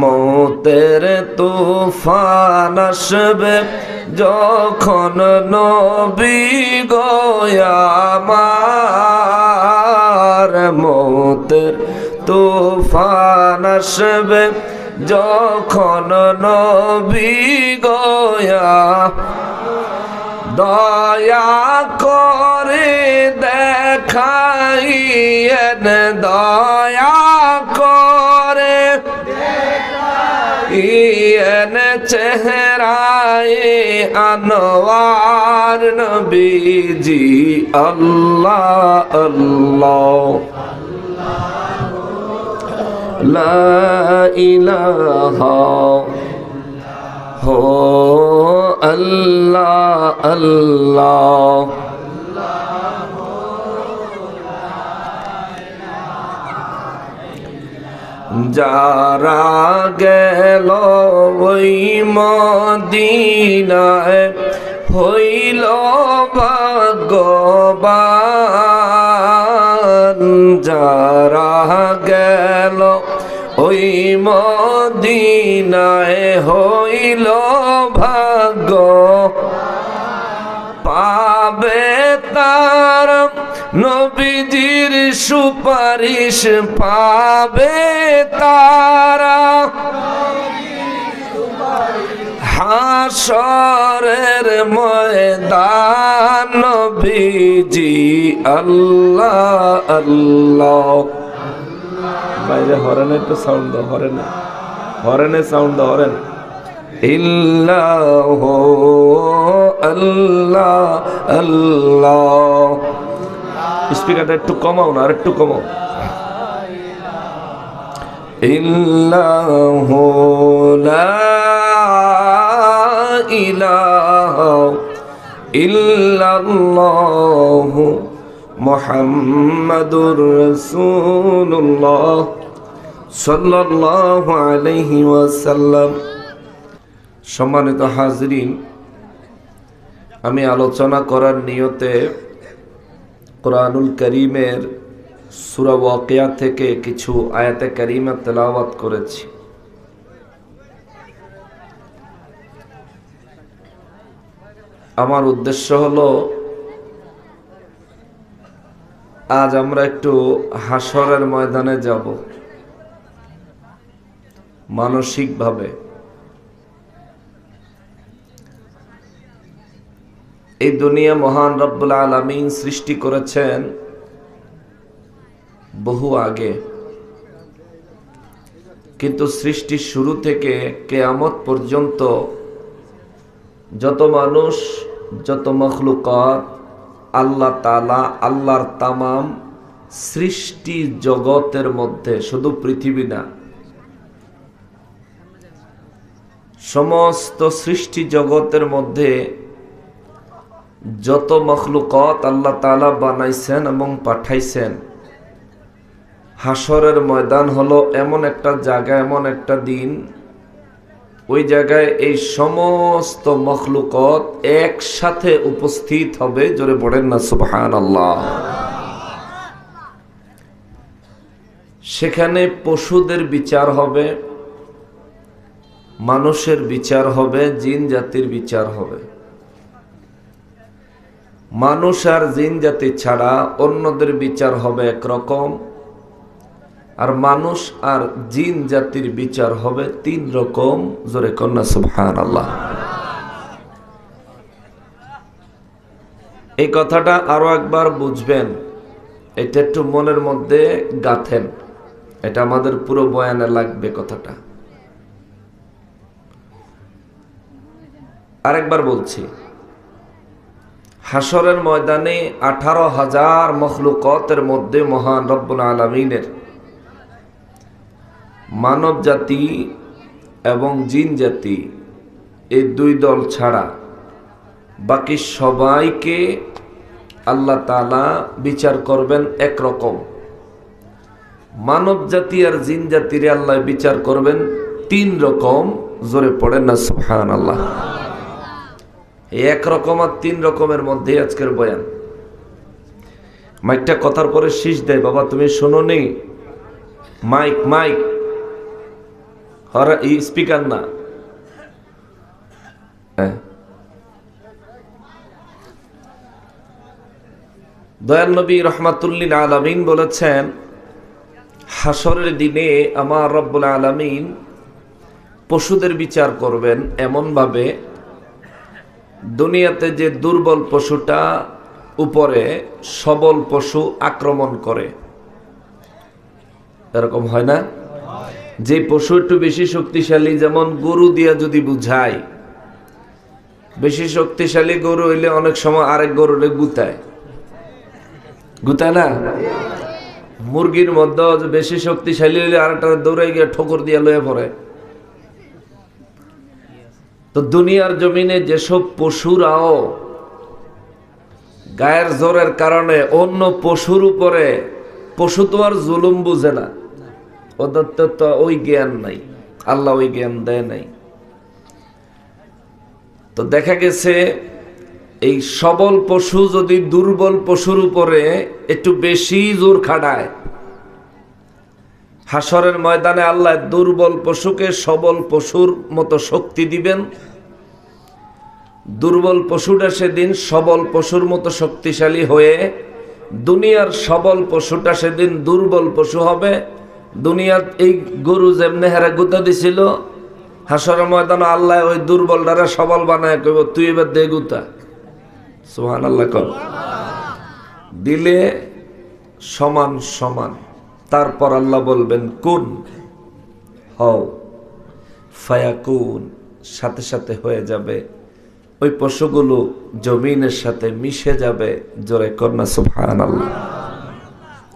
মৌতের তুফান আসবে যখন নবী গো আমার, মৌতের তুফান আসবে যখন নবী গো দয়া করে দেখাইয়েন, দয়া করে দেখাইয়েন চেহারায়ে আনোয়ার নবীজি। আল্লাহ আল্লাহ লা ইলাহা হো আল্লাহ আল্লাহ। যারা গেল ওই মদিনায় হইল ভাগ্যবান, যারা গেল ওই মদিনায় হইল ভাগ্য, পাবে তার নবীজির সুপারিশ, পাবে তারা হাসরের ময়দান নবীজি। আল্লাহ আল্লাহ। বাইরে হরেন একটু সাউন্ড দাও, হরেন হরেনে সাউন্ড দাও, হরেন। ইল্লাহ আল্লাহ আল্লাহ। স্পিকারটা একটু কমাও না, আর একটু কমাও। ইল্লাহ লা ইলাহা ইল্লাল্লাহ মুহাম্মাদুর রাসূলুল্লাহ সাল্লাল্লাহু আলাইহি ওয়াসাল্লাম। সম্মানিত হাজরিন, আমি আলোচনা করার নিয়তে কুরআনুল কারীমের সূরা ওয়াকিয়া থেকে কিছু আয়াতে কারীমা তেলাওয়াত করেছি। আমার উদ্দেশ্য হলো আজ আমরা একটু হাসরের ময়দানে যাব, মানসিকভাবে। এই দুনিয়া মহান রব্বুল আলামিন সৃষ্টি করেছেন বহু আগে, কিন্তু সৃষ্টির শুরু থেকে কিয়ামত পর্যন্ত যত মানুষ, যত মখলুকাত, আল্লাহ তাআলা আল্লাহর তামাম সৃষ্টি জগতের মধ্যে, শুধু পৃথিবী না, সমস্ত সৃষ্টি জগতের মধ্যে যত মখলুকাত আল্লাহ তাআলা বানাইছেন এবং পাঠাইছেন, হাসরের ময়দান হলো এমন একটা জায়গা, এমন একটা দিন, ওই জায়গায় এই সমস্ত মখলুকাত একসাথে উপস্থিত হবে। জোরে পড়েন না সুবহানাল্লাহ। সেখানে পশুদের বিচার হবে, মানুষের বিচার হবে, জিন জাতির বিচার হবে। মানুষ আর জিন জাতি ছাড়া অন্যদের বিচার হবে একরকম, আর মানুষ আর জিন জাতির বিচার হবে তিন রকম। জোরে কন্যা সুবহানাল্লাহ। এই কথাটা আরো একবার বুঝবেন, এটা একটু মনের মধ্যে গাঁথেন, এটা আমাদের পুরো বয়ানে লাগবে কথাটা। আরেকবার বলছি, হাসরের ময়দানে 18,000 মখলুকাতের মধ্যে মহান রব্বুল আলামিনের মানব জাতি এবং জিন জাতি, এই দুই দল ছাড়া বাকি সবাইকে আল্লাহ তাআলা বিচার করবেন একরকম। মানব জাতি আর জিন জাতিরে আল্লাহ বিচার করবেন তিন রকম। জোরে পড়েন না সুবহানাল্লাহ। একরকম আর তিন রকমের মধ্যে আজকের বয়ান। মাইকটা কথার পরে শীষ দেয়, বাবা তুমি শোনো নি? মাইক মাইক স্পিকার না। দয়াল নবী রহমাতুল্লিল আলামিন বলেছেন, হাসরের দিনে আমার রব্বুল আলামিন পশুদের বিচার করবেন এমন ভাবে, দুনিয়াতে যে দুর্বল পশুটা উপরে সবল পশু আক্রমণ করে, এরকম হয় না? যে পশু একটু বেশি শক্তিশালী, যেমন গরু দিয়া যদি বুঝায়, বেশি শক্তিশালী গরু হইলে অনেক সময় আরেক গরুরে গুতায় না? মুরগির মধ্যে বেশি শক্তিশালী হইলে আরেকটা দৌড়ে গিয়ে ঠোকর দিয়ে লয়ে পড়ে। তো দুনিয়ার জমিনে যেসব পশুরাও গায়ের জোরের কারণে অন্য পশুর উপরে, পশু তো আর জুলুম বুঝে না, ওদের তো ওই জ্ঞান নাই, আল্লাহ ওই জ্ঞান দেয় নাই। তো দেখা গেছে এই সবল পশু যদি দুর্বল পশুর উপরে একটু বেশি জোর খাটায়, হাসরের ময়দানে আল্লাহ দুর্বল পশুকে সবল পশুর মতো শক্তি দিবেন, দুর্বল পশুটা সেদিন সবল পশুর মতো শক্তিশালী হয়ে, দুনিয়ার সবল পশুটা সেদিন দুর্বল পশু হবে। দুনিয়ার এই গরু যেমনে হেরা গুতা দিছিল, হাসরের ময়দানে আল্লাহ ওই দুর্বলটারে সবল বানায় কইব, তুই এবার দে গুতা। সুবহানাল্লাহ কর। দিলে সমান সমান। তারপর আল্লাহ বলবেন কুন, হও, ফায়াকুন, সাথে সাথে হয়ে যাবে। ওই পশুগুলো জমিনের সাথে মিশে যাবে। জোরে কন্যা সুবহানাল্লাহ।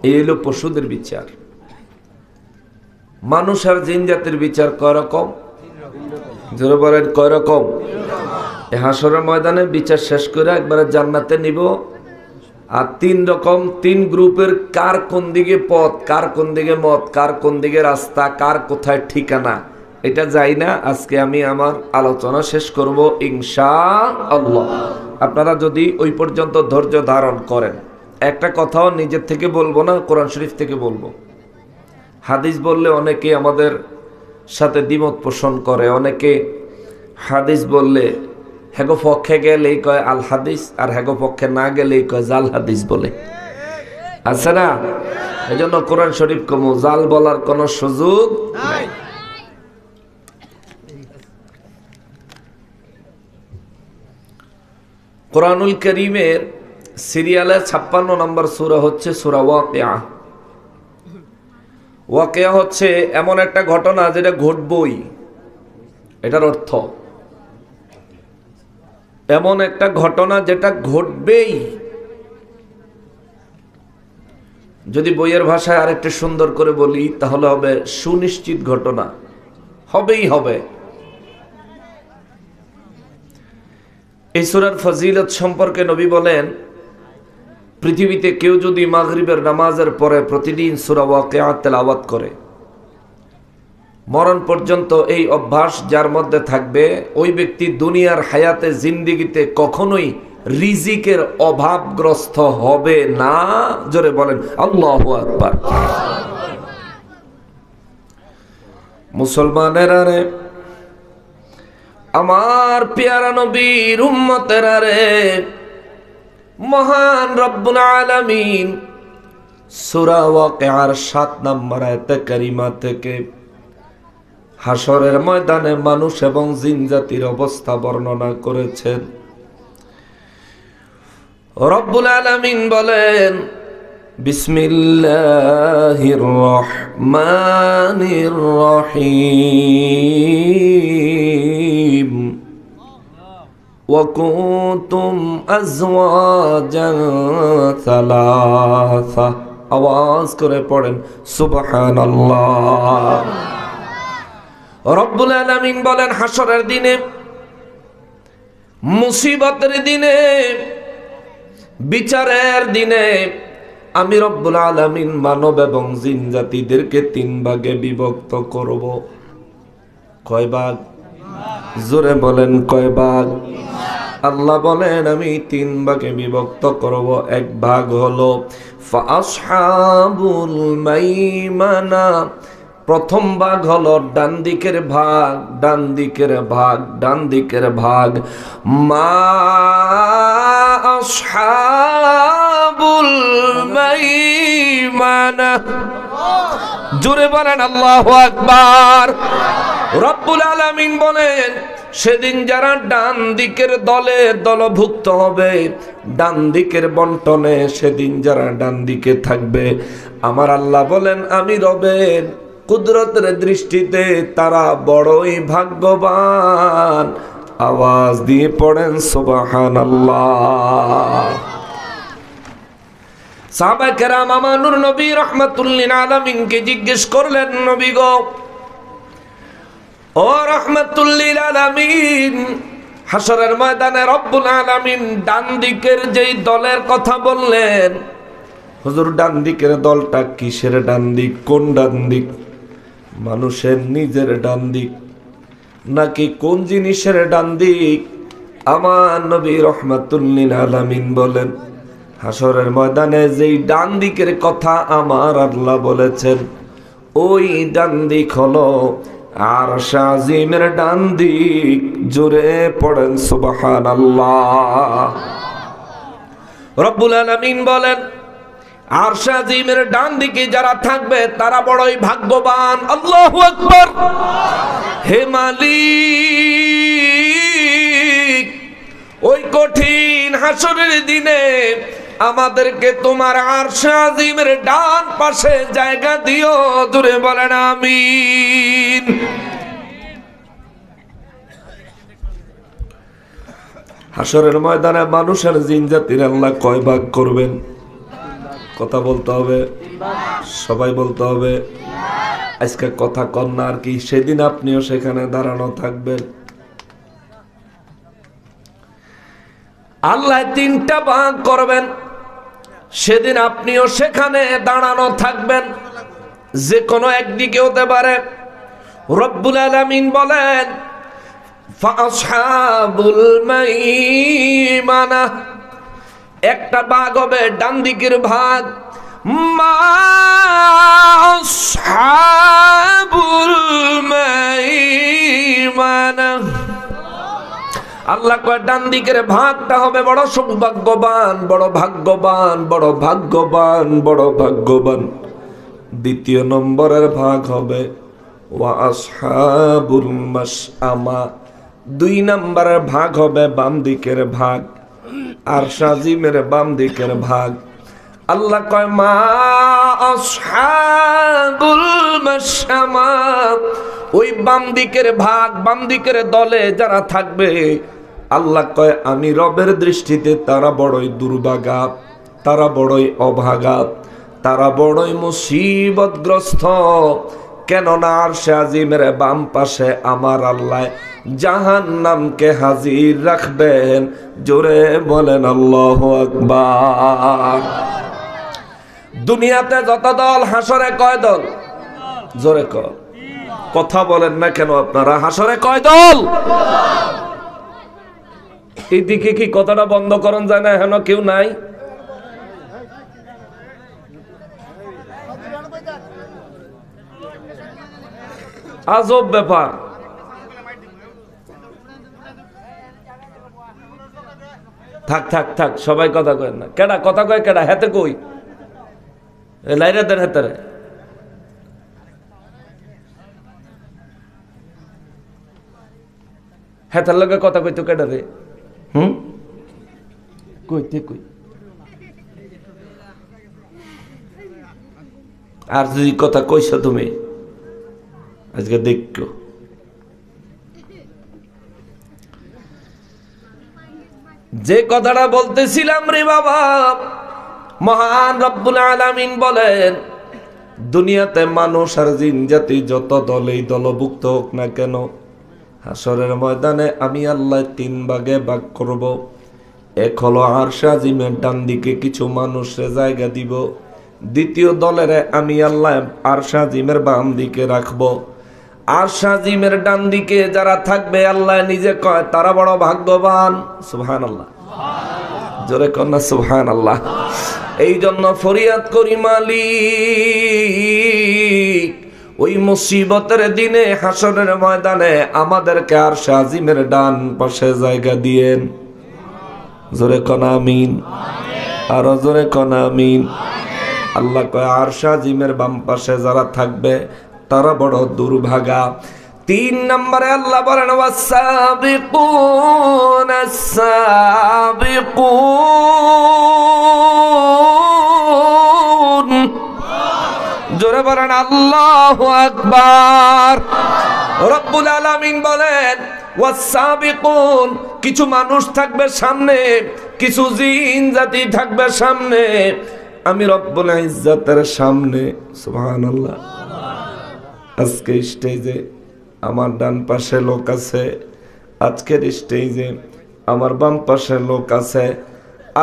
এই হলো পশুদের বিচার। মানুষ আর জিন জাতির বিচার কয় রকম? জোরে বলেন, কয় রকম? এই হাসরের ময়দানে বিচার শেষ করে একবারে জান্নাতে নিব। আর তিন রকম, তিন গ্রুপের কার কোন দিকে পথ, কার কোন দিকে মত, কার কোন দিকে রাস্তা, কার কোথায় ঠিকানা, এটা যাই না। আজকে আমি আমার আলোচনা শেষ করব ইনশাআল্লাহ। আপনারা যদি ওই পর্যন্ত ধৈর্য ধারণ করেন, একটা কথাও নিজের থেকে বলবো না, কোরআন শরীফ থেকে বলবো। হাদিস বললে অনেকে আমাদের সাথে দ্বিমত পোষণ করে, অনেকে হাদিস বললে হেগো পক্ষে গেলেই কয় আল হাদিস, আর হেগো পক্ষে না গেলেই কয় জাল হাদিস বলে, আছে না? এই জন্য কোরআন শরীফ কমু, জাল বলার কোনো সুযোগ নাই। কোরআনুল কারীমের সিরিয়ালে 56 নম্বর সূরা হচ্ছে সূরা ওয়াকিয়া। ওয়াকিয়া হচ্ছে এমন একটা ঘটনা যেটা ঘটবই, এটার অর্থ এমন একটা ঘটনা যেটা ঘটবেই। যদি বইয়ের ভাষায় আরেকটু সুন্দর করে বলি তাহলে হবে সুনিশ্চিত ঘটনা, হবেই হবে। এই সূরার ফজিলত সম্পর্কে নবী বলেন, পৃথিবীতে কেউ যদি মাগরিবের নামাজের পরে প্রতিদিন সূরা ওয়াকিয়া তেলাওয়াত করে, মরণ পর্যন্ত এই অভ্যাস যার মধ্যে থাকবে, ওই ব্যক্তি দুনিয়ার হায়াতে, জিন্দেগিতে কখনোই রিজিকের অভাবগ্রস্ত হবে না। জোরে বলেন আল্লাহু আকবার। মুসলমানেরা রে, আমার পেয়ারা নবীর উম্মতেরা রে, মহান রব্বুল আলামিন সূরা ওয়াকিয়ার 7 নম্বর আয়াতে কারিমা থেকে হাসরের ময়দানে মানুষ এবং জিন জাতির অবস্থা বর্ণনা করেছেন। রব্বুল আলামিন বলেন, বিসমিল্লাহির রহমানির রহিম ওয়া কুনতুম আজওয়াজান সালাসা। আওয়াজ করে পড়েন সুবহানাল্লাহ। রব্বুল আলামিন বলেন, হাসরের দিনে, মুসিবতের দিনে, বিচারের দিনে আমি রব্বুল আলামিন মানব এবং জিন জাতিদেরকে 3 ভাগে বিভক্ত করব। কয় ভাগ? জোরে বলেন কয় ভাগ? আল্লাহ বলেন আমি 3 ভাগে বিভক্ত করব। এক ভাগ হলো ফাআসহাবুল মাইমানা, প্রথম ভাগ হলো ডান দিকের ভাগ, ডান দিকের ভাগ, ডান দিকের ভাগ। মা আসহাবুল মাইমানা, জোরে বলেন আল্লাহু আকবার। রব্বুল আলামিন বলেন সেদিন যারা ডান দিকের দলভুক্ত হবে, ডান দিকের বন্টনে সেদিন যারা ডান দিকে থাকবে, আমার আল্লাহ বলেন আমি রবের কুদরতের দৃষ্টিতে তারা বড়ই ভাগ্যবান। আওয়াজ দিয়ে পড়েন সুবহানাল্লাহ। সাহাবায়ে কেরাম আমানুর নবী রাহমাতুল্লিল আলামিনকে জিজ্ঞেস করলেন, নবী গো, ও রাহমাতুল্লিল আলামিন, হাসরের ময়দানে রব্বুল আলামিন ডান দিকের যেই দলের কথা বললেন, হুজুর ডান দিকের দলটা কিসের ডান দিক? কোন ডান দিক? মানুষের নিজের ডান দিক নাকি কোন জিনিসের ডান দিক? আমার নবী রাহমাতুল্লিল আলামিন বলেন হাসরের ময়দানে যেই ডান দিকের কথা আমার আল্লাহ বলেছেন, ওই ডান দিক হলো আরশ আজিমের ডান দিক। জোরে পড়েন সুবহানাল্লাহ। রব্বুল আলামিন বলেন আরশ আজিমের ডান দিকে যারা থাকবে তারা বড়ই ভাগ্যবান। আল্লাহু আকবার। হে মালিক, ওই কঠিন হাসরের দিনে আমাদেরকে তোমার আরশ আজিমের ডান পাশে জায়গা দিও। জোরে বলেন আমিন। হাসরের ময়দানে মানুষের জিন জাতির আল্লাহ কয় ভাগ করবেন? কথা বলতে হবে, সবাই বলতে হবে। আজকে কথা কন না আর কি, সেদিন আপনিও সেখানে দাঁড়ানো থাকবেন। আল্লাহ তিনটা ভাগ করবেন, সেদিন আপনিও সেখানে দাঁড়ানো থাকবেন। যে কোনো একদিকে হতে পারে। রব্বুল আলামিন বলেন ফাআসহাবুল মাইমানা, একটা ভাগ হবে ডান দিকের ভাগ। মা আসহাবুল মাইমানা, আল্লাহ কয় ডান দিকের ভাগটা হবে বড় সৌভাগ্যবান, বড় ভাগ্যবান, বড় ভাগ্যবান, বড় ভাগ্যবান। দ্বিতীয় নম্বরের ভাগ হবে ওয়া আসহাবুল মাশআমা, দুই নম্বরের ভাগ হবে বাম দিকের ভাগ, আরশ আজিমের বাম দিকের ভাগ। আল্লাহ কয় মা আসহাবুল মাশআমা, ওই বাম দিকের ভাগ, বাম দিকের দলে যারা থাকবে, আল্লাহ কয় আমি রবের দৃষ্টিতে তারা বড়ই দুর্ভাগা, তারা বড়ই অভাগা, তারা বড়ই মুসিবতগ্রস্ত। কেননা আরশে আজিমের বাম পাশে আমার আল্লাহ জাহান্নামকে হাজির রাখবেন। জোরে বলেন আল্লাহু আকবার। দুনিয়াতে যত দল, হাসরে কয় দল? জোরে কর, কথা বলেন না কেন আপনারা? হাসরে কয় দল? এইদিকে কি কথাটা বন্ধ করন যায় না? এখনো কেউ নাই? আজব ব্যাপার। থাক থাক থাক, সবাই কথা কয় না। কেডা কথা কয়? কেডা হেতে কই? লাইরাদের হেতারে হেতার লগে কথা কইতো কেডা রে? কইতে কই। আর যদি কথা কইছো তুমি আজকে দেখো। যে কথাটা বলতেছিলাম রে বাবা, মহান রব্বুল আলামিন বলেন দুনিয়াতে মানুষ আর জিন জাতি যত দলেই দলভুক্ত হোক না কেন, হাসরের ময়দানে আমি আল্লাহ তিন ভাগে ভাগ করব। এক হলো আরশ আজিমের ডান দিকে কিছু মানুষের জায়গা দিব। দ্বিতীয় দলের আমি আল্লাহ আরশ আজিমের বাম দিকে রাখবো। আরশ আজিমের ডান দিকে যারা থাকবে, আল্লাহ নিজে কয় তারা বড় ভাগ্যবান। সুবহানাল্লাহ, জোরে কন্যা সুবহানাল্লাহ। এই জন্য ফরিয়াদ করি মালিক, ওই মুসিবতের দিনে হাসরের ময়দানে আমাদেরকে আরশে আজিমের ডান পাশে জায়গা দিয়েন। জোরে কোন আমিন, আরো জোরে কোন আমিন। আল্লাহ কয় আরশে আজিমের বাম পাশে যারা থাকবে তারা বড় দুর্ভাগা। 3 নম্বরে আল্লাহ বলেন ওয়াসাবিকুন আস-সাবিকুন। জোরে বলেন আল্লাহু আকবার। রব্বুল আলামিন বলেন ওয়াসাবিকুন, কিছু মানুষ থাকবে সামনে, কিছু জিন জাতি থাকবে সামনে, আমি রব্বুল ইজ্জতের সামনে। সুবহানাল্লাহ। আজকে স্টেজে আমার ডান পাশে লোক আছে, আজকের স্টেজে আমার বাম পাশে লোক আছে,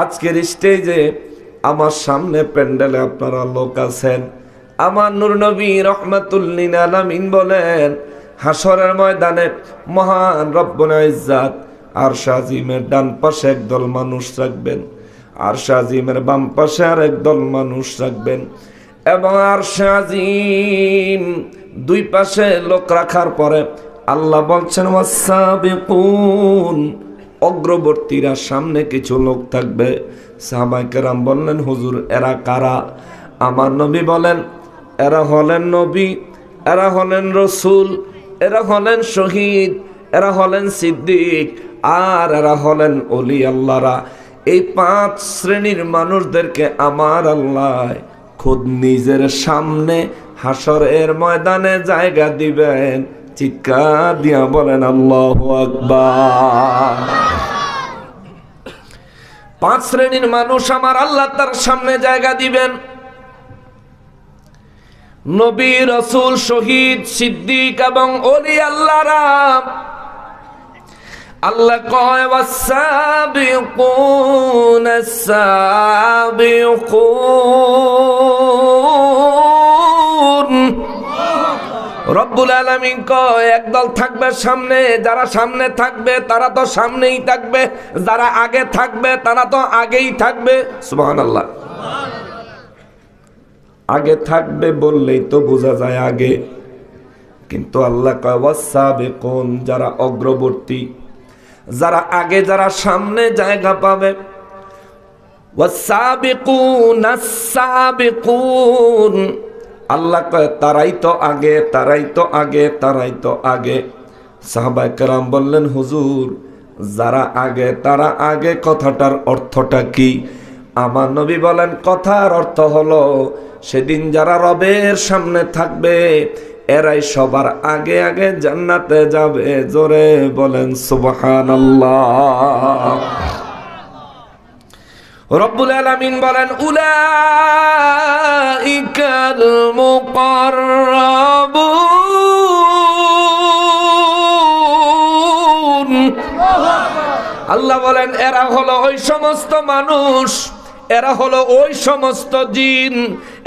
আজকের স্টেজে আমার সামনে প্যান্ডেলে আপনারা লোক আছেন। আমার নূর নবী রাহমাতুল লিল আলামিন বলেন হাসরের ময়দানে মহান রব্বুল ইজ্জত আরশে আজিমের ডান পাশে একদল মানুষ রাখবেন, আরশে আজিমের বাম পাশে আর একদল মানুষ রাখবেন, এবং আরশে আজিম দুই পাশে লোক রাখার পরে আল্লাহ বলছেন ওয়াসাবিকুন, অগ্রবর্তীরা সামনে কিছু লোক থাকবে। সাহাবায়ে কেরাম বললেন হুজুর এরা কারা? আমার নবী বলেন এরা হলেন নবী, এরা হলেন রসুল, এরা হলেন শহীদ, এরা হলেন সিদ্দিক, আর এরা হলেন ওলি আল্লাহরা। এই 5 শ্রেণীর মানুষদেরকে আমার আল্লাহ খুদ নিজের সামনে হাসরের ময়দানে জায়গা দিবেন। চিৎকার দিয়া বলেন আল্লাহু আকবার। 5 শ্রেণীর মানুষ আমার আল্লাহ তার সামনে জায়গা দিবেন। নবী, রাসূল, শহীদ, সিদ্দিক এবং ওলি আল্লাহরা। আল্লাহ কয় ওয়াসাবিকুন আস-সাবিকুন। রব্বুল আলামিন কয় একদল থাকবে সামনে, যারা সামনে থাকবে তারা তো সামনেই থাকবে, যারা আগে থাকবে তারা তো আগেই থাকবে। সুবহানাল্লাহ। আগে থাকবে বললেই তো বোঝা যায় আগে, কিন্তু আল্লাহ কয় ওয়াসাবিকুন, যারা অগ্রবর্তী, যারা আগে, যারা সামনে জায়গা পাবে। ওয়াসাবিকুন আস-সাবিকুন, আল্লাহ কয় তারাই তো আগে, তারাই তো আগে, তারাই তো আগে। সাহাবায়ে কেরাম বললেন হুজুর যারা আগে তারা আগে কথাটার অর্থটা কি? আমার নবী বলেন কথার অর্থ হলো সেদিন যারা রবের সামনে থাকবে এরাই সবার আগে আগে জান্নাতে যাবে। জোরে বলেন সুবহানাল্লাহ। রব্বুল আলামিন বলেন উলাইকাল মুকাররাবুন। আল্লাহ বলেন এরা হলো ওই সমস্ত মানুষ, এরা হলো ওই সমস্ত জিন,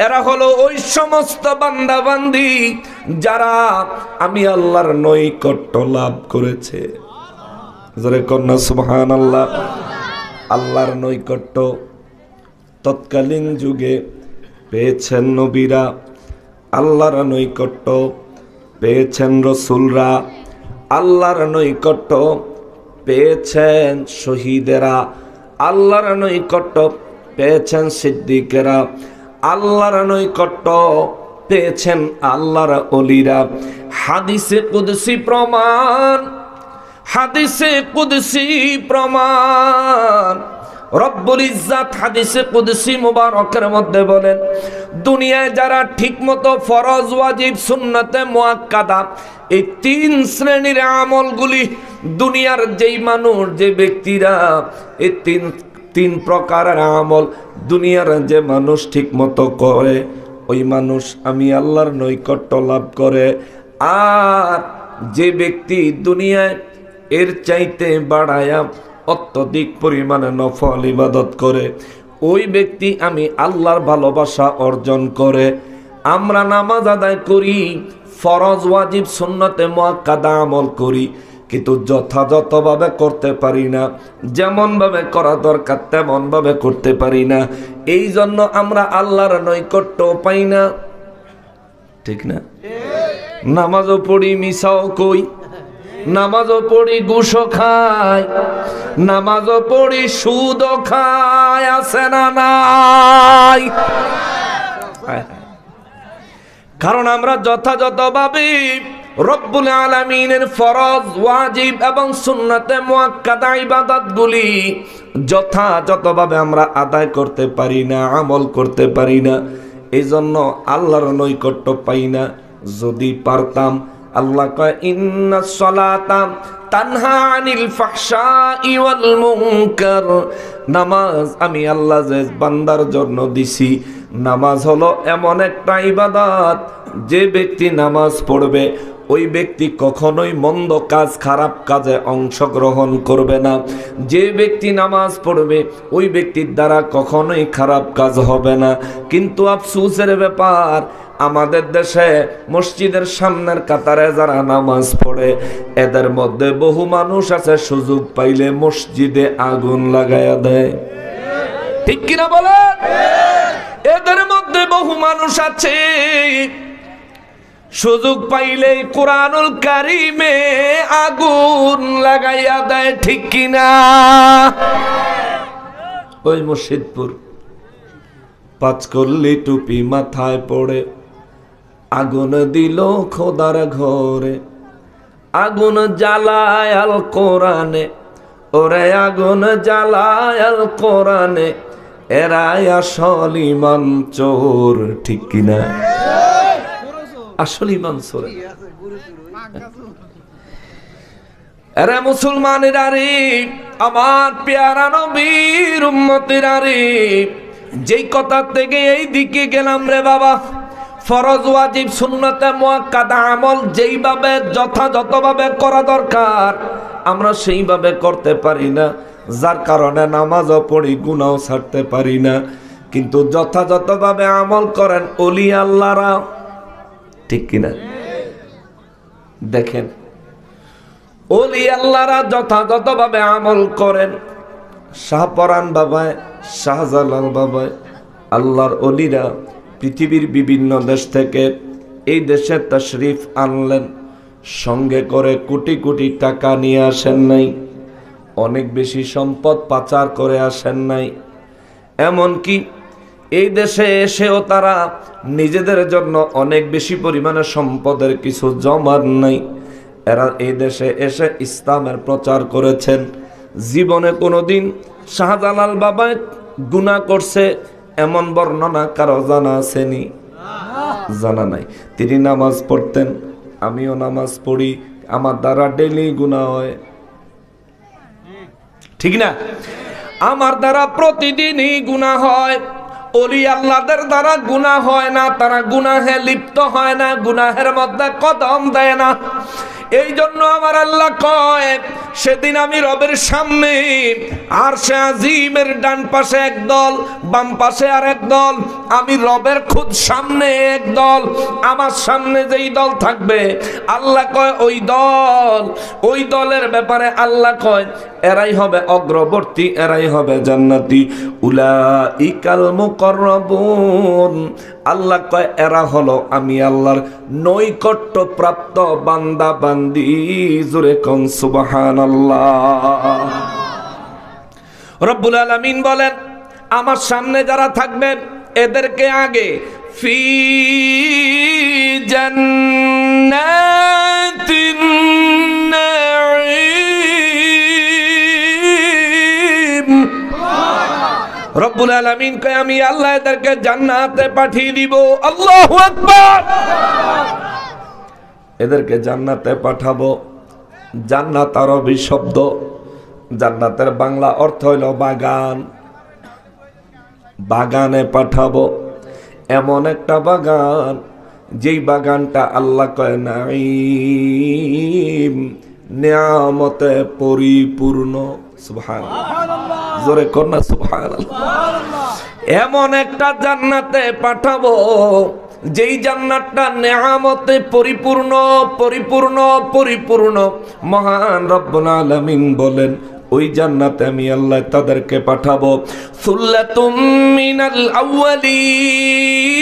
এরা হলো ওই সমস্ত বান্দা বান্দি যারা আমি আল্লাহর নৈকট্য লাভ করেছে। জোরে কন্যা সুবহানাল্লাহ। আল্লাহর নৈকট্য তৎকালীন যুগে পেয়েছেন নবীরা, আল্লাহর নৈকট্য পেয়েছেন রসুলরা, আল্লাহর নৈকট্য পেয়েছেন শহীদেরা, আল্লাহর নৈকট্য পেয়েছেন সিদ্দিকেরা, আল্লাহর নৈকট্য পেয়েছেন আল্লাহর ওলিরা। হাদিসে কুদসি প্রমাণ, হাদিসে কুদসি প্রমাণ। রব্বুল ইজ্জত হাদিসে কুদসি মুবারকের মধ্যে বলেন দুনিয়ায় যারা ঠিকমতো ফরজ, ওয়াজিব, সুন্নতে মুআক্কাদা এই 3 শ্রেণীর আমলগুলি দুনিয়ার যেই মানুষ, যে ব্যক্তিরা এই তিন প্রকারের আমল দুনিয়ার যে মানুষ ঠিকমতো করে ওই মানুষ আমি আল্লাহর নৈকট্য লাভ করে। আর যে ব্যক্তি দুনিয়ায় এর চাইতে বাড়ায়া অত্যধিক পরিমাণে নফল ইবাদত করে ওই ব্যক্তি আমি আল্লাহর ভালোবাসা অর্জন করে। আমরা নামাজ আদায় করি, ফরজ, ওয়াজিব, সুন্নতে মুআক্কাদা আমল করি, কিন্তু যথাযথভাবে করতে পারি না, যেমন ভাবে করা দরকার তেমন ভাবে করতে পারি না। এই জন্য আমরা আল্লাহর নৈকট্য পাই না। ঠিক না? নামাজও পড়ি মিসাও কই, নামাজও পড়ি ঘুষও খায়, নামাজও পড়ি সুদও খায়, আছে না নাই? কারণ আমরা যথাযথভাবে রব্বুল আলামিনের ফরজ, ওয়াজিব এবং সুন্নাতে মুআক্কাদা ইবাদতগুলি যথাযথভাবে আমরা আদায় করতে পারি না, আমল করতে পারি না, এজন্য আল্লাহর নৈকট্য পাই না। যদি পারতাম, আল্লাহ কয় ইন্নাস সালাতা তানহা আনিল ফাহশাই ওয়াল মুনকার, নামাজ আমি আল্লাহ যে বান্দার জন্য দিছি, নামাজ হলো এমন একটা ইবাদত, যে ব্যক্তি নামাজ পড়বে ওই ব্যক্তি কখনোই মন্দ কাজ, খারাপ কাজে অংশগ্রহণ করবে না। যে ব্যক্তি নামাজ পড়বে ওই ব্যক্তির দ্বারা কখনোই খারাপ কাজ হবে না। কিন্তু আফসোসের ব্যাপার, আমাদের দেশে মসজিদের সামনের কাতারে যারা নামাজ পড়ে, এদের মধ্যে বহু মানুষ আছে সুযোগ পাইলে মসজিদে আগুন লাগায়া দেয়। ঠিক কিনা বলেন? এদের মধ্যে বহু মানুষ আছে সুযোগ পাইলে কুরআনুল কারীমে আগুন লাগাইয়া দেয়। ঠিক কিনা? ওই মুর্শিদপুর পাঁচকল্লি টুপি মাথায় পড়ে আগুন দিল খোদার ঘরে, আগুন জ্বালায় আল কোরআনে, ওরে আগুন জ্বালায় আল কোরআনে, এরাই আসল ইমান চোর। ঠিক কিনা? আসল ইমান চোর এরা মুসলমানেরা রে, আমার পেয়ারা নবীর উম্মতেরা রে। যেই কথা থেকে এই দিকে গেলাম রে বাবা, ফরজ, ওয়াজিব, সুন্নাতে মুআক্কাদা আমল যেইভাবে যথাযথভাবে করা দরকার আমরা সেইভাবে করতে পারি না, যার কারণে নামাজও পড়ি, গুনাহও ছাড়তে পারি না। কিন্তু যথাযথভাবে আমল করেন ওলি আল্লাহরা। ঠিক কিনা? দেখেন ওলি আল্লাহরা যথাযথভাবে আমল করেন। শাহপরান বাবায়, শাহজালাল বাবায়, আল্লাহর ওলিরা পৃথিবীর বিভিন্ন দেশ থেকে এই দেশে তাশরিফ আনলেন, সঙ্গে করে কোটি কোটি টাকা নিয়ে আসেন নাই, অনেক বেশি সম্পদ পাচার করে আসেন নাই। এমনকি এই দেশে এসেও তারা নিজেদের জন্য অনেক বেশি পরিমাণে সম্পদের কিছু জমান নাই। এরা এই দেশে এসে ইসলামের প্রচার করেছেন। জীবনে কোনোদিন শাহজালাল বাবা গুনাহ করছে এমন বর্ণনা কারো জানা আসেনি? জানা নাই। তিনি নামাজ পড়তেন, আমিও নামাজ পড়ি, আমার দ্বারা ডেইলি গুনাহ হয়। ঠিক না? আমার দ্বারা প্রতিদিনই গুনাহ হয়। ওলি আল্লাহদের দ্বারা গুনাহ হয় না, তারা গুনাহে লিপ্ত হয় না, গুনাহের মধ্যে কদম দেয় না। এই জন্য আমার আল্লাহ কয়, সেদিন আমি রবের সামনে আরশে আজিমের ডান পাশে একদল, বাম পাশে আর একদল, আমি রবের খুদ সামনে একদল, আমার সামনে যেই দল থাকবে আল্লাহ কয় ওই দলের ব্যাপারে আল্লাহ কয় এরাই হবে অগ্রবর্তী, এরাই হবে জান্নাতি। উলাইকাল মুকাররাবুন, আল্লাহ কয় এরা হলো আমি আল্লাহর নৈকট্য প্রাপ্ত বান্দা বান্দি। জোরে কোন সুবহানাল্লাহ। রব্বুল আলামিন বলেন, আমার সামনে যারা থাকবেন এদেরকে আগে ফি জান্নাতিন নাঈম, রব্বুল আলামিন কয় আমি আল্লাহ এদেরকে জান্নাতে পাঠিয়ে দিব। আল্লাহু আকবার। এদেরকে জান্নাতে পাঠাবো। জান্নাত আরবি শব্দ, জান্নাতের বাংলা অর্থ হইল বাগান। বাগানে পাঠাবো, এমন একটা বাগান যেই বাগানটা আল্লাহ কয় নাঈম, নিয়ামতে পরিপূর্ণ। সুবহানাল্লাহ, জোরে কন্যা সুবহানাল্লাহ। এমন একটা জান্নাতে পাঠাবো যেই জান্নাতটা নিয়ামতে পরিপূর্ণ পরিপূর্ণ পরিপূর্ণ। মহান রব্বুল আলামিন বলেন, ওই জান্নাতে আমি আল্লাহ তাদেরকে পাঠাবো। সুল্লাতুম মিনাল আউয়ালিন,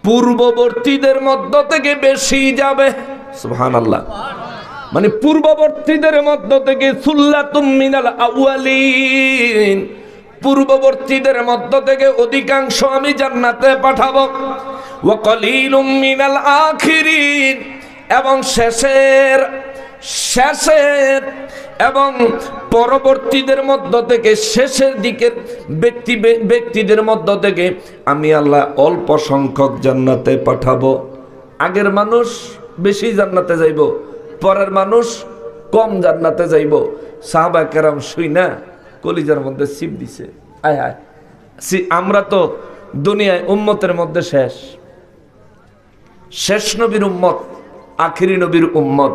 পূর্ববর্তীদের মধ্য থেকে বেশি যাবে। সুবহানাল্লাহ। মানে পূর্ববর্তীদের মধ্য থেকে সুল্লাতুম মিনাল আউয়ালিন, পূর্ববর্তীদের মধ্য থেকে অধিকাংশ আমি জান্নাতে পাঠাবো। ওয়া কলিলুম মিনাল আখিরিন, এবং শেষের এবং পরবর্তীদের মধ্য থেকে শেষের দিকের ব্যক্তিদের মধ্য থেকে আমি আল্লাহ অল্প সংখ্যক জান্নাতে পাঠাবো। আগের মানুষ বেশি জান্নাতে যাইব, পরের মানুষ কম জান্নাতে যাইব। সাহাবা কেরাম শুইনা কলিজার মধ্যে সিপ দিছে, আয় আয়, আমরা তো দুনিয়ায় উম্মতের মধ্যে শেষ নবীর উম্মত, আখিরি নবীর উম্মত,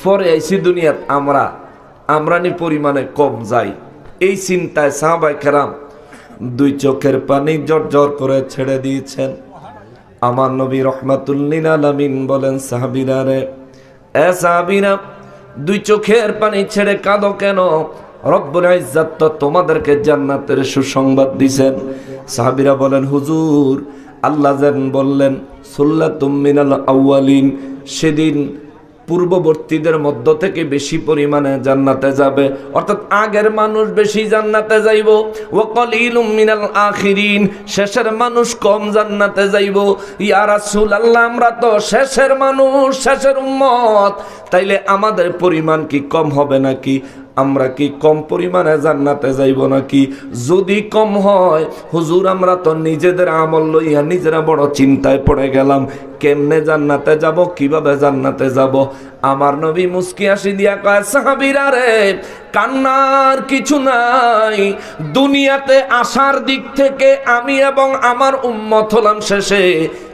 পরে আইসি দুনিয়াত আমরা নি পরিমাণে কম যাই। এই চিন্তায় সাহাবা কেরাম দুই চোখের পানি জর্জর করে ছেড়ে দিয়েছেন। আমার নবী রহমাতুল লিল আলামিন বলেন, সাহাবীরা রে, এ সাহাবীরা, দুই চোখের পানি ছেড়ে কাঁদো কেন? রব্বুল ইজ্জত তো তোমাদেরকে জান্নাতের সুসংবাদ দিবেন। সাহাবীরা বলেন, হুজুর, আল্লাহ যেন বললেন সুল্লাতুম মিনাল আউয়ালিন, সেদিন পূর্ববর্তীদের মধ্য থেকে বেশি পরিমাণে জান্নাতে যাবে, অর্থাৎ আগের মানুষ বেশি জান্নাতে যাইব। ওয়া কলিলুম মিনাল আখিরিন, শেষের মানুষ কম জান্নাতে যাইব। ইয়া রাসূলুল্লাহ, আমরা তো শেষের মানুষ, শেষের উম্মত, তাইলে আমাদের পরিমাণ কি কম হবে নাকি? আমরা কি কম পরিমাণে জান্নাতে যাইব নাকি? যদি কম হয় হুজুর, আমরা তো নিজেদের আমল লইয়া নিজেরা বড় চিন্তায় পড়ে গেলাম, কেমনে জান্নাতে যাব, কিভাবে জান্নাতে যাব? আমার নবী মুস্কি হাসি দিয়া কয়, সাহাবীরা রে, কান্নার কিছু নাই। দুনিয়াতে আসার দিক থেকে আমি এবং আমার উম্মত হলাম শেষে,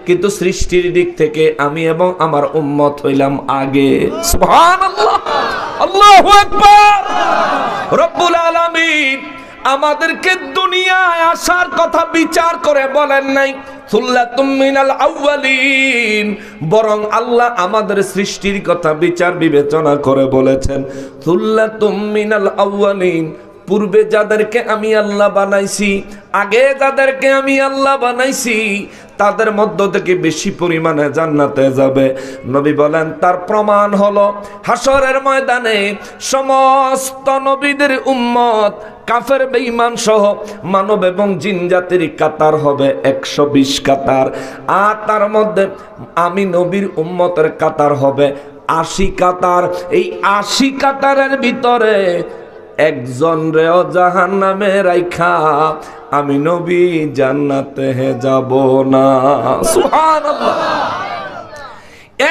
কিন্তু সৃষ্টির দিক থেকে আমি এবং আমার উম্মত হইলাম আগে। সুবহানাল্লাহ, আল্লাহু আকবার। রব্বুল আলামিন আমাদেরকে দুনিয়ায় আসার কথা বিচার করে বলেন নাই সুল্লাতুম মিনাল আউয়ালিন, বরং আল্লাহ আমাদের সৃষ্টির কথা বিচার বিবেচনা করে বলেছেন সুল্লাতুম মিনাল আউয়ালিন, পূর্বে যাদেরকে আমি আল্লাহ বানাইছি, আগে যাদেরকে আমি আল্লাহ বানাইছি, তাদের মধ্য থেকে বেশি পরিমাণে জান্নাতে যাবে। নবী বলেন, তার প্রমাণ হলো হাসরের ময়দানে সমস্ত নবীদের উম্মত, কাফের বেঈমান সহ মানব এবং জিন জাতির কাতার হবে 120 কাতার, আর তার মধ্যে আমি নবীর উম্মতের কাতার হবে 80 কাতার। এই 80 কাতারের ভিতরে একজন রেও জাহান্নামে রাইখা আমি নবী জান্নাতে যাব না। সুবহানাল্লাহ।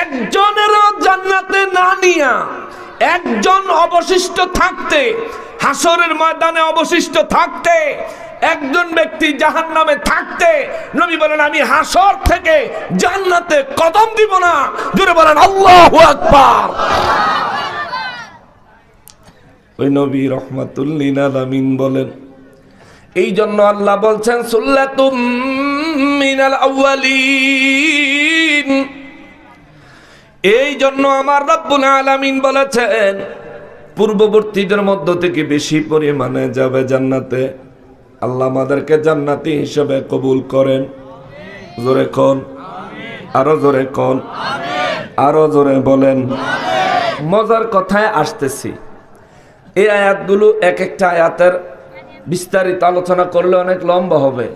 একজনেরও জান্নাতে না নিয়া একজন অবশিষ্ট থাকতে, হাসরের ময়দানে অবশিষ্ট থাকতে, একজন ব্যক্তি জাহান্নামে থাকতে, নবী বলেন আমি হাসর থেকে জান্নাতে কদম দিব না। জোরে বলেন আল্লাহু আকবার। ওই নবী রহমাতুল লিল আলামিন বলেন, এই জন্য আল্লাহ বলছেন সুল্লাতুম মিনাল আউয়ালিন, এই জন্য আমার রব্বুল আলামিন বলেছেন পূর্ববর্তীদের মধ্য থেকে বেশি পরিমাণে যাবে জান্নাতে। আল্লাহ আমাদেরকে জান্নাতি হিসেবে কবুল করেন। জোরে কোন, আরো জোরে কোন, আরো জোরে বলেন। মজার কথায় আসতেছি, এই আয়াতগুলো এক একটা আয়াতের বিস্তারিত আলোচনা করলে অনেক লম্বা হবে।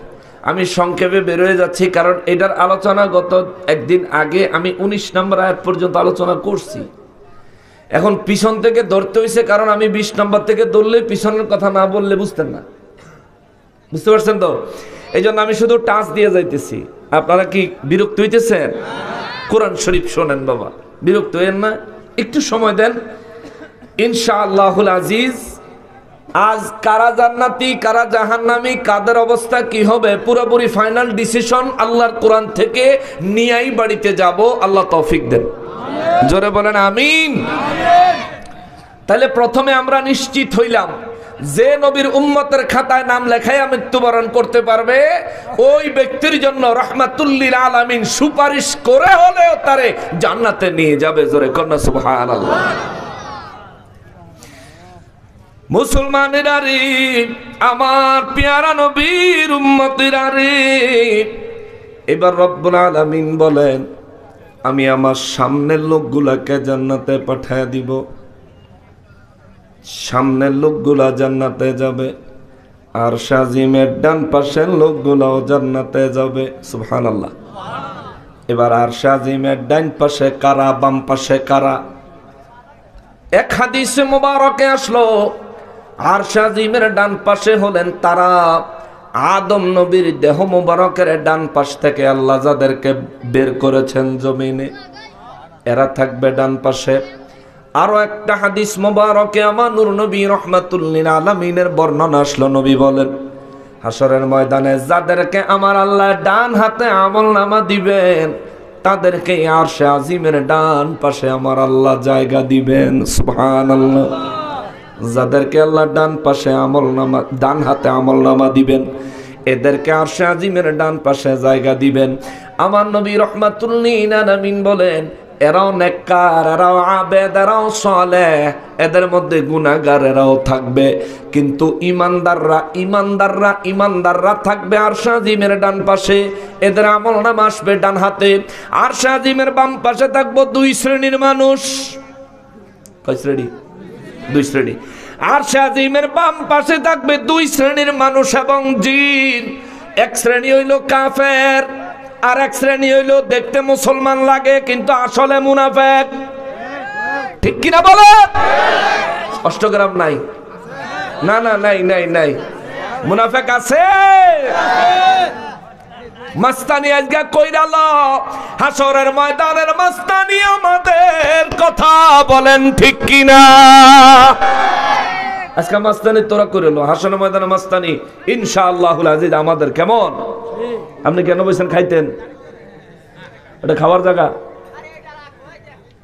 আমি সংক্ষেপে বেরোয় যাচ্ছি, কারণ এটার আলোচনা গত একদিন আগে আমি 19 নম্বর আয়াত পর্যন্ত আলোচনা করছি। এখন পিছন থেকে ধরতে হয়েছে, কারণ আমি 20 নম্বর থেকে ধরলে পিছনের কথা না বললে বুঝতেন না, বুঝতে পারছেন তো? এই জন্য আমি শুধু টাচ দিয়ে যাইতেছি। আপনারা কি বিরক্ত হইতেছেন? কোরআন শরীফ শোনেন বাবা, বিরক্ত হইেন না, একটু সময় দেন। ইনশাআল্লাহুল আজিজ, আজ কারা জান্নাতি কারা জাহান্নামী, কাদের অবস্থা কি হবে, পুরোপুরি ফাইনাল ডিসিশন আল্লাহর কোরআন থেকে নিয়েই বাড়িতে যাব। আল্লাহ তৌফিক দেন। জোরে বলেন আমিন। তাহলে প্রথমে আমরা নিশ্চিত হইলাম যে নবীর উম্মতের খাতায় নাম লেখায় মৃত্যুবরণ করতে পারবে, ওই ব্যক্তির জন্য রাহমাতুল লিল আলামিন সুপারিশ করে হলেও তারে জান্নাতে নিয়ে যাবে। জোরে কন্যা সুবহানাল্লাহ। মুসলমানেরা রে, আমার পেয়ারা নবীর উম্মতেরা রে, এবার রব্বুল আলামিন বলেন, আমি আমার সামনের লোকগুলাকে জান্নাতে পাঠায় দিব। সামনের লোকগুলা জান্নাতে যাবে, আর শাজিমের ডান পাশের লোকগুলাও জান্নাতে যাবে। সুবহানাল্লাহ। এবার আর শাজিমের ডান পাশে কারা, বাম পাশে কারা? এক হাদিসে মুবারকে আসলো, আর শাজিমের ডান পাশে হলেন তারা আদম নবীর দেহ মুবারকের ডান পাশ থেকে আল্লাহ যাদেরকে বের করেছেন জমিনে, এরা থাকবে ডান পাশে। আরো একটা হাদিস মুবারকে আমার নূর নবী রাহমাতুল লিল আলামিনের বর্ণনা আসলো। নবী বলেন, হাসরের ময়দানে যাদেরকে আমার আল্লাহ ডান হাতে আমলনামা দিবেন, তাদেরকে আরশে আজিমের ডান পাশে আমার আল্লাহ জায়গা দিবেন। সুবহানাল্লাহ। যাদেরকে আল্লাহ ডান পাশে আমলনামা, ডান হাতে আমলনামা দিবেন, এদেরকে আরশে আজিমের ডান পাশে জায়গা দিবেন। আমার নবী রাহমাতুল লিল আলামিন বলেন, এরাও নেককার, এরাও আবেদ, এরাও সালেহ, এদের মধ্যে গুনাহগার এরাও থাকবে, কিন্তু ইমানদাররা থাকবে আরশে আজিমের ডান পাশে। এদের আমলনামা আসবে ডান হাতে। আরশে আজিমের বাম পাশে থাকবো দুই শ্রেণীর মানুষ। কয় শ্রেণী? দুই শ্রেণী। আরশে আজিমের বাম পাশে থাকবে দুই শ্রেণীর মানুষ এবং জিন। এক শ্রেণী হইল কাফের, আর এক শ্রেণী হইল দেখতে মুসলমান লাগে কিন্তু আসলে মুনাফেক। ঠিক কিনা বলো? অষ্টগ্রাম নাই? না না, নাই নাই নাই। মুনাফেক আছে। মাস্তানি আজকে কইরালো হাসরের ময়দানের মাস্তানি আমাদের কথা বলেন ঠিক কিনা? আজকে মাস্তানি তোরা কইরালো, হাসরের ময়দানের মাস্তানি ইনশাআল্লাহুল আজিজ আমাদের কেমন? আপনি কেন বলছেন খাইতেন? এটা খাওয়ার জায়গা?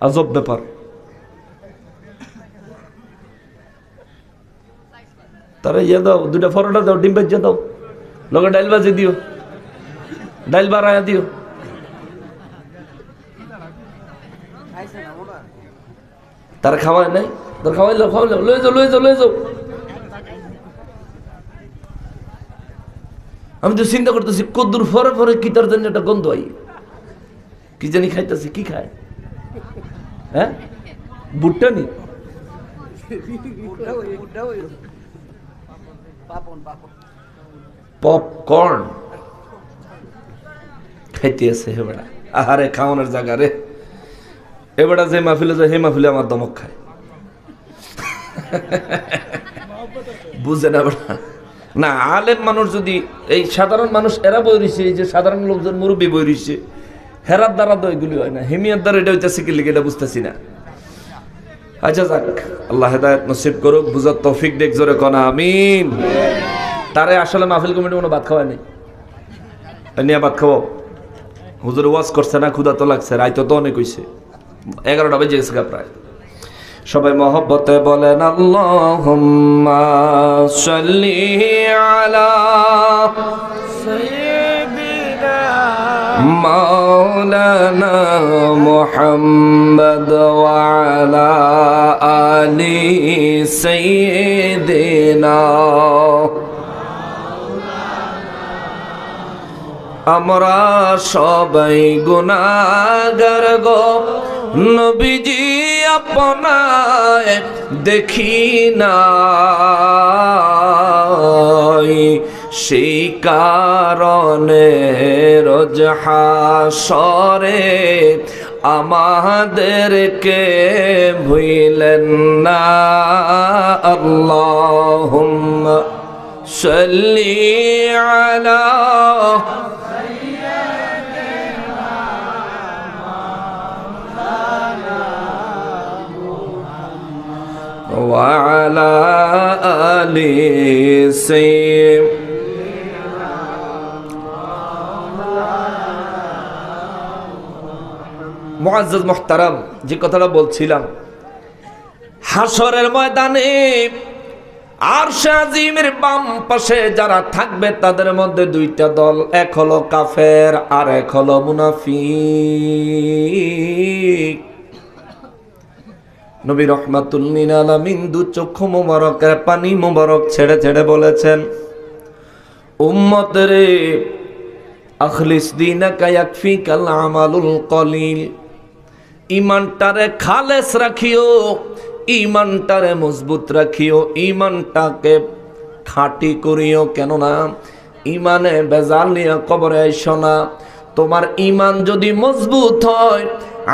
আজব ব্যাপার। তারা ইয়ে দাও, দুটা পরোটা দাও, ডিম ভেজে দাও, লগে ডাইল বাজে দিও, ডাইল বাড়ায় দিও। তারা খাওয়ায় নাই? তোর খাওয়াইলো, খাওয়াইলো, লয়ে যাও, লয়ে যাও, লয়ে যাও। আমি তো চিন্তা করতেছি কদ্দুর ফরে ফরে কি তার জন্য একটা গন্ধ হয়, কি জানি খাইতেছি। কি খায়? হ্যাঁ, ভুট্টা নি? পপকর্ন খাইতে আছে হেবেড়া। আহারে খাওয়ানোর জায়গা রে। এবেড়া যে মাহফিলে যায়, হে মাহফিলে আমার দমক খায়। বুঝে না বেড়া? না, আলেম মানুষ যদি, এই সাধারণ মানুষ এরা বই রয়েছে, এই যে সাধারণ লোকজন মুরব্বী বই রয়েছে, হেরার দ্বারা তো এগুলি হয় না, হেমিয়ার দ্বারা এটা হইতেছে কি লিখে এটা বুঝতেছি না। আচ্ছা যাক, আল্লাহ হেদায়েত নসিব করুক, বুঝার তৌফিক দেখ, জোরে কনা আমিন। তারে আসলে মাহফিল কমিটি কোনো ভাত খাওয়ায় নেই, নিয়ে ভাত খাওয়াও। হুজুর ওয়াজ করছে না, ক্ষুধা তো লাগছে, রায় তো অনেক হয়েছে, 11টা বেজে গেছে প্রায়। সবাই মহব্বতে বলেন আল্লাহুম্মা সাল্লি আলা সাইয়্যিদিনা মাওলানা মুহাম্মদ ওয়া আলা আলি সাইয়্যিদিনা। আমরা সবাই গুনাহগার গো নবীজি আপনায় দেখি নাই, সেই কারণে রোজ হাসরে আমাদেরকে ভুলেন না। আল্লাহুম্মা সাল্লি আলা وعلى آل سيدنا মুআজ্জাজ মুহতারাম, যে কথাটা বলছিলাম, হাসরের ময়দানে আরশে আজিমের বাম পাশে যারা থাকবে তাদের মধ্যে দুইটা দল, এক হলো কাফের আর এক হলো মুনাফিক। নবী রাহমাতুল লিল আলামিন দু চক্ষু মোবারকের পানি মোবারক ছেড়ে ছেড়ে বলেছেন, উম্মত রে, আখলিস দীনাকা ইয়াকফিকাল আমালুল কলিল। ইমানটারে খালেস রাখিও, ইমানটারে মজবুত রাখিও, ইমানটাকে খাঁটি করিও। কেননা ইমানে বেজাল নিয়ে কবরে আইসো না। তোমার ইমান যদি মজবুত হয়,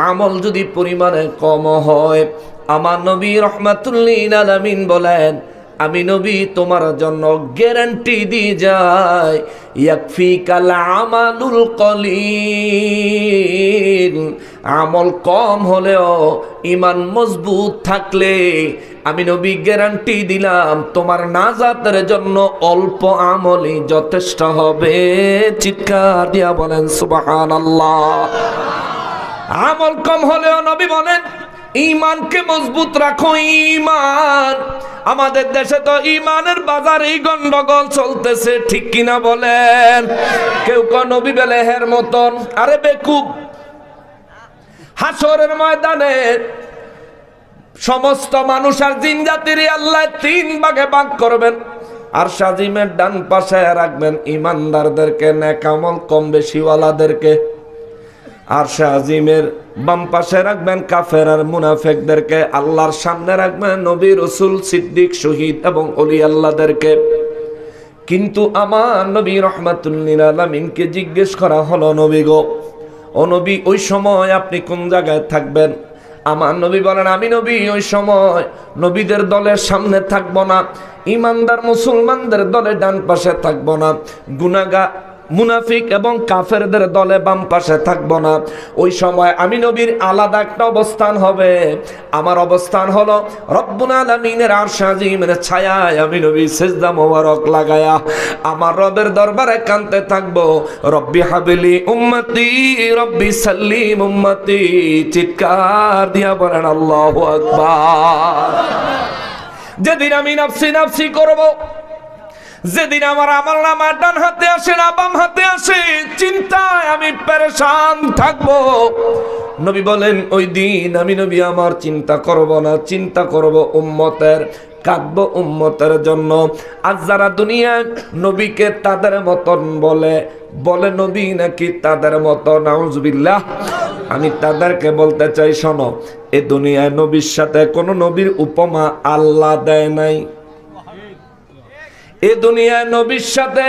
আমল যদি পরিমাণে কম হয়, আমার নবী রহমাতুল্লিল আলামিন বলেন, আমি নবী তোমার জন্য গ্যারান্টি দিয়ে যাই, ইয়াকফিকাল আমালুল কলিল। আমল কম হলেও ইমান মজবুত থাকলে আমি নবী গ্যারান্টি দিলাম তোমার নাজাতের জন্য অল্প আমলই যথেষ্ট হবে। চিৎকার দিয়া বলেন সুবহানাল্লাহ। আমল কম হলেও নবী বলেন ইমানকে মজবুত রাখো। ইমান, আমাদের দেশে তো ইমানের বাজারে গন্ডগোল চলতেছে, ঠিক কিনা বলেন? কেউ কেউ নবী বেলেহের মতন, আরে বেকুব। হাসরের ময়দানে সমস্ত মানুষ আর জিন জাতির আল্লাহ 3 ভাগে ভাগ করবেন। আর সাজিমের ডান পাশে রাখবেন ইমানদারদেরকে, নেক আমল কম বেশি ওয়ালাদেরকে। আর শাজিমের বাম পাশে রাখবেন কাফের আর মুনাফিকদেরকে। আল্লাহর সামনে রাখবেন নবী, রাসূল, সিদ্দিক, শহীদ এবং ওলি আল্লাহদেরকে। কিন্তু আমার নবী রহমাতুল্লিল আলামিনকে জিজ্ঞেস করা হলো, নবী গো, ও নবী, ওই সময় আপনি কোন জায়গায় থাকবেন? আমার নবী বলেন, আমি নবী ওই সময় নবীদের দলের সামনে থাকবো না, ইমানদার মুসলমানদের দলে ডান পাশে থাকবো না, গুনাহগার মুনাফিক এবং কাফেরদের দলে বাম পাশে থাকবো না। ওই সময় আমি নবীর আলাদা একটা অবস্থান হবে। আমার অবস্থান হলো রব্বুল আলামিনের আরশ আজিমের ছায়ায় আমি নবী সিজদা মোবারক লাগায়া আমার রবের দরবারে কাঁদতে থাকবো, রব্বি হাবিলি উম্মতি, রব্বি সাল্লিম উম্মতি। চিৎকার দিয়া বলেন আল্লাহু আকবার। যেদিন আমি নাফসি নাফসি করব, যেদিন আমার আমল নামা ডান হাতে আসে না বাম হাতে আসে, চিন্তায় আমি পেরেশান থাকবো। নবী বলেন, ওই দিন আমি নবী আমার চিন্তা করব না, চিন্তা করব উম্মতের, কাঁদবো উম্মতের জন্য। আর যারা দুনিয়ায় নবীকে তাদের মতন বলে নবী নাকি তাদের মতো, নাউজুবিল্লাহ, আমি তাদেরকে বলতে চাই, শোনো, এ দুনিয়ায় নবীর সাথে কোন নবীর উপমা আল্লাহ দেয় নাই। এ দুনিয়ায় নবীর সাথে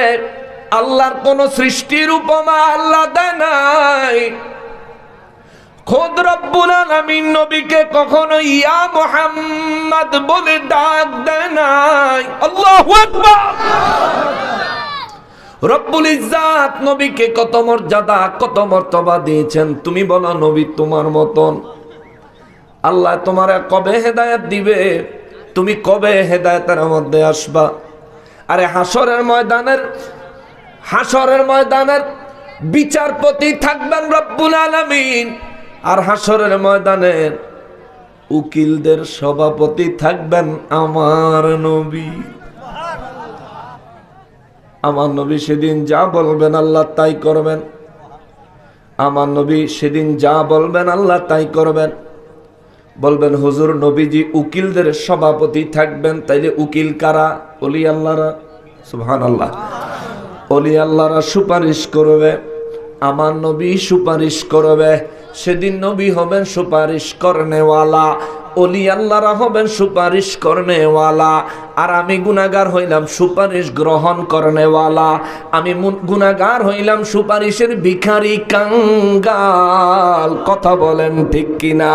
আল্লাহর কোন সৃষ্টির উপমা আল্লাহ দেয় নাই। খোদ রব্বুল আলামিন নবীকে কখনো ইয়া মুহাম্মদ বলে ডাক দেয় নাই। আল্লাহু আকবার। রব্বুল ইজ্জাত নবীকে কত মর্যাদা, কত মর্তবা দিয়েছেন। তুমি বলো, নবী তোমার মতন আল্লাহ তোমারে কবে হেদায়েত দিবে? তুমি কবে হেদায়েতের মধ্যে আসবা? আরে হাসরের ময়দানের বিচারপতি থাকবেন রব্বুল আলামিন, আর হাসরের ময়দানের উকিলদের সভাপতি থাকবেন আমার নবী। আমার নবী সেদিন যা বলবেন আল্লাহ তাই করবেন। আমার নবী সেদিন যা বলবেন আল্লাহ তাই করবেন। বলবেন, হুজুর, নবীজি উকিলদের সভাপতি থাকবেন, তাইলে উকিল কারা? ওলি আল্লাহরা। সুবহানাল্লাহ। ওলি আল্লাহরা সুপারিশ করবে, আমার নবী সুপারিশ করবে। সেদিন নবী হবেন সুপারিশ করনেওয়ালা, ওলি আল্লাহরা হবেন সুপারিশ করনেওয়ালা, আর আমি গুনাহগার হইলাম সুপারিশ গ্রহণ করনেওয়ালা। আমি গুনাহগার হইলাম সুপারিশের ভিখারি কাঙ্গাল। কথা বলেন ঠিক কিনা?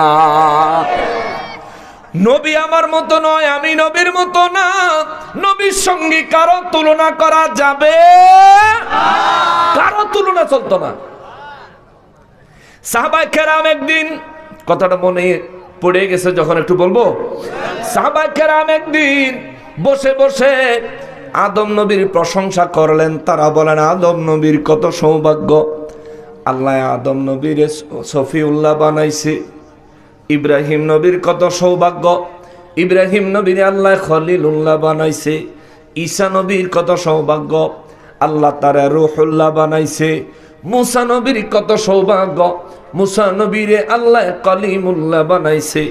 নবী আমার মতো নয়, আমি নবীর মতো না। নবীর সঙ্গে কারো তুলনা করা যাবে? কারো তুলনা চলতো না। সাহাবায়ে কেরাম একদিন, কথাটা মনে পড়ে গেছে যখন একটু বলবো। সাহাবায়ে কেরাম একদিন বসে বসে আদম নবীর প্রশংসা করলেন। তারা বলেন, আদম নবীর কত সৌভাগ্য, আল্লাহ আদম নবীর সফিউল্লাহ বানাইছে। ইব্রাহিম নবীর কত সৌভাগ্য, ইব্রাহিম নবীর আল্লাহ খলিলুল্লাহ বানাইছে। ঈসা নবীর কত সৌভাগ্য, আল্লাহ তারে রূহুল্লাহ বানাইছে। মুসা নবীর কত সৌভাগ্য, মুসা নবীরে আল্লাহ কলিমুল্লাহ বানাইছে।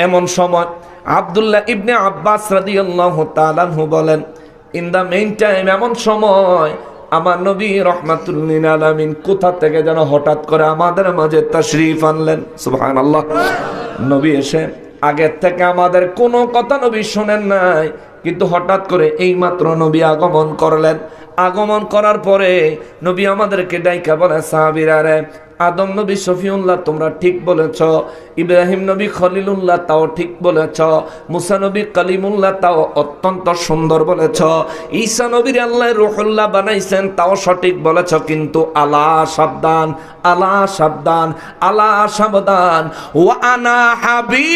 এমন সময় আব্দুল্লাহ ইবনে আব্বাস রাদিয়াল্লাহু তাআলা আনহু বলেন, ইন দা মেইন টাইম, এমন সময় আমার নবী রাহমাতুল লিল আলামিন কোথা থেকে যেন হঠাৎ করে আমাদের মাঝে তাশরীফ আনলেন। সুবহানাল্লাহ। নবী এসে আগের থেকে আমাদের কোনো কথা নবী শোনেন নাই, কিন্তু হঠাৎ করে এইমাত্র নবী আগমন করলেন। আগমন করার পরে নবী আমাদেরকে ডাইকা বলে, সাহাবীরা রে, আদম নবী শফিউল্লাহ তোমরা ঠিক বলেছ, ইব্রাহিম নবী খলিলুল্লাহ তাও ঠিক বলেছ, মুসা নবী কালিমুল্লাহ তাও অত্যন্ত সুন্দর বলেছ, ঈসা নবীর আল্লাহ রুহুল্লাহ বানাইছেন তাও সঠিক বলেছ, কিন্তু আলা সাবধান, আলা সাবধান, আলা সাবধান, ওয়া আনা হাবিবুল্লাহ,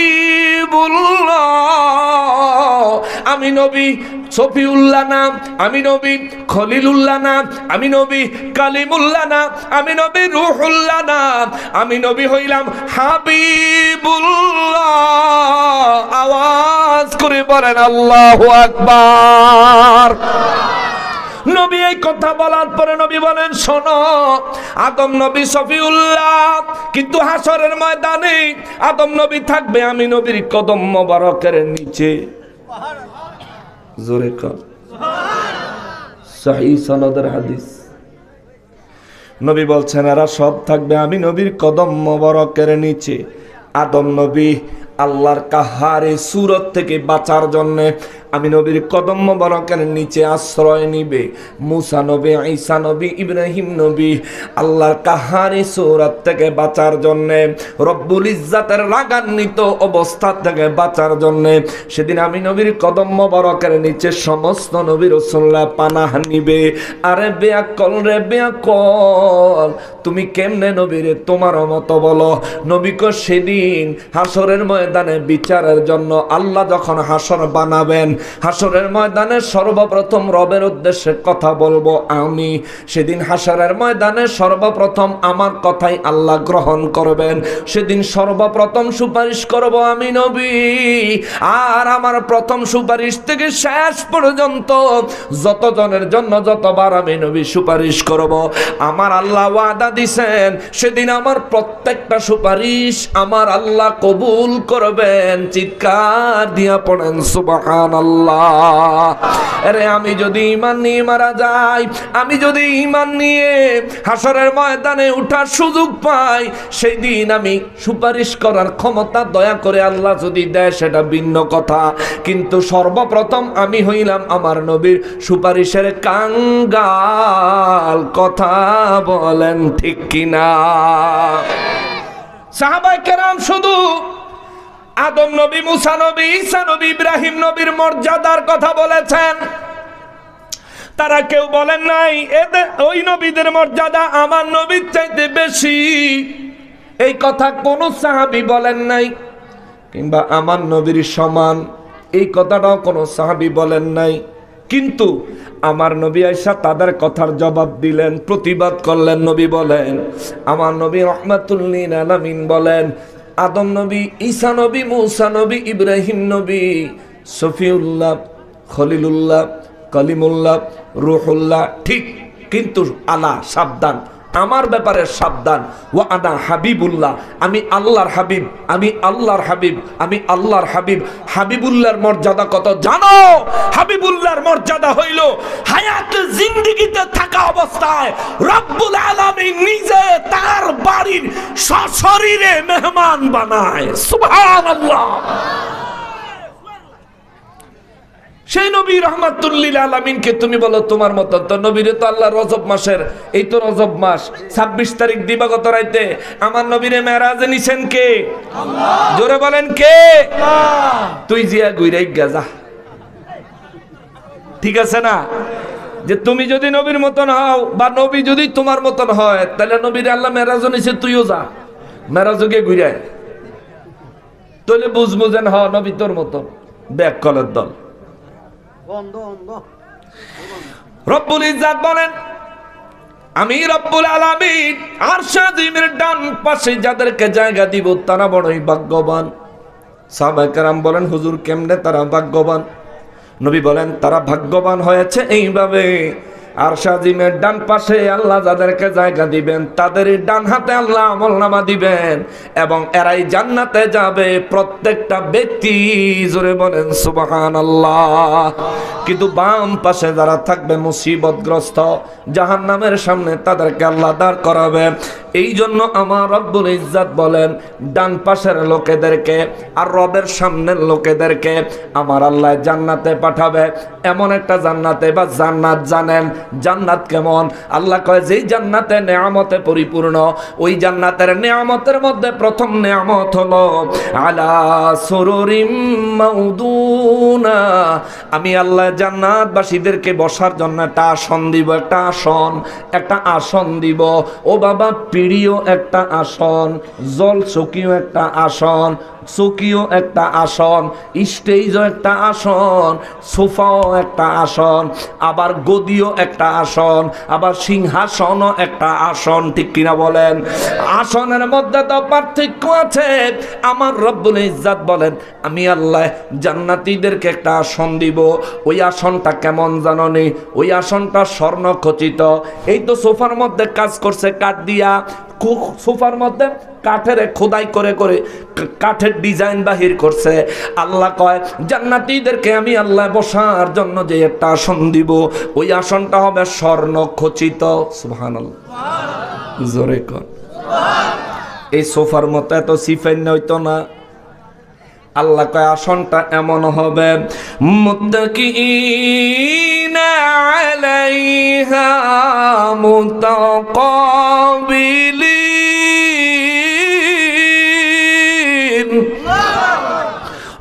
আমি নবী শফিউল্লাহ না, আমি নবী খলিলুল্লাহ না, আমি নবী কালিমুল্লাহ না, আমি নবী রুহুল্লাহ না, আমি নবী হইলাম হাবিবুল্লাহ। আওয়াজ করে বলেন আল্লাহু আকবার। নবী এই কথা বলার পরে নবী বলেন, শোনো, আদম নবী শফিউল্লাহ, কিন্তু হাসরের ময়দানে আদম নবী থাকবে আমি নবীর কদম মোবারকের নিচে। জোরে কর, সহিহ সনদের হাদিস। নবী বলছেন এরা সব থাকবে আমি নবীর কদম মোবারকের নিচে। আদম নবী আল্লাহর কাহারে সুরত থেকে বাঁচার জন্য আমি নবীর কদম মোবারকের নিচে আশ্রয় নিবে। মুসা নবী, ঈসা নবী, ইব্রাহিম নবী আল্লাহর কাহারে সুরত থেকে বাঁচার জন্য, রব্বুল ইজ্জাতের রাগান্বিত অবস্থা থেকে বাঁচার জন্য সেদিন আমি নবীর কদম মোবারকের নিচে সমস্ত নবী রাসূলরা পানাহ নিবে। আরে বেয়াকল রে বেয়াকল, তুমি কেমনে নবীরে তোমার মতো বলো? নবীকে সেদিন হাসরের ময়দানে বিচারের জন্য আল্লাহ যখন হাসর বানাবেন, হাসরের ময়দানে সর্বপ্রথম রবের উদ্দেশ্যে কথা বলবো আমি। সেদিন হাসরের ময়দানে সর্বপ্রথম আমার কথাই আল্লাহ গ্রহণ করবেন। সেদিন সর্বপ্রথম সুপারিশ করব আমি নবী। আর আমার প্রথম সুপারিশ থেকে শেষ পর্যন্ত যতজনের জন্য যতবার আমি নবী সুপারিশ করব, আমার আল্লাহ ওয়াদা দিছেন সেদিন আমার প্রত্যেকটা সুপারিশ আমার আল্লাহ কবুল করবেন। চিৎকার দিয়া পড়েন সুবহানাল্লাহ। আরে আমি যদি ঈমান নিয়ে মারা যাই, আমি যদি ঈমান নিয়ে হাসরের ময়দানে উঠার সুযোগ পাই, সেই দিন আমি সুপারিশ করার ক্ষমতা দয়া করে আল্লাহ যদি দেয় সেটা ভিন্ন কথা, কিন্তু সর্বপ্রথম আমি হইলাম আমার নবীর সুপারিশের কাঙ্গাল। কথা বলেন ঠিক কিনা? সাহাবায়ে কেরাম শুধু আদম নবী, মুসা নবী, ঈসা নবী, ইব্রাহিম নবীর মর্যাদার কথা বলেছেন, তারা কেউ বলেন নাই এদের ওই নবীদের মর্যাদা আমার নবীর চাইতে বেশি। এই কথা কোন সাহাবী বলেন নাই, কিংবা আমার নবীর সমান এই কথাটাও কোন সাহাবী বলেন নাই। কিন্তু আমার নবী আয়েশা তাদের কথার জবাব দিলেন, প্রতিবাদ করলেন। নবী বলেন, আমার নবী রাহমাতুল লিল আলামিন বলেন, আদম নবী, ঈসা নবী, মুসা নবী, ইব্রাহিম নবী, শফিউল্লাহ, খলিলুল্লাহ, কালিমুল্লাহ, রুহুল্লাহ ঠিক, কিন্তু আলা সাবধান, আমার ব্যাপারে সাবধান। ওয়া আনা হাবিবুল্লাহ, আমি আল্লাহর হাবিব, আমি আল্লাহর হাবিব, আমি আল্লাহর হাবিব। হাবিবুল্লাহর মর্যাদা কত জানো? হাবিবুল্লাহর মর্যাদা হইল হায়াতে জিন্দেগিতে থাকা অবস্থায় রব্বুল আলামিন নিজে তার বাড়ির সশরীরে মেহমান বানায়। সুবহানাল্লাহ। সেই নবী রাহমাতুল লিল আলামিনকে তুমি বলো তোমার মত? তো নবীরে তো আল্লাহ রজব মাসের, এই তো রজব মাস 26 তারিখ দিবাগত রাইতে আমার নবীরে মেরাজে নিছেন কে? আল্লাহ। জোরে বলেন কে? আল্লাহ। তুই জিয়া গুইরাই গাজা, ঠিক আছে না? যে তুমি যদি নবীর মতন হও বা নবী যদি তোমার মতন হয়, তাহলে নবীরে আল্লাহ মেরাজে নিছে, তুইও যা মেরাজকে গুইরায়, তাহলে বুঝবো যেন হ নবী তোর মতন। ব্যাক কলের দল। রব্বুল ইজ্জাত বলেন, আমি রব্বুল আলামিন আরশ আজিমের ডান পাশে যাদেরকে জায়গা দিব তারা বড়ই ভাগ্যবান। সাহাবায়ে কেরাম বলেন, হুজুর কেমনে তারা ভাগ্যবান? নবী বলেন, তারা ভাগ্যবান হয়েছে এইভাবে, আরশ আজিমের ডান পাশে আল্লাহ যাদেরকে জায়গা দিবেন তাদের ডান হাতে আল্লাহ আমলনামা দিবেন এবং এরাই জান্নাতে যাবে প্রত্যেকটা ব্যক্তি। জোরে বলেন সুবহানাল্লাহ। কিন্তু বাম পাশে যারা থাকবে মুসিবতগ্রস্ত, জাহান্নামের সামনে তাদেরকে আল্লাহ দাঁড় করাবে। এই জন্য আমার রব্বুল ইজ্জত বলেন, ডান পাশের লোকেদেরকে আর রবের সামনের লোকেদেরকে আমার আল্লাহ জান্নাতে পাঠাবে। এমন একটা জান্নাতে বা জান্নাত, জানেন জান্নাত কেমন? আল্লাহ কয় যেই জান্নাতে নেয়ামতে পরিপূর্ণ, ওই জান্নাতের নেয়ামতের মধ্যে প্রথম নেয়ামত হলো আলা সুরুরিম মাউদুনা। আমি আল্লাহ জান্নাতবাসীদেরকে বসার জন্য একটা আসন দিব, একটা আসন দিব। ও বাবা, পিড়িও একটা আসন, জল চকিও একটা আসন, চকিও একটা আসন, স্টেজও একটা আসন, সোফাও একটা আসন, আবার গদিও একটা আসন, আবার সিংহাসনও একটা আসন। ঠিক কিনা বলেন? আসনের মধ্যে তো পার্থক্য আছে। আমার রব্বুল ইজ্জত বলেন, আমি আল্লাহ জান্নাতীদেরকে একটা আসন দিব। ওই আসনটা কেমন জাননি? ওই আসনটা স্বর্ণ খচিত। এই তো সোফার মধ্যে কাজ করছে কাঠ দিয়া, সোফার মধ্যে কাঠের খোদাই করে করে কাঠের ডিজাইন বাহির করছে। আল্লাহ কয় জান্নাতীদেরকে আমি আল্লাহ বসার জন্য যে একটা আসন দিব, ওই আসনটা হবে স্বর্ণ খচিত। সুবহানাল্লাহ, জোরে কর। এই সোফার মতো এত সিফাইন হইতো না। আল্লাহ কয় আসনটা এমন হবে, মুত্তাকিইনা আলাইহা মুতাকাবিলিন।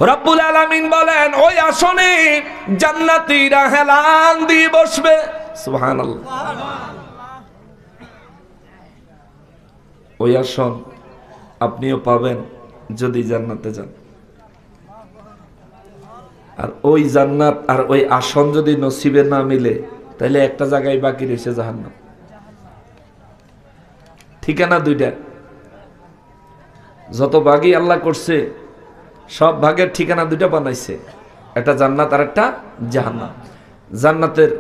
রব্বুল আলামিন বলেন, ওই আসনে জান্নাতীরা হেলান দিয়ে বসবে। সুবহানাল্লাহ। ওই আসন আপনিও পাবেন যদি জান্নাতে যান। আর ওই জান্নাত আর ওই আসন যদি নসিবে না মিলে, তাহলে একটা জায়গায় বাকি রয়েছে জাহান্নাম। ঠিকানা দুইটা। যত ভাগই আল্লাহ করছে, সব ভাগের ঠিকানা দুইটা বানাইছে, একটা জান্নাত আর একটা জাহান্নাম। জান্নাতের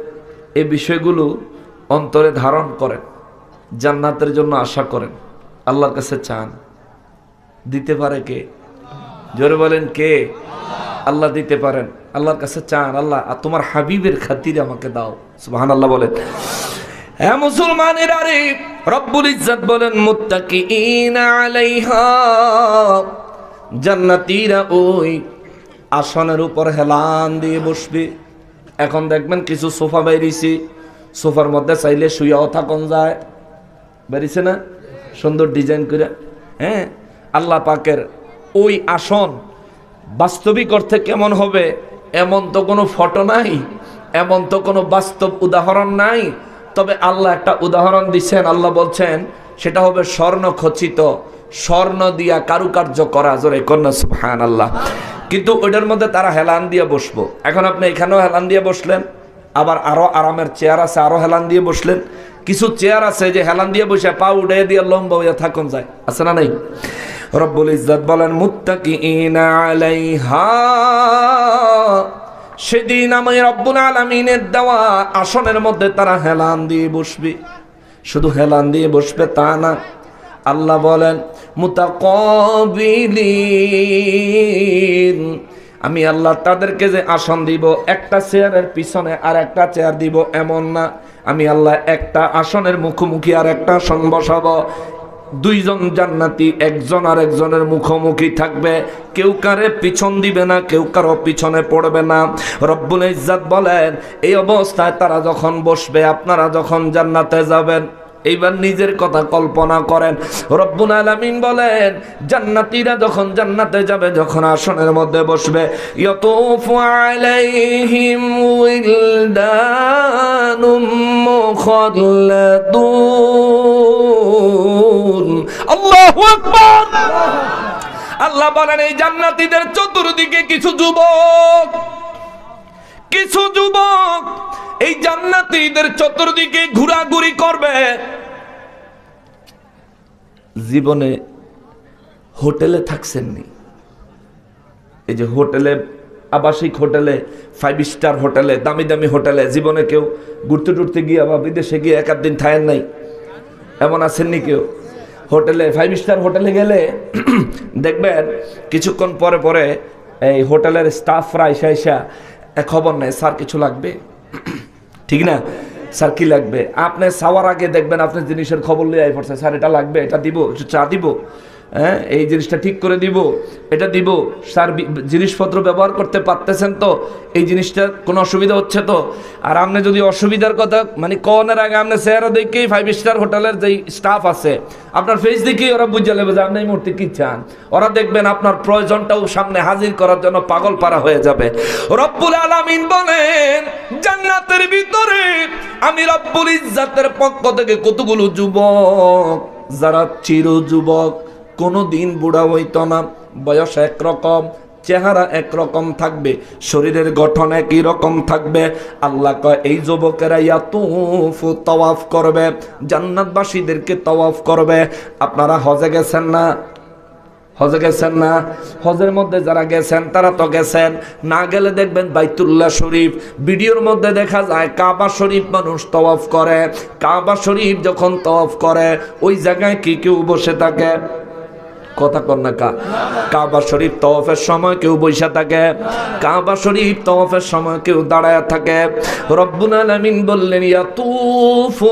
এই বিষয়গুলো অন্তরে ধারণ করেন, জান্নাতের জন্য আশা করেন, আল্লাহর কাছে চান। দিতে পারে কে? জোরে বলেন কে? আল্লাহ দিতে পারেন। আল্লাহর কাছে চান, আল্লাহ তোমার হাবিবের খাতিরে আমাকে দাও। সুবহানাল্লাহ বলেন। হ্যাঁ মুসলমানেরা রে, রব্বুল ইজ্জত বলেন মুত্তাকিইনা আলাইহা, জান্নাতীরা ওই আসনের উপর হেলান দিয়ে বসবে। এখন দেখবেন কিছু সোফা বেরিয়েছে, সোফার মধ্যে চাইলে শুয়াও থাকুন যায়, বেরিয়েছে না সুন্দর ডিজাইন করে। হ্যাঁ, আল্লাহ পাকের ওই আসন বাস্তবিক অর্থে কেমন হবে এমন তো কোনো ফটো নাই, এমন তো কোনো বাস্তব উদাহরণ নাই। তবে আল্লাহ একটা উদাহরণ দিচ্ছেন। আল্লাহ বলছেন সেটা হবে স্বর্ণ খচিত, স্বর্ণ দিয়া কারুকার্য করা। জোরে কন্যা সুবহানাল্লাহ। কিন্তু ওইটার মধ্যে তারা হেলান দিয়ে বসবো। এখন আপনি এখানেও হেলান দিয়ে বসলেন, আবার আরো আরামের চেয়ার আছে, আরো হেলান দিয়ে বসলেন। কিছু চেয়ার আছে যে হেলান দিয়ে বসে পা উঠে দিয়ে লম্বা হইয়া থাকুন যায়, আছে না নাই? রব্বুল ইজ্জত বলেন মুত্তাকিইনা আলাইহা, সেদিন আমি রব্বুল আলামিনের দেওয়া আসনের মধ্যে তারা হেলান দিয়ে বসবে। শুধু হেলান দিয়ে বসবে তা না, আল্লাহ বলেন মুতাকাবিলিন, আমি আল্লাহ তাদেরকে যে আসন দিব, একটা চেয়ারের পিছনে আর একটা চেয়ার দিব এমন না। আমি আল্লাহ একটা আসনের মুখোমুখি আর একটা আসন বসাবো। দুইজন জান্নাতি একজন আর একজনের মুখোমুখি থাকবে, কেউ কারে পিছন দিবে না, কেউ কারো পিছনে পড়বে না। রব্বুল ইজ্জত বলেন এই অবস্থায় তারা যখন বসবে, আপনারা যখন জান্নাতে যাবেন, এইবার নিজের কথা কল্পনা করেন। রব্বুল আলামিন বলেন জান্নাতীরা যখন জান্নাতে যাবে, যখন আসনের মধ্যে বসবে, ইয়াতুফু আলাইহিম উইলদানুম মুখাল্লাদুন। আল্লাহু আকবার। আল্লাহ বলেন এই জান্নাতীদের চতুর্দিকে কিছু যুবক এই জান্নাতীদের চতুর্দিকে ঘোরাঘুরি করবে। জীবনে হোটেলে থাকছেননি? এই যে হোটেলে আবাসিক হোটেলে, 5 স্টার হোটেলে, দামি দামি হোটেলে জীবনে কেউ ঘুরতে টুরতে গিয়ে বা বিদেশে গিয়ে এক দিন থাকেন নাই? এমন আছেননি কেউ? হোটেলে 5 স্টার হোটেলে গেলে দেখবেন কিছুক্ষণ পরে পরে এই হোটেলের স্টাফরা এসে খবর নেয়, স্যার কিছু লাগবে? ঠিক না? স্যার কি লাগবে? আপনি চাওয়ার আগে দেখবেন আপনি জিনিসের খবর লিয়ে পড়ছে, স্যার এটা লাগবে, এটা দিব, একটু চা দিব, হ্যাঁ এই জিনিসটা ঠিক করে দিব, এটা দিব, স্যার জিনিসপত্র ব্যবহার করতে পারতেছেন তো, এই জিনিসটা কোনো অসুবিধা হচ্ছে তো? আর আপনি যদি অসুবিধার কথা মানে কনের আগে আপনি চেহারা দেখেই 5 স্টার হোটেলের যেই স্টাফ আছে আপনার ফেস দেখেই ওরা বুঝে নেবে যে আপনি এই মুহূর্তে কি চান। ওরা দেখবেন আপনার প্রয়োজনটাও সামনে হাজির করার জন্য পাগল পারা হয়ে যাবে। রব্বুল আলামিন বলেন জান্নাতের ভিতরে আমি রব্বুল ইজ্জাতের পক্ষ থেকে কতগুলো যুবক যারা চির যুবক, কোনোদিন বুড়া হইতো না, বয়স একরকম, চেহারা একরকম থাকবে, শরীরের গঠন একই রকম থাকবে। আল্লাহ কয় এই যুবকেরা ইয়াতুফু তাওয়াফ করবে, জান্নাতবাসীদেরকে তাওয়াফ করবে। আপনারা হজে গেছেন না? হজে গেছেন না? হজের মধ্যে যারা গেছেন তারা তো গেছেন, না গেলে দেখবেন বাইতুল্লাহ শরীফ, ভিডিওর মধ্যে দেখা যায় কাবা শরীফ মানুষ তাওয়াফ করে। কাবা শরীফ যখন তাওয়াফ করে ওই জায়গায় কি কেউ বসে থাকে? কথা কর না কা? কাবা শরীফ তাওয়াফের সময় কেউ বসে থাকে, কাবা শরীফ তাওয়াফের সময় কেউ দাঁড়ায় থাকে। রব্বুল আলামিন বললেন ইয়াতুফু,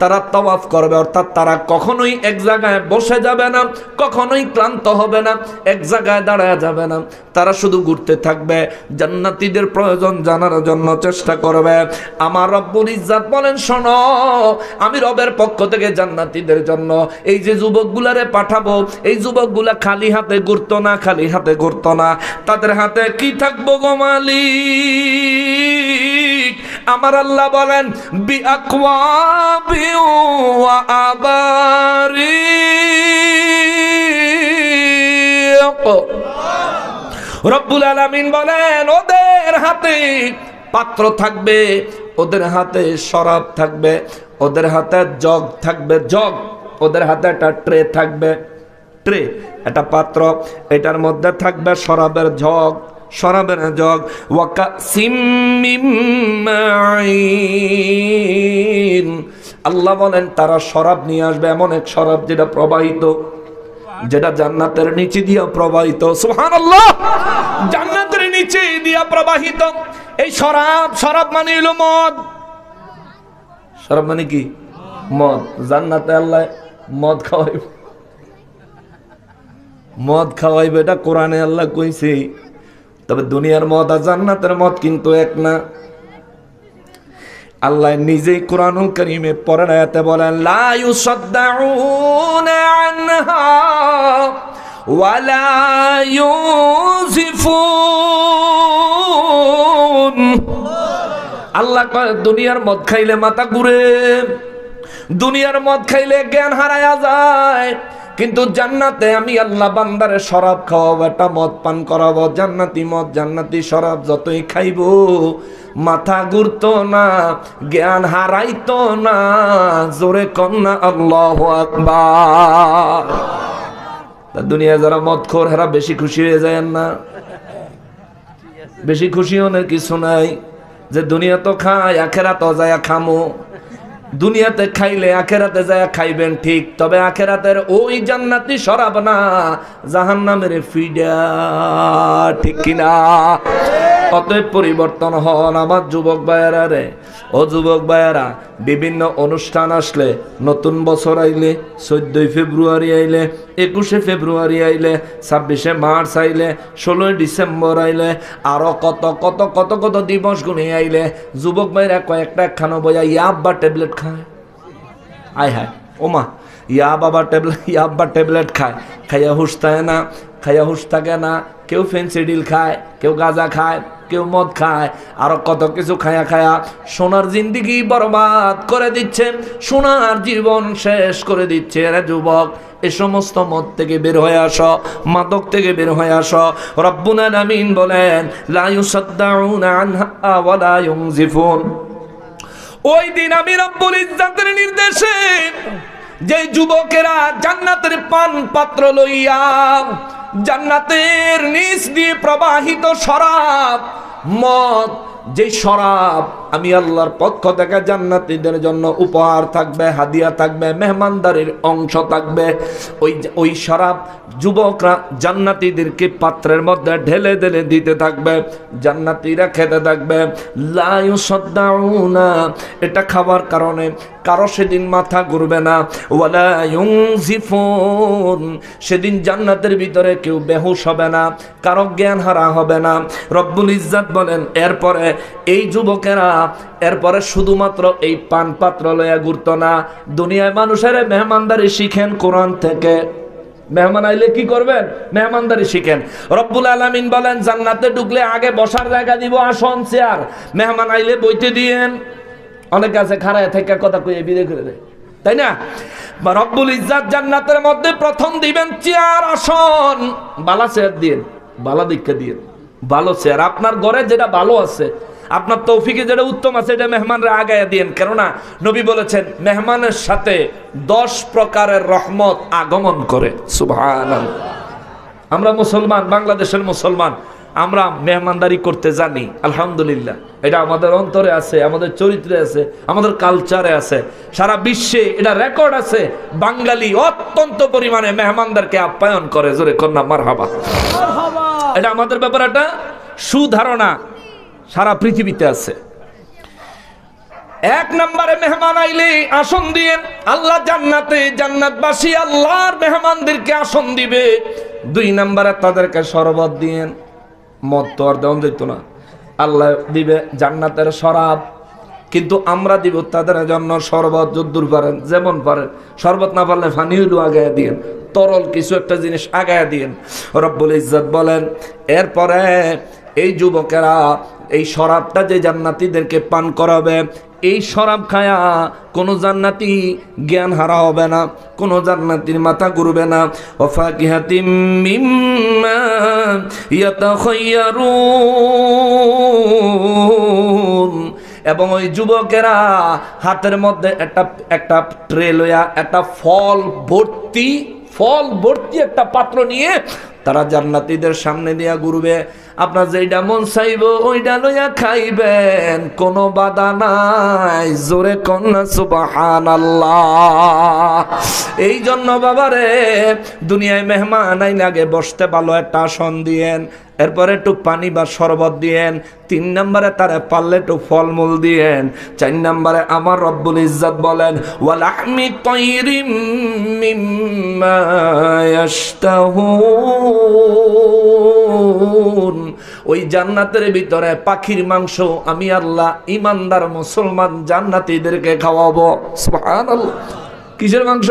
তারা তাওয়াফ করবে, অর্থাৎ তারা কখনোই এক জায়গায় বসে যাবে না, কখনোই ক্লান্ত হবে না, এক জায়গায় দাঁড়ায় যাবে না, তারা শুধু ঘুরতে থাকবে, জান্নাতীদের প্রয়োজন জানার জন্য চেষ্টা করবে। আমার রব্বুল ইজ্জাত বলেন শোনো, আমি রবের পক্ষ থেকে জান্নাতীদের জন্য এই যে যুবকগুলারে পাঠাবো, এই যুবকগুলা খালি হাতে ঘুরতো না, খালি হাতে ঘুরতো না, তাদের হাতে কি থাকবো গো মালিক? আমার আল্লাহ বলেন বিআকওয়াবি ওয়া আবারিক। রব্বুল আলামিন বলেন ওদের হাতে পাত্র থাকবে, ওদের হাতে শরাব থাকবে, ওদের হাতে জগ থাকবে, জগ, ওদের হাতে একটা ট্রে থাকবে, ট্রে একটা পাত্র, এটার মধ্যে থাকবে শরাবের জগ, শরাবের জগ। ওয়াকাসিম মিন মাইন, আল্লাহ বলেন তারা শরাব নিয়ে আসবে, এমন এক শরাব যেটা প্রবাহিত, যেটা জান্নাতের নিচে দিয়া প্রবাহিত। সুবহানাল্লাহ, জান্নাতের নিচে দিয়া প্রবাহিত। এই শরাব, শরাব মানে হলো মদ। শরাব মানে কি? মদ। জান্নাতে আল্লাহ মদ খাওয়াইবে, মদ খাওয়াইবে, এটা কোরআনে আল্লাহ কইছে। তবে দুনিয়ার মদ আর জান্নাতের মদ কিন্তু এক না। আল্লাহ নিজেই কোরআনুল কারীমে পরের আয়াতে বলেন লা ইউসাদ্দাউনা আনহা ওয়ালা ইউজিফুন। আল্লাহ কয় দুনিয়ার মদ খাইলে মাথা ঘুরে, দুনিয়ার মদ খাইলে জ্ঞান হারায়া যায়, কিন্তু জান্নাতে আমি আল্লাহ বান্দারে শরাব খাওয়াবো, একটা মদ পান করাবো, জান্নাতি মদ, জান্নাতি শরাব। যতই খাইবো মাথা ঘুরতো না, জ্ঞান হারাইতো না। জোরে কন্যা আল্লাহু আকবার। দুনিয়া যারা মদ খোর হেরা বেশি খুশি হয়ে যায় না? বেশি খুশি হওয়ার কিছু নাই, যে দুনিয়া তো খায়, আখেরাত যায় খামো। দুনিয়াতে খাইলে আখেরাতে যায় খাইবেন ঠিক, তবে আখেরাতের ওই জান্নাতি শরাব না, জাহান্নামের ফিডা, ঠিক কিনা? অতএব পরিবর্তন হন আমার যুবক ভাইয়েরা রে। ও যুবক ভাইয়েরা, বিভিন্ন অনুষ্ঠান আসলে, নতুন বছর আইলে, 14ই ফেব্রুয়ারি আইলে, 21শে ফেব্রুয়ারি আইলে, 26শে মার্চ আইলে, 16ই ডিসেম্বর আইলে, আরো কত কত কত কত দিবস গুনে আইলে, যুবক ভাইরা কয়েকটা খানো বইয়া ইয়াব্বা ট্যাবলেট খায়। আয় হায় ওমা, ইয়া বাবা ট্যাবলেট, ইয়াব্বা ট্যাবলেট খায়, খাইয়া হুশ থাকে না, খাইয়া হুশ থাকে না। কেউ ফেন্সিডিল খায়, কেউ গাঁজা খায়, কেউ মদ খায়, আরো কত কিছু খায়া খায়া সোনার জিন্দিগি বরবাদ করে দিচ্ছে, সোনার জীবন শেষ করে দিচ্ছে। রে যুবক, এ সমস্ত মদ থেকে বের হয়ে আসো, মাদক থেকে বের হয়ে আসো। রব্বুল আলামিন বলেন লা ইউসাদ্দাউনা আনহা ওয়া লা ইউনজিফুন। ওই দিন আমি রব্বুল ইজ্জাতের নির্দেশে যে যুবকেরা জান্নাতের পান পাত্র লইয়া জান্নাতের নিচ দিয়ে প্রবাহিত শরাব, মদ, যে শরাব আমি আল্লাহর পক্ষ থেকে জান্নাতীদের জন্য উপহার থাকবে, হাদিয়া থাকবে, মেহমানদারির অংশ থাকবে। ওই শরাব যুবকরা জান্নাতীদেরকে পাত্রের মধ্যে ঢেলে ঢেলে দিতে থাকবে, জান্নাতীরা খেতে থাকবে। লা ইউসাদ্দাউনা, এটা খাবার কারণে কারো সেদিন মাথা ঘুরবে না। ওয়ালা ইউনজিফুন, সেদিন জান্নাতের ভিতরে কেউ বেহুশ হবে না, কারো জ্ঞান হারা হবে না। রব্বুল ইজ্জাত বলেন এরপরে এই যুবকেরা এরপরে শুধুমাত্র এই পান পাত্র লইয়া ঘুরতো না, দুনিয়ায় মানুষের মেহমানদারি শিখেন কোরআন থেকে। মেহমান আইলে কি করবেন? মেহমানদারি শিখেন। রব্বুল আলামিন বলেন জান্নাতে ঢুকলে আগে বসার জায়গা দিব, আসন, চেয়ার। মেহমান আইলে বইতে দিয়েন। অনেক আছে খাড়ায় থেকে কথা কইয়ে বিদায় করে দেয়, তাই না? রব্বুল ইজ্জাত জান্নাতের মধ্যে প্রথম দিবেন চেয়ার, আসন। বালা চেয়ার দিয়েন, বালা দীক্ষা দিয়েন, ভালো চেয়ার। আপনার ঘরে যেটা ভালো আছে, আপনার তৌফিকে যেটা উত্তম আছে, এটা মেহমানরা আগায়া দিয়েন। কেননা নবী বলেছেন মেহমানের সাথে 10 প্রকারের রহমত আগমন করে। সুবহানাল্লাহ। আমরা মুসলমান, বাংলাদেশের মুসলমান, আমরা মেহমানদারি করতে জানি, আলহামদুলিল্লাহ। এটা আমাদের অন্তরে আছে, আমাদের চরিত্রে আছে, আমাদের কালচারে আছে, সারা বিশ্বে এটা রেকর্ড আছে। বাঙালি অত্যন্ত পরিমাণে মেহমানদারকে আপ্যায়ন করে। জোরে কন্যা মারহাবা। এটা আমাদের ব্যাপারে একটা সুধারণা সারা পৃথিবীতে আছে। 1 নম্বরে মেহমান আইলে আসন দিয়েন। আল্লাহ জান্নাতে জান্নাতবাসী আল্লাহর মেহমানদেরকে আসন দিবে। 2 নম্বরে তাদেরকে শরবত দিয়েন। মদ তো আর দেওয়া যেত না, আল্লাহ দিবে জান্নাতের শরাব, কিন্তু আমরা দিব তাদের জন্য শরবত। যদ্দূর পারেন, যেমন পারেন, শরবত না পারলে পানি হইলো আগায়া দিয়েন, তরল কিছু একটা জিনিস আগায়া দিয়েন। রব্বুল ইজ্জত বলেন এরপরে এই যুবকেরা এই শরাবটা যে জান্নাতীদেরকে পান করাবে, এই শরাব খায়া কোনো জান্নাতি জ্ঞান হারা হবে না, কোনো জান্নাতির মাথা ঘুরবে না। ওয়াফাকিহাতিম মিম্মা ইয়াতাখায়্যারুন, এবং ওই যুবকেরা হাতের মধ্যে একটা ট্রে লইয়া একটা ফল ভর্তি একটা পাত্র নিয়ে তারা জান্নাতীদের সামনে দিয়া ঘুরবে। আপনার যেইটা মন চাইব ওইটা লইয়া খাইবেন, কোনো বাধা নাই। জোরে কন্যা সুবহানাল্লাহ। এই জন্য বাবারে দুনিয়ায় মেহমান আইলে আগে বসতে ভালো একটা আসন দিয়েন, এরপরে একটু পানি বা শরবত দিয়েন। 3 নম্বরে তারে পারলে একটু ফলমূল দিয়েন। 4 নম্বরে আমার রব্বুল ইজ্জত বলেন ওয়ালাহমি তায়রিম মিম্মা ইয়াশতাহুন, ওই জান্নাতের ভিতরে পাখির মাংস আমি আল্লাহ ইমানদার মুসলমান জান্নাতীদেরকে খাওয়াবো। সুবহানাল্লাহ। কিসের মাংস?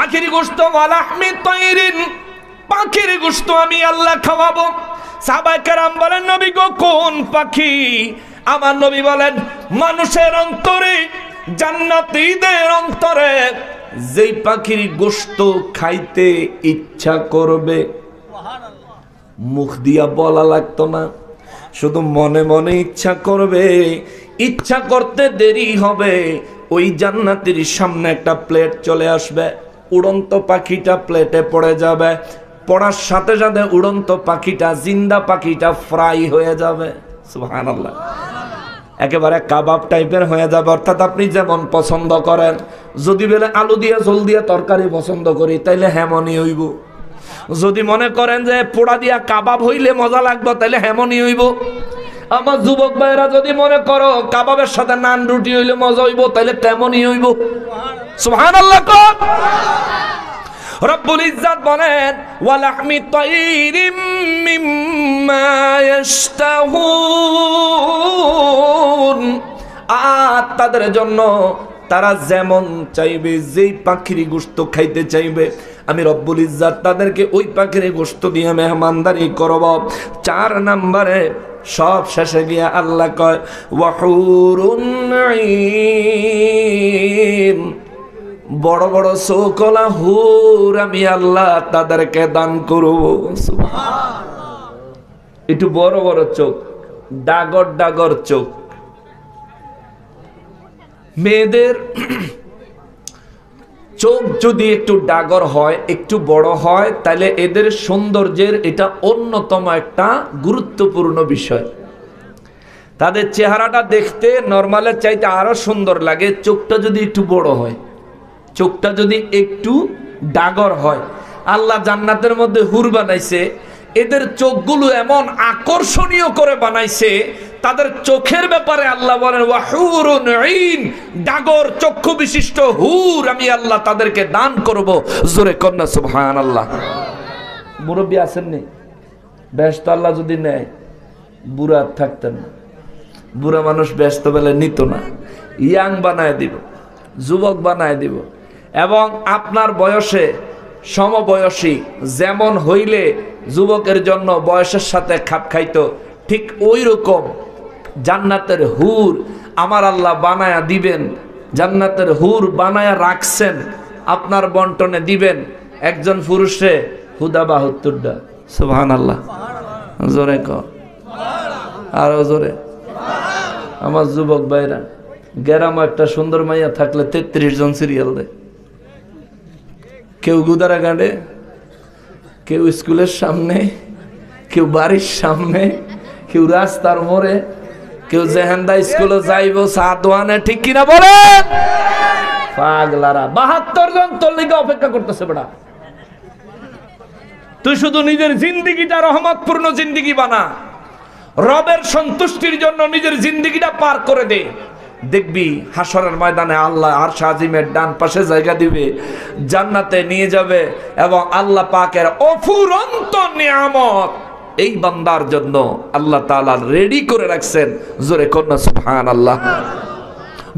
পাখির গোশত। ওয়ালাহমি তায়রিন, পাখির গোশত আমি আল্লাহ খাওয়াবো। সাহাবায়ে কেরাম বলেন নবী গো কোন পাখি? আমার নবী বলেন মানুষের অন্তরে, জান্নাতীদের অন্তরে যেই পাখির গোশত খাইতে ইচ্ছা করবে, মুখ দিয়া বলা লাগতো না, শুধু মনে মনে ইচ্ছা করবে। ইচ্ছা করতে দেরি হবে, ওই জান্নাতীর সামনে একটা প্লেট চলে আসবে, উড়ন্ত পাখিটা প্লেটে পড়ে যাবে, পড়ার সাথে সাথে উড়ন্ত পাখিটা, জিন্দা পাখিটা ফ্রাই হয়ে যাবে। সুবহানাল্লাহ। একেবারে কাবাব টাইপের হয়ে যাবে। অর্থাৎ আপনি যেমন পছন্দ করেন, যদি বলে আলু দিয়ে ঝোল দিয়ে তরকারি পছন্দ করি, তাইলে হেমনই হইব। যদি মনে করেন যে পোড়া দিয়া কাবাব হইলে মজা লাগবে, তাইলে হেমনই হইব। আমার যুবক ভাইরা যদি মনে করো কাবাবের সাথে নান রুটি হইলে মজা হইব, তাইলে তেমনই হইব। সুবহানাল্লাহ। রব্বুল ইজ্জত বলেন ওয়ালাহমি তায়রিম মিম্মা ইয়াশতাহুন, আর তাদের জন্য তারা যেমন চাইবে, যেই পাখির গোশত খাইতে চাইবে, আমি রব্বুল ইজ্জত তাদেরকে ওই পাখির গোশত দিয়ে মেহমানদারি করব। 4 নম্বরে সব শেষে গিয়া আল্লাহ কয় ওয়াহুরুন ঈন, বড় বড় চোখলা হুর আমি আল্লাহ তাদেরকে দান করব। সুবহানাল্লাহ। একটু বড় বড় চোখ, ডাগর ডাগর চোখ। মেয়েদের চোখ যদি একটু ডাগর হয়, একটু বড় হয়, তাহলে এদের সৌন্দর্যের এটা অন্যতম একটা গুরুত্বপূর্ণ বিষয়। তাদের চেহারাটা দেখতে নর্মালের চাইতে আরো সুন্দর লাগে চোখটা যদি একটু বড় হয়, চোখটা যদি একটু ডাগর হয়। আল্লাহ জান্নাতের মধ্যে হুর বানাইছে, এদের চোখগুলো এমন আকর্ষণীয় করে বানাইছে, তাদের চোখের ব্যাপারে আল্লাহ বলেন ওয়াহুরুন ঈন, ডাগর চক্ষু বিশিষ্ট হুর আমি আল্লাহ তাদেরকে দান করব। জোরে কন্যা সুবহানাল্লাহ। মুরব্বী আছেন নি? ব্যস্ত আল্লাহ যদি নেয় বুড়া থাকতেন না, বুড়া মানুষ ব্যস্ত বেলে নিত না, ইয়াং বানায় দিব, যুবক বানায় দিব। এবং আপনার বয়সে সমবয়সী যেমন হইলে যুবকের জন্য বয়সের সাথে খাপ খাইতো, ঠিক ওই রকম জান্নাতের হুর আমার আল্লাহ বানায়া দিবেন। জান্নাতের হুর বানায়া রাখছেন, আপনার বন্টনে দিবেন। একজন পুরুষে হুদা ৭২টা। সুবহানাল্লাহ। জোরে কর, আরো জোরে। আমার যুবক ভাইরা, গ্রামে একটা সুন্দর মাইয়া থাকলে ৩৩ জন সিরিয়াল দেয়। কেউ গুদারা গাড়ে, কেউ স্কুলের সামনে, কেউ বাড়ির সামনে, কেউ রাস্তার মোড়ে, কেউ জেহেন্দা স্কুলে যাইব সাদওয়ানে, ঠিক কিনা বলে? পাগলারা ৭২ জন তোর লিগে অপেক্ষা করতেছে। বেটা তুই শুধু নিজের জিন্দিগিটা রহমতপূর্ণ জিন্দিগি বানা, রবের সন্তুষ্টির জন্য নিজের জিন্দিগিটা পার করে দে। দেখবি হাসরের ময়দানে আল্লাহ আরশ আজিমের ডান পাশে জায়গা দিবে, জান্নাতে নিয়ে যাবে, এবং আল্লাহ পাকের অফুরন্ত নিয়ামত এই বান্দার জন্য আল্লাহ তাআলা রেডি করে রাখছেন। জোরে কন্যা সুবহানাল্লাহ।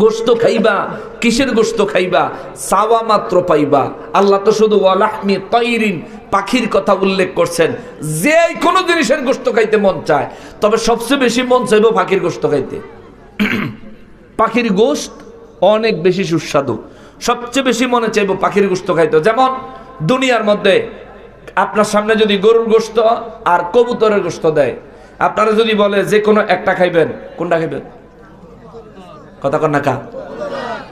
গোশত খাইবা, কিসের গোশত খাইবা? চাওয়া মাত্র পাইবা। আল্লাহ তো শুধু ওয়ালাহমি তাইরিন, পাখির কথা উল্লেখ করছেন। যে কোনো জিনিসের গোশত খাইতে মন চায়, তবে সবচেয়ে বেশি মন চাইব পাখির গোশত খাইতে। পাখির গোশত অনেক বেশি সুস্বাদু, সবচেয়ে বেশি মনে চাইব পাখির গোশত খাইতে। যেমন দুনিয়ার মধ্যে আপনার সামনে যদি গরুর গোশত আর কবুতরের গোশত দেয়, আপনারা যদি বলে যে কোনো একটা খাইবেন, কোনটা খাইবেন? কথা কন না কা?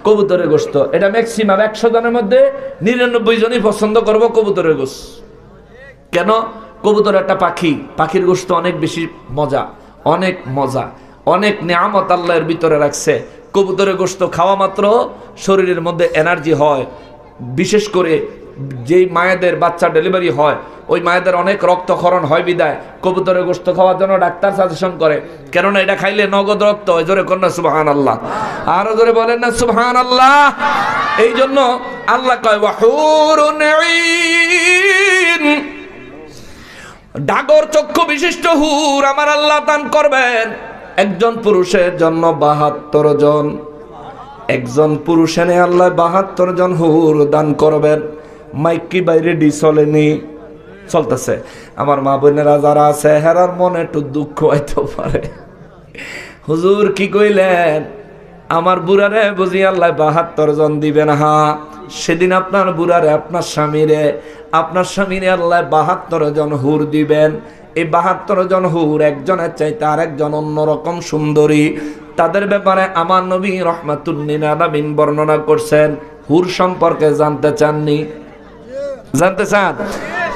কবুতরের গোশত। এটা ম্যাক্সিমাম ১০০ জনের মধ্যে ৯৯ জনই পছন্দ করব কবুতরের গোশত। কেন? কবুতর একটা পাখি, পাখির গোশত অনেক বেশি মজা, অনেক মজা, অনেক নিয়ামত আল্লাহর ভিতরে রাখছে। কবুতরের গোশত খাওয়া মাত্র শরীরের মধ্যে এনার্জি হয়। বিশেষ করে যেই মায়েদের বাচ্চা ডেলিভারি হয়, ওই মায়েদের অনেক রক্তক্ষরণ হয় বিদায় কবুতরের গোশত খাওয়ার জন্য ডাক্তার সাজেশন করে, কেননা এটা খাইলে নগদ রক্ত হয়। জোরে কন্যা সুবহানাল্লাহ। আরো জোরে বলেন না সুবহানাল্লাহ। এই জন্য আল্লাহ কয় ওয়াহুরুন ঈন, ডাগর চক্ষু বিশিষ্ট হুর আমার আল্লাহ দান করবেন। একজন পুরুষের জন্য ৭২ জন, একজন পুরুষের আল্লাহ ৭২ জন হুর দান করবেন। মাইকি বাইরে ডি চলেনি, চলতেছে। আমার মা বোনেরা যারা আছে হেরার মনে একটু দুঃখ হইতে পারে, হুজুর কি কইলেন? আমার বুড়ারে বুঝি আল্লাহ ৭২ জন দিবেন। হ্যাঁ, সেদিন আপনার বুড়ারে, আপনার স্বামীরে আল্লাহ ৭২ জন হুর দিবেন। এই ৭২ জন হুর একজনের চাইতে আরেকজন অন্যরকম সুন্দরী। তাদের ব্যাপারে আমার নবী রাহমাতুল লিল আলামিন বর্ণনা করছেন। হুর সম্পর্কে জানতে চাননি? জানতে চান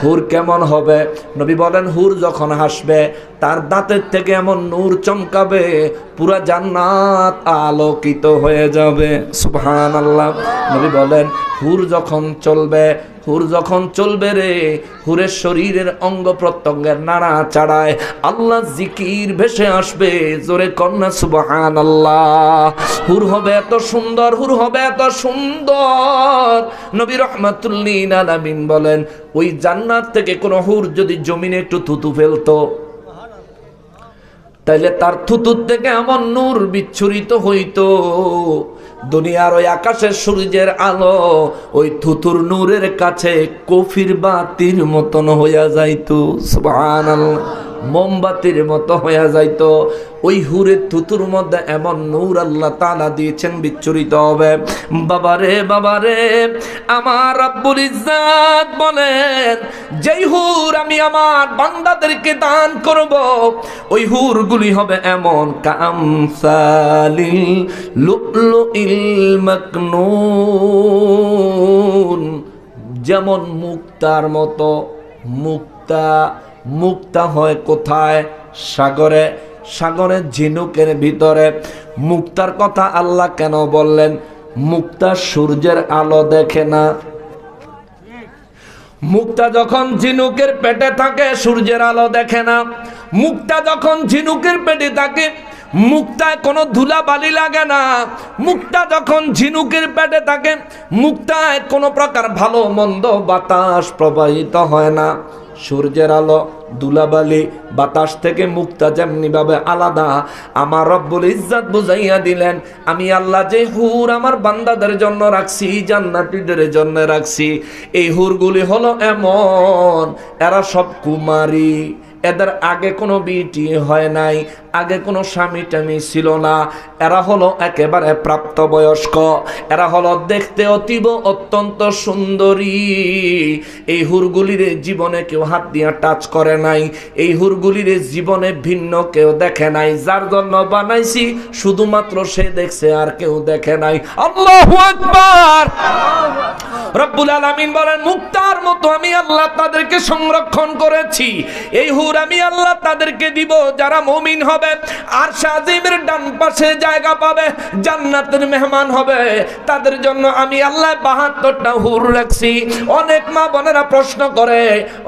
হুর কেমন হবে? নবী বলেন হুর যখন হাসবে তার দাঁতের থেকে এমন নূর চমকাবে, পুরা জান্নাত আলোকিত হয়ে যাবে। সুবহানাল্লাহ। নবী বলেন হুর যখন চলবে রে, হুরের শরীরের অঙ্গ প্রত্যঙ্গের নাড়া চাড়ায় আল্লাহ জিকির ভেসে আসবে। জোরে কন্যা সুবহানাল্লাহ। হুর হবে এত সুন্দর, হুর হবে এত সুন্দর। নবী রাহমাতুল লিল আলামিন বলেন ওই জান্নাত থেকে কোন হুর যদি জমিনে একটু থুতু ফেলতো, তাইলে তার থুতুর থেকে এমন নূর বিচ্ছুরিত হইতো, দুনিয়ার ওই আকাশের সূর্যের আলো ওই থুতুর নূরের কাছে কফির বাতির মতন হইয়া যাইতো। সুবহানাল্লাহ। মোমবাতির মতো হয়ে যাইতো। ওই হুরের থুতুর মধ্যে এমন নূর আল্লাহ তাআলা দিয়েছেন, বিচ্ছুরিত হবে। বাবারে বাবারে, আমার রব্বুল ইজ্জত বলেন, যেই হুর আমি আমার বান্দাদেরকে দান করব, ওই হুরগুলি হবে এমন কামসালিল লুলুইল মাকনুন, যেমন মুক্তার মতো। মুক্তা হয় কোথায়? সাগরে। সাগরের ঝিনুকের ভিতরে। মুক্তার কথা আল্লাহ কেন বললেন? মুক্তা সূর্যের আলো দেখে না। মুক্তা যখন ঝিনুকের পেটে থাকে সূর্যের আলো দেখে না। মুক্তা যখন ঝিনুকের পেটে থাকে মুক্তায় কোনো ধুলাবালি লাগে না। মুক্তা যখন ঝিনুকের পেটে থাকে মুক্তায় কোনো প্রকার ভালো মন্দ বাতাস প্রবাহিত হয় না। সূর্যের আলো, ধুলাবালি, বাতাস থেকে মুক্তা যেমনি ভাবে আলাদা, আমার রব্বুল ইজ্জত বুঝাইয়া দিলেন, আমি আল্লাহ যে হুর আমার বান্দাদের জন্য রাখছি, জান্নাতীদের জন্য রাখছি, এই হুরগুলি হলো এমন, এরা সব কুমারী। এদের আগে কোনো বিটি হয় নাই, আগে কোনো স্বামী টামি ছিল না। এরা হলো একেবারে প্রাপ্তবয়স্ক। এরা হলো দেখতে অত্যন্ত সুন্দরী। এই হুরগুলির জীবনে কেউ হাত দিয়ে টাচ করে নাই। এই হুরগুলির জীবনে ভিন্ন কেউ দেখে নাই। যার জন্য বানাইছি শুধুমাত্র সে দেখছে, আর কেউ দেখে নাই। আল্লাহু আকবার। রব্বুল আলামিন বলেন, মুক্তার মতো আমি আল্লাহ তাদেরকে সংরক্ষণ করেছি। এই হুর আমি আল্লাহ তাদেরকে দিব যারা মুমিন হবে, আরশ আজিমের ডান পাশে জায়গা পাবে, জান্নাতের মেহমান হবে। তাদের জন্য আমি আল্লাহ ৭২টা হুর রাখছি। অনেক মা বোনেরা প্রশ্ন করে,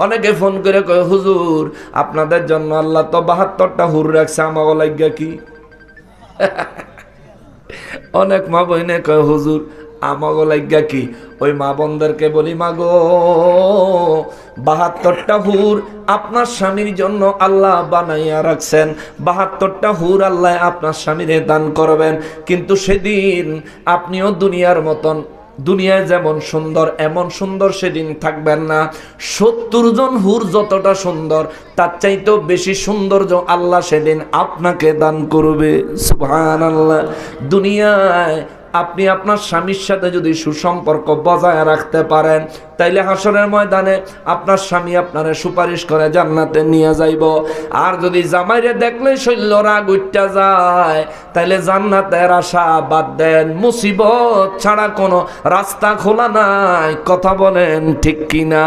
অনেকে ফোন করে কয়, হুজুর আপনাদের জন্য আল্লাহ তো ৭২টা হুর রাখছে, আমাগো লাগা কি? অনেক মা বোনে কয়, হুজুর আমাগো লাগা কি? ওই মা বোনদেরকে বলি, মাগো ৭২টা হুর আপনার স্বামীর জন্য আল্লাহ বানাইয়া রাখছেন। ৭২টা হুর আল্লাহ আপনার স্বামীরে দান করবেন। কিন্তু সেদিন আপনিও দুনিয়ার মতন, দুনিয়ায় যেমন সুন্দর এমন সুন্দর সেদিন থাকবেন না। ৭০ জন হুর যতটা সুন্দর তার চাইতেও বেশি সৌন্দর্য আল্লাহ সেদিন আপনাকে দান করবে। সুবহানাল্লাহ। দুনিয়ায় আপনি আপনার স্বামীর সাথে যদি সুসম্পর্ক বজায় রাখতে পারেন, তাইলে হাসরের ময়দানে আপনার স্বামী আপনারে সুপারিশ করে জান্নাতে নিয়ে যাইব। আর যদি জামাইরে দেখলে শৈল্য রাগ উঠতে যায়, তাইলে জান্নাতের আশা বাদ দেন। মুসিবত ছাড়া কোনো রাস্তা খোলা নাই। কথা বলেন ঠিক কিনা?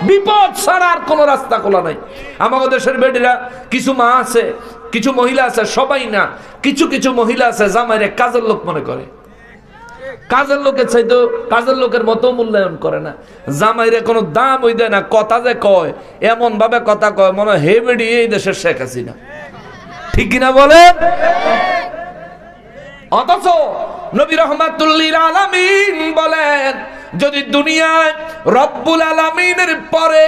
বিপদ ছাড়া আর কোনো রাস্তা খোলা নাই। আমাদের দেশের বেটিরা, কিছু মা আছে, কিছু মহিলা আছে, সবাই না, কিছু কিছু মহিলা আছে জামাইরে কাজের লোক মনে করে। কাজের লোকের চাইতো কাজের লোকের মতো মূল্যায়ন করে না। জামাইরে কোনো দাম ওই দেয় না। কথা যে কয় এমন ভাবে কথা কয় মনে হয় হে বেডি এই দেশের শেখ হাসিনা। ঠিক কিনা বলেন? অথচ নবী রাহমাতুল লিল আলামিন বলেন, যদি দুনিয়ায় রব্বুল আলামিনের পরে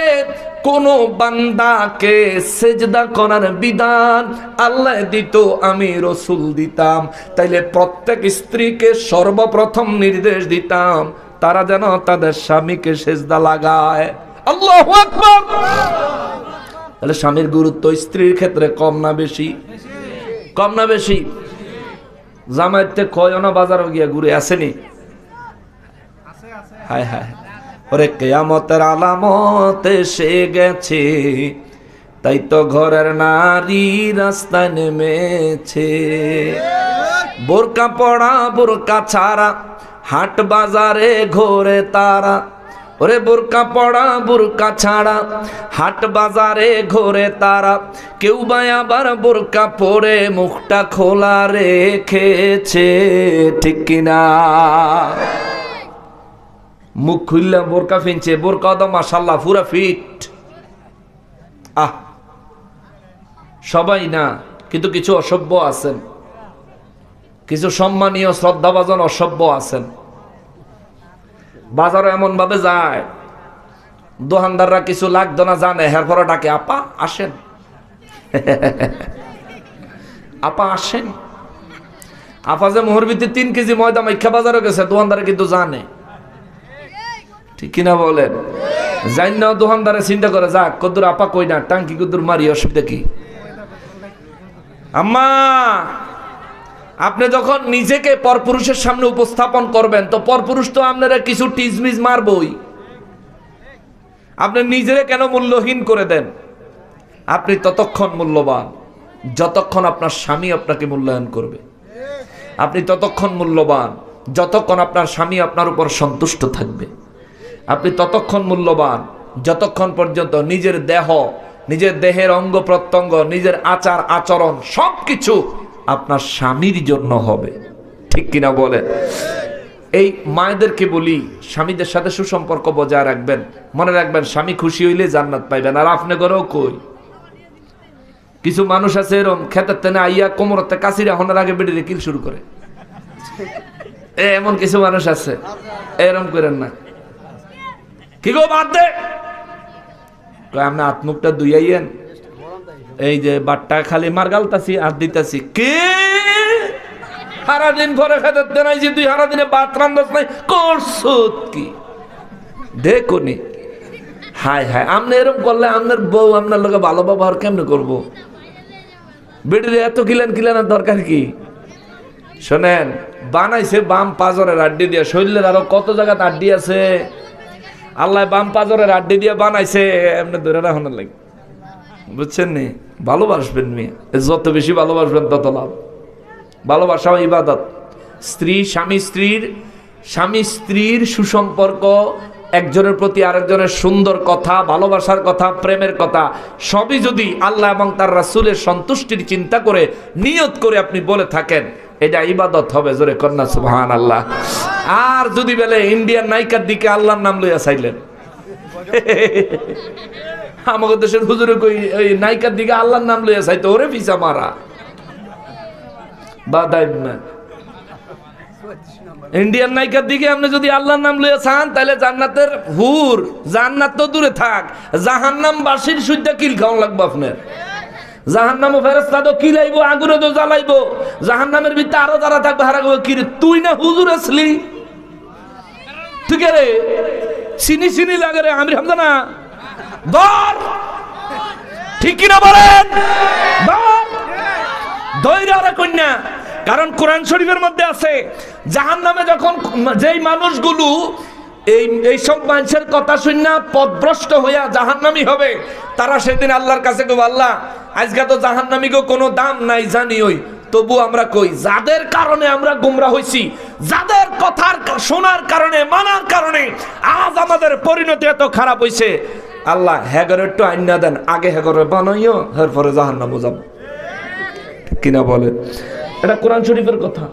কোন বান্দাকে সেজদা করার বিধান আল্লাহ দিত, আমি রাসূল দিতাম, তাইলে প্রত্যেক স্ত্রীকে সর্বপ্রথম নির্দেশ দিতাম তারা যেন তাদের স্বামীকে সেজদা লাগায়। আল্লাহু আকবার। তাহলে স্বামীর গুরুত্ব স্ত্রীর ক্ষেত্রে কম না বেশি? কম না বেশি? জামাইতে কয় না বাজারে গিয়া ঘুরে আসেনি? হায় হায়, ওরে কিয়ামতের আলামত এসে গেছে, তাই তো ঘরের নারী রাস্তায় নেমেছে। বোরকা পড়া বোরকা ছাড়া হাট বাজারে ঘোরে তারা। ওরে বোরকা পড়া বোরকা ছাড়া হাট বাজারে ঘোরে তারা। কেউ বা আবার বোরকা পরে মুখটা খোলা রেখেছে। ঠিক কিনা? মুখ খুললে বোরকা ফিনছে, বোরকা তো মাশাআল্লাহ পুরা ফিট। সবাই না, কিন্তু কিছু অসভ্য আছেন, কিছু সম্মানীয় শ্রদ্ধাভাজন অসভ্য আছেন। বাজারে এমন ভাবে যায়, দোকানদাররা কিছু লাগতো না জানে, এরপরে ডাকে, আপা আসেন, আপা আসেন। আপা যে মোহর ভিত্তি 3 কেজি ময়দা মাইখা বাজারে গেছে, দোকানদারে কিন্তু জানে। ঠিক কিনা বলেন? জান না দোকানদারে চিন্তা করে যাক কদ্দুর আপা কই না টাঙ্কি কদ্দুর মারি অসুবিধা কি। আম্মা আপনি যখন নিজেকে পরপুরুষের সামনে উপস্থাপন করবেন তো পরপুরুষ তো আপনারা কিছু টিজমিজ মারবই। আপনি নিজেরে কেন মূল্যহীন করে দেন? আপনি ততক্ষণ মূল্যবান যতক্ষণ আপনার স্বামী আপনাকে মূল্যায়ন করবে। আপনি ততক্ষণ মূল্যবান যতক্ষণ আপনার স্বামী আপনার উপর সন্তুষ্ট থাকবে। আপনি ততক্ষণ মূল্যবান যতক্ষণ পর্যন্ত নিজের দেহ, নিজের দেহের অঙ্গ প্রত্যঙ্গ, নিজের আচার আচরণ সবকিছু আপনার স্বামীর জন্য হবে। ঠিক কিনা বলেন? এই মায়েদেরকে বলি স্বামীদের সাথে সুসম্পর্ক বজায় রাখবেন। মনে রাখবেন স্বামী খুশি হইলে জান্নাত পাইবেন। আর আপনি ঘরেও কই কিছু মানুষ আছে এরকম খেতের তেনে আইয়া কোমরতে কাশিরা হনের আগে বেড়ে কিল শুরু করে। এমন কিছু মানুষ আছে, এরকম করেন না। কি গো বাদ দে, আপনি আত্মুখটা দুইয়াইয়েন। এই যে বাট্টা খালি মার গালতাছি আর দিতাছি কে সারাদিন ঘরে খেতে দেনাইছি, তুই সারাদিনে ভাত রান্দাস নাই করছো কি দেখুনি। হায় হায়, আপনি এরকম করলে আপনার বউ আপনার লোকে ভালো ব্যবহার কেমনে করবো? বেডিরে এত কিলানের দরকার কি? শোনেন, বানাইছে বাম পাজরের আড্ডি দিয়ে, শরীরের আরো কত জায়গাতে আড্ডি আছে। আল্লাহ বাম পাজরের আড্ডি দিয়ে বানাইছে, এমনি ধরে রাখনের লাগে। বুঝছেন নি? ভালোবাসবেন মেয়ে, যত বেশি ভালোবাসবেন তত লাভ। ভালোবাসা ইবাদত। স্বামী স্ত্রীর সুসম্পর্ক, একজনের প্রতি আরেকজনের সুন্দর কথা, ভালোবাসার কথা, প্রেমের কথা সবই যদি আল্লাহ এবং তার রাসূলের সন্তুষ্টির চিন্তা করে নিয়ত করে আপনি বলে থাকেন, এটা ইবাদত হবে। জোরে কন্যা সুবহানাল্লাহ। আর যদি বলে ইন্ডিয়ান নায়িকার দিকে আল্লাহর নাম লইয়া চাইলেন, আমাদের দেশের হুজুরে কই ওই নায়িকার দিকে আল্লাহর নাম লইয়া চাইতো, ওরে পিছা মারা বাদাই না। ইন্ডিয়ান নায়িকার দিকে আপনি যদি আল্লাহর নাম লইয়া চান তাহলে জান্নাতের হুর, জান্নাত তো দূরে থাক, জাহান্নাম বাসির সুদ্ধা কিল খাওয়া লাগবে আপনার। জাহান্নামে ফেরেশতা তো কিলাইবো, আগুনে তো জ্বালাইবো, জাহান্নামের ভিতরে আরো যারা থাকবে হারাবো। কি রে তুই না হুজুর আসলি? তুই কে রে? চিনি লাগে রে আমির হামজা না ধর। ঠিক কিনা বলেন? ধর দইরা রে কন্যা। কারণ কোরআন শরীফের মধ্যে আছে জাহান্নামে যখন যেই মানুষগুলো এই সব মানুষের কথা শুনে পথভ্রষ্ট হইয়া জাহান্নামী হবে, তারা সেদিন আল্লাহর কাছে কই, আল্লাহ আজকে তো জাহান্নামীকে কোনো দাম নাই জানি, ওই তবু আমরা কই যাদের কারণে আমরা গোমরা হইছি, যাদের কথার শোনার কারণে মানার কারণে আজ আমাদের পরিণতি এত খারাপ হইছে, আল্লাহ হেগরে একটু আইনা দেন, আগে হেগরে বানাইও, এরপরে জাহান্নামে যাব। কিনা বলে? এটা কোরআন শরীফের কথা,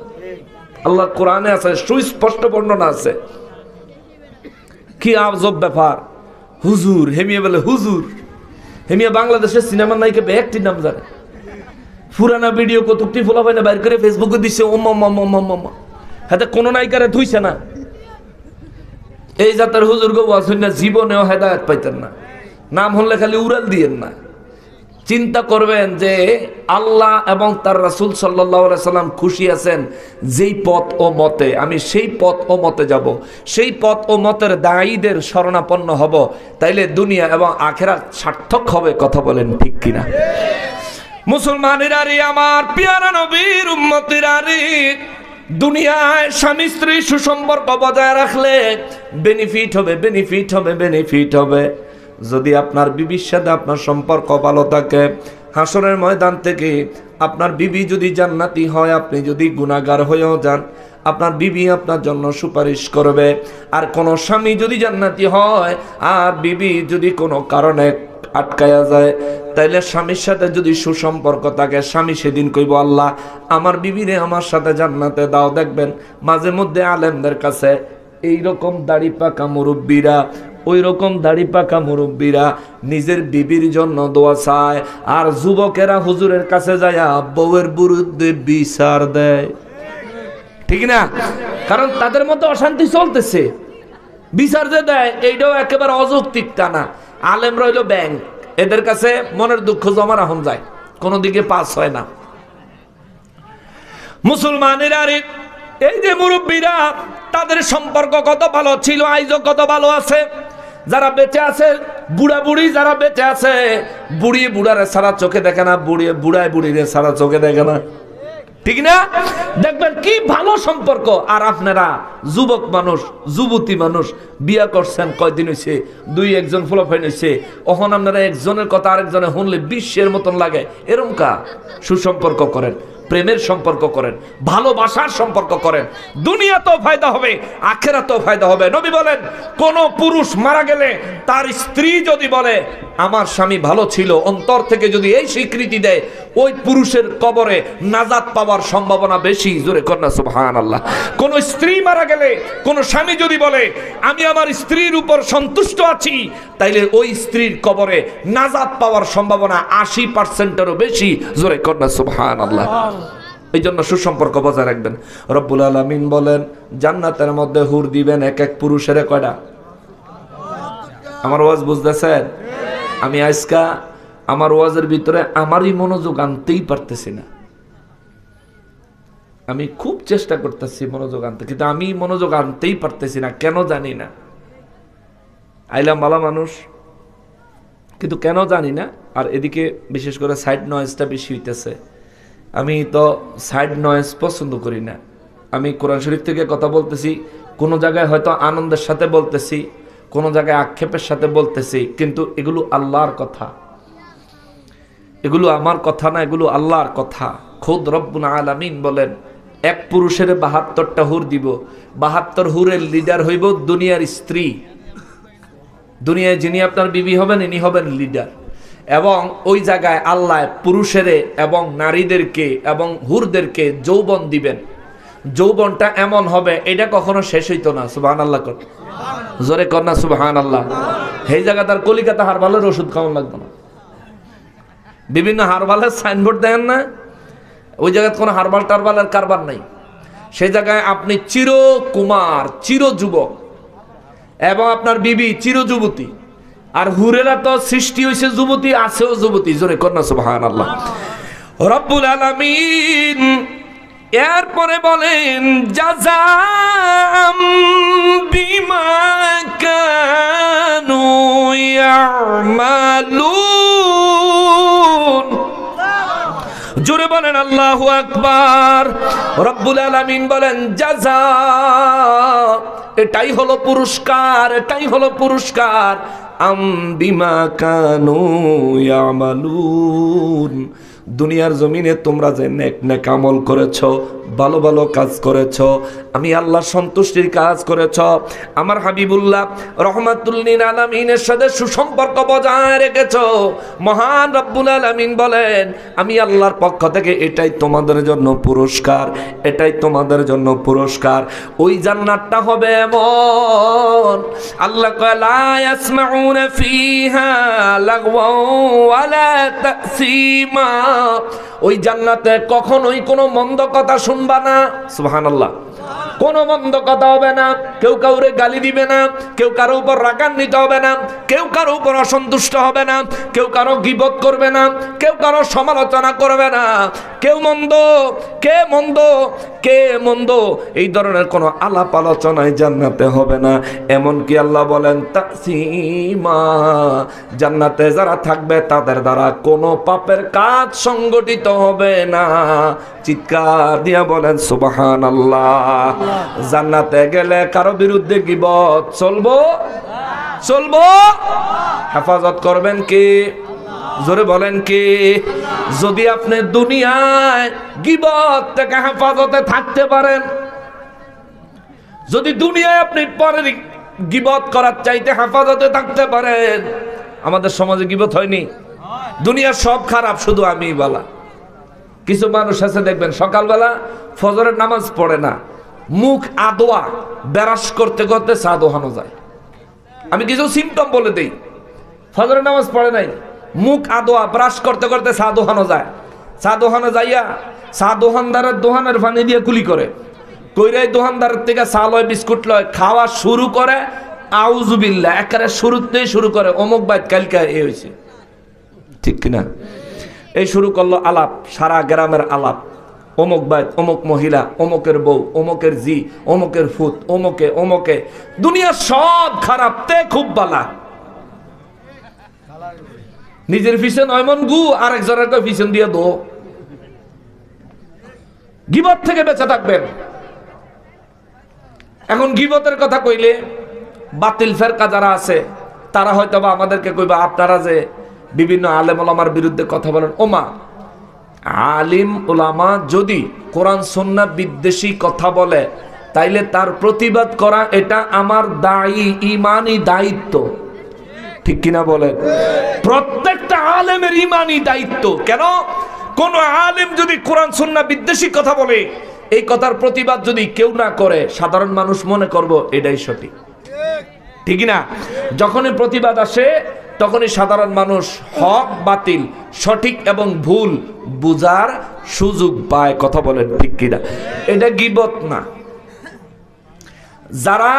আল্লাহ কোরআনে আছে, সুস্পষ্ট বর্ণনা আছে। কি আজব ব্যাপার! হুজুর হেমিয়া বলে হুজুর, হেমিয়া বাংলাদেশের সিনেমার নায়িকা একটি নাম জানে, পুরানা ভিডিও কতটি ফোলা হয় না বাইর করে ফেসবুকে দিচ্ছে, ও মামা হাতে কোন নায়িকারে ধুইছে না। এই জাতের হুজুর গো আসুন না, জীবনেও হেদায়েত পাইতেন না। নাম হলে খালি উড়াল দিয়েন না। চিন্তা করবেন যে আল্লাহ এবং তার রাসূল সাল্লাল্লাহু আলাইহি সাল্লাম খুশি আছেন যেই পথ ও মতে, আমি সেই পথ ও মতে যাব, সেই পথ ও মতের দায়ীদের শরণাপন্ন হব, তাইলে দুনিয়া এবং আখিরাত সার্থক হবে। কথা বলেন ঠিক কিনা? মুসলমানেরা রে, আমার পিয়ারা নবীর উম্মতেরা রে, দুনিয়ায় স্বামী স্ত্রী সুসম্পর্ক বজায় রাখলে বেনিফিট হবে। যদি আপনার বিবির সাথে আপনার সম্পর্ক ভালো থাকে, হাসরের ময়দান থেকে আপনার বিবি যদি জান্নাতি হয়, আপনি যদি গুনাহগার হয়েও যান, আপনার বিবি আপনার জন্য সুপারিশ করবে। আর কোন স্বামী যদি জান্নাতি হয় আর বিবি যদি কোনো কারণে আটকায়া যায়, তাইলে স্বামীর সাথে যদি সুসম্পর্ক থাকে, স্বামী সেদিন কইব, আল্লাহ আমার বিবিরে আমার সাথে জান্নাতে দাও। দেখবেন মাঝে মধ্যে আলেমদের কাছে এইরকম দাড়ি পাকা মুরব্বীরা, ওই রকম দাড়ি পাকা মুরব্বীরা নিজের বিবির জন্য দোয়া চায়, আর যুবকেরা হুজুরের কাছে যায় বউয়ের বিরুদ্ধে বিচার দেয়। ঠিক না? কারণ তাদের মধ্যে অশান্তি চলতেছে, বিচার যে দেয় এইটাও একেবারে অযৌক্তিক টানা। আলেম রইল ব্যাংক, এদের কাছে মনের দুঃখ জমা রাখুন যায়, কোনো দিকে পাস হয় না। মুসলমানেরা এই যে মুরব্বীরা, তাদের সম্পর্ক কত ভালো ছিল, আইজও কত ভালো আছে। যারা বেঁচে আছে, বুড়া বুড়ি যারা বেঁচে আছে, বুড়ি বুড়ারে সারা চোখে দেখে না, বুড়ায় বুড়িরে সারা চোখে দেখে না, ঠিক না? দেখবেন কি ভালো সম্পর্ক। আর আপনারা যুবক মানুষ, যুবতী মানুষ, বিয়া করছেন কয়দিন হয়েছে, দুই একজন ফুলাফাইন হয়েছে, অহন আপনারা একজনের কথা আরেকজনে শুনলে বিশ্বের মতন লাগে, এরকম কা সুসম্পর্ক করেন, প্রেমের সম্পর্ক করেন, ভালোবাসার সম্পর্ক করেন, দুনিয়াতেও ফায়দা হবে, আখিরাতেও ফায়দা হবে। নবী বলেন, কোন পুরুষ মারা গেলে তার স্ত্রী যদি বলে আমার স্বামী ভালো ছিল, অন্তর থেকে যদি এই স্বীকৃতি দেয়, ওই পুরুষের কবরে নাজাত পাওয়ার সম্ভাবনা বেশি। জোরে কন্যা সুবহানাল্লাহ। কোন স্ত্রী মারা গেলে কোন স্বামী যদি বলে আমি আমার স্ত্রীর উপর সন্তুষ্ট আছি, তাইলে ওই স্ত্রীর কবরে নাজাত পাওয়ার সম্ভাবনা 80%-এরও বেশি। জোরে কন্যা সুবহানাল্লাহ। এই জন্য সুসম্পর্ক বজায় রাখবেন। রব্বুল আলামিন বলেন, জান্নাতের মধ্যে হুর দিবেন এক এক পুরুষের কয়টা? আমার ওয়াজ বুঝতেছেন? আমি আজকা আমার ওয়াজের ভিতরে আমারই মনোযোগ আনতেই পারতেছি না। আমি খুব চেষ্টা করতেছি মনোযোগ আনতে, কিন্তু আমি মনোযোগ আনতেই পারতেছি না, কেন জানি না। আইলাম ভালো মানুষ, কিন্তু কেন জানি না। আর এদিকে বিশেষ করে সাইড নয়েজটা বেশি হইতেছে। আমি তো সাইড নয়েজ পছন্দ করি না। আমি কোরআন শরীফ থেকে কথা বলতেছি, কোনো জায়গায় হয়তো আনন্দের সাথে বলতেছি, কোনো জায়গায় আক্ষেপের সাথে বলতেছি, কিন্তু এগুলো আল্লাহর কথা, এগুলো আমার কথা না, এগুলো আল্লাহর কথা। খুদ রব্বুল আলামিন বলেন, এক পুরুষের 72টা হুর দিব, 72 হুরের লিডার হইব দুনিয়ার স্ত্রী। দুনিয়ায় যিনি আপনার বিবি হবেন, ইনি হবেন লিডার। এবং ওই জায়গায় আল্লাহ পুরুষেরে এবং নারীদেরকে এবং হুরদেরকে যৌবন দিবেন। যৌবনটা এমন হবে, এটা কখনো শেষ হইতো না। সুবহানাল্লাহ, জোরে কন্যা সুবহানাল্লাহ। এই জায়গা তার কলিকাতা হারবালের ওষুধ খাওয়ান লাগবে না। বিভিন্ন হারবালের সাইনবোর্ড দেন না, ওই জায়গায় কোনো হারবাল টারবালের কারবার নাই। সেই জায়গায় আপনি চিরকুমার, চির যুবক, এবং আপনার বিবি চির যুবতী। আর হুরেরা তো সৃষ্টি হয়েছে যুবতী, আছেও যুবতী। জোরে কন্যা সুবহানাল্লাহ। রব্বুল আলামিন এরপরে বলেন, জাযাম বিমা কানু ইয়ামালুন। জোরে বলেন আল্লাহু আকবার। রব্বুল আলামিন বলেন, জাযা, এটাই হলো পুরস্কার, এটাই হলো পুরস্কার। বিমা কানু ইয়ামালুন। দুনিয়ার জমিনে তোমরা যে নেক নেক আমল করেছো, ভালো ভালো কাজ করেছো, আমি আল্লাহ সন্তুষ্টির কাজ করেছো, আমার হাবিবুল্লাহ রহমাতুল লিল আলামিনের সাথে সুসম্পর্ক বজায় রেখেছো, মহান রব্বুল আলামিন বলেন আমি আল্লাহর পক্ষ থেকে এটাই তোমাদের জন্য পুরস্কার, এটাই তোমাদের জন্য পুরস্কার। ওই জান্নাতটা হবে এমন, আল্লাহ কয় লা ইয়াসমাউনা ফিহা লাগওয়া ওয়ালা তাসীমা। ওই জান্নাতে কখনোই কোনো মন্দ কথা শুনবা না। সুবহানাল্লাহ। কোনো মন্দ কথা হবে না, কেউ কাউরে গালি দিবে না, কেউ কারো উপর রাগান্বিত হবে না, কেউ কারো উপর অসন্তুষ্ট হবে না, কেউ কারো গীবত করবে না, কেউ কারো সমালোচনা করবে না, কেউ মন্দ, কে মন্দ, কে মন্দ, এই ধরনের কোনো আলাপ আলোচনায় জান্নাতে হবে না। এমনকি আল্লাহ বলেন তাসীমা, জান্নাতে যারা থাকবে তাদের দ্বারা কোনো পাপের কাজ সংগঠিত হবে না। চিৎকার দিয়া বলেন সুবহানাল্লাহ। জান্নাতে গেলে কারো বিরুদ্ধে গীবত চলবো, চলবো, হেফাজত করবেন কে? জোরে বলেন কে? যদি আপনি দুনিয়ায় গীবত থেকে হেফাজতে থাকতে পারেন, যদি দুনিয়ায় আপনি পরের গীবত করার চাইতে হেফাজতে থাকতে পারেন। আমাদের সমাজে গীবত হয়নি, দুনিয়ার সব খারাপ, শুধু আমি বলা। কিছু মানুষ আছে দেখবেন সকালবেলা ফজরের নামাজ পড়ে না, মুখ আদোয়া ব্রাশ করতে করতে চা দোহানো যায়। আমি কিছু সিমটম বলে দেই, ফজরের নামাজ পড়ে নাই, মুখ আদোয়া ব্রাশ করতে করতে চা দোহানো যায়। চা দোহানো যাইয়া চা দোহানদারের দোহানের পানি দিয়ে কুলি করে, কইরাই দোহানদারের থেকে চা লয়, বিস্কুট লয়, খাওয়া শুরু করে আউযুবিল্লাহ, একেবারে শুরুতেই শুরু করে অমুক বাইত কালকে এ হয়েছে, ঠিক কিনা? এই শুরু করলো আলাপ, সারা গ্রামের আলাপ, অমুক বাইত, অমুক মহিলা, অমুকের বউ, অমুকের জি, অমুকের ফুত, অমুকে অমুকে। দুনিয়া সব খারাপ, তে খুব বালা। নিজের পিছন অয়মন গু, আরেকজনের পিছন দিয়ে দো। গীবত থেকে বেঁচে থাকবেন। এখন গীবতের কথা কইলে বাতিল ফেরকা যারা আছে তারা হয়তো বা আমাদেরকে কইবা, আপনারা যে বিভিন্ন আলেম ওলামার বিরুদ্ধে কথা বলেন। ওমা, আলিম ওলামা যদি কোরআন সুন্নাহ বিদ্বেষী কথা বলে তাইলে তার প্রতিবাদ করা এটা আমার দায়ী ঈমানি দায়িত্ব, ঠিক কিনা বলেন? প্রত্যেকটা আলেমের ঈমানি দায়িত্ব। কেন? কোন আলেম যদি কোরআন সুন্নাহ বিদ্বেষী কথা বলে, এই কথার প্রতিবাদ যদি কেউ না করে, সাধারণ মানুষ মনে করব এটাই সঠিক, ঠিক না? যখনই প্রতিবাদ আসে তখনই সাধারণ মানুষ হক বাতিল, সঠিক এবং ভুল বুঝার সুযোগ পায়। কথা বলেন ঠিক কিনা? এটা গীবত না। যারা